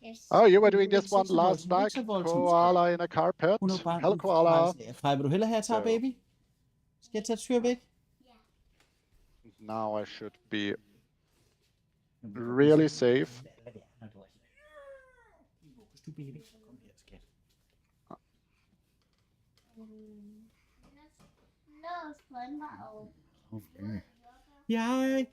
Yes. Oh, you were doing this one last night, koala in a carpet. Hello, koala. Frej, vil du hellere have, at jeg tager So- baby? Skal jeg tage tyr væk? Now I should be really safe. Lås håndvare. Jeg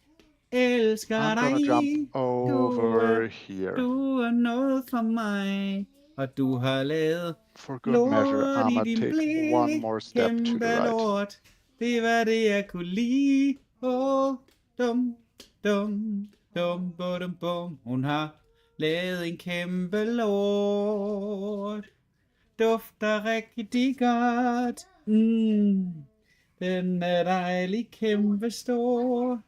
elsker I'm gonna dig. jump over here. Du er noget for mig, og du har lavet For good measure, lort I'm i gonna din take blik. one more step to Kæmpe the right. lort. Det var det, jeg kunne lide. Dum, dum, dum, bum, bum. Hun har lavet en kæmpe lort. Dufter rigtig godt. Den er dejlig kæmpe stor.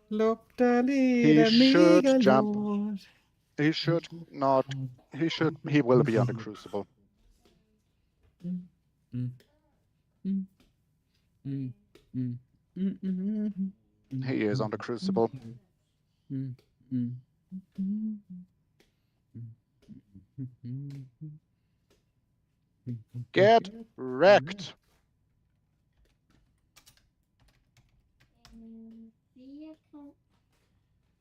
Lugter lidt He af should mega jump. lort. He should not. He will be on the crucible. He is on the crucible. Get wrecked.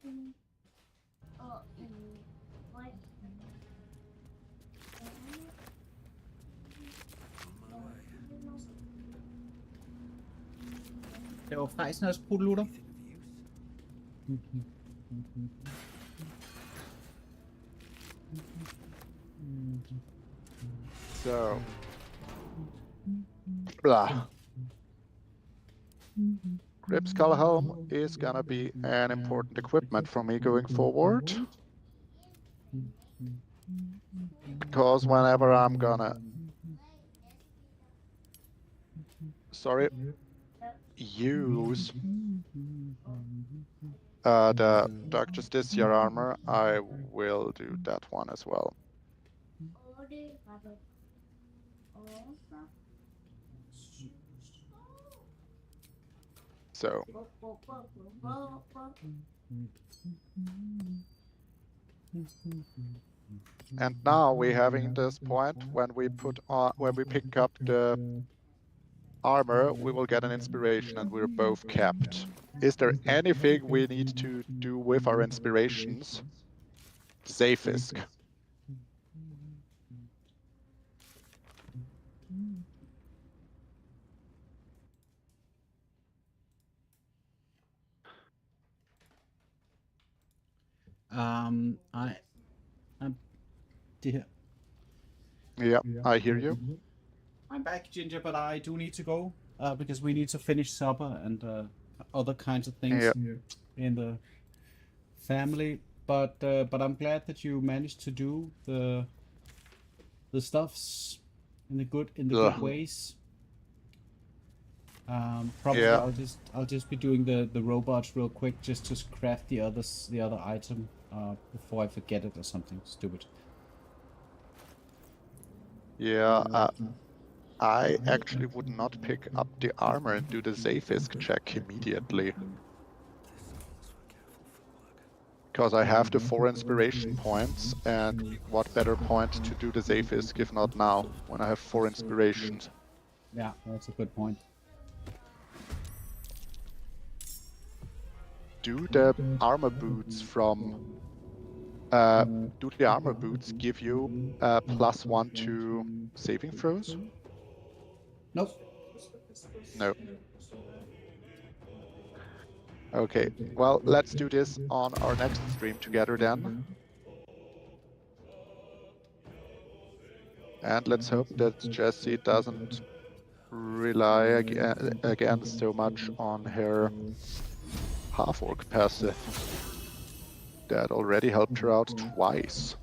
Firkant. Og en rød. Det var Frejsen også pruttelutter. So. Blah. Grip Skull Helm is gonna be an important equipment for me going forward. Because whenever I'm gonna... Sorry. Use the Dark Justiciar armor, I will do that one as well. Og det var det. Og så. So, and now we're having this point when we pick up the armor, we will get an inspiration and we're both capped. Is there anything we need to do with our inspirations? Zayfisk. I'm dear. Yeah, I hear you. I'm back, Ginger, but I do need to go because we need to finish supper and other kinds of things Yep. in the family. But I'm glad that you managed to do the stuffs in the good Ugh. ways. Probably Yeah. I'll just be doing the robots real quick just to craft the other item before I forget it or something stupid. Yeah, I actually would not pick up the armor and do the Zayfisk check immediately. Because I have the 4 inspiration points, and what better point to do the Zayfisk if not now, when I have 4 inspirations. Yeah, that's a good point. Do the armor boots do the armor boots give you +1 to saving throws? Nope. No. Okay, well, let's do this on our next stream together then. And let's hope that Jessie doesn't rely again so much on her half-orc passive. That already helped her out twice.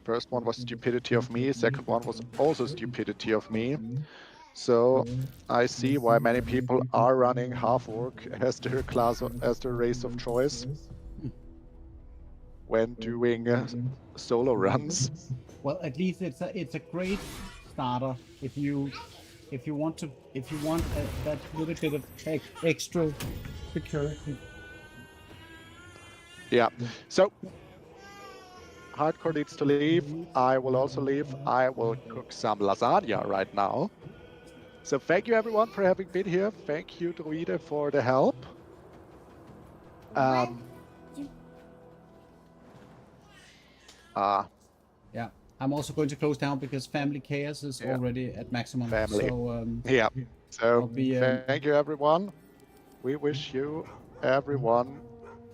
First one was stupidity of me, second one was also stupidity of me. So I see why many people are running half-orc as their class, as their race of choice when doing solo runs. Well, at least it's a great starter if you want that little bit of extra security. Yeah. So Hardcore needs to leave. I will also leave. I will cook some lasagna right now. So thank you everyone for having been here. Thank you, Druide, for the help. Yeah, I'm also going to close down because family chaos is Yeah. already at maximum. Family. So Yeah. So I'll be, thank you everyone. We wish you everyone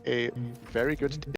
a very good day.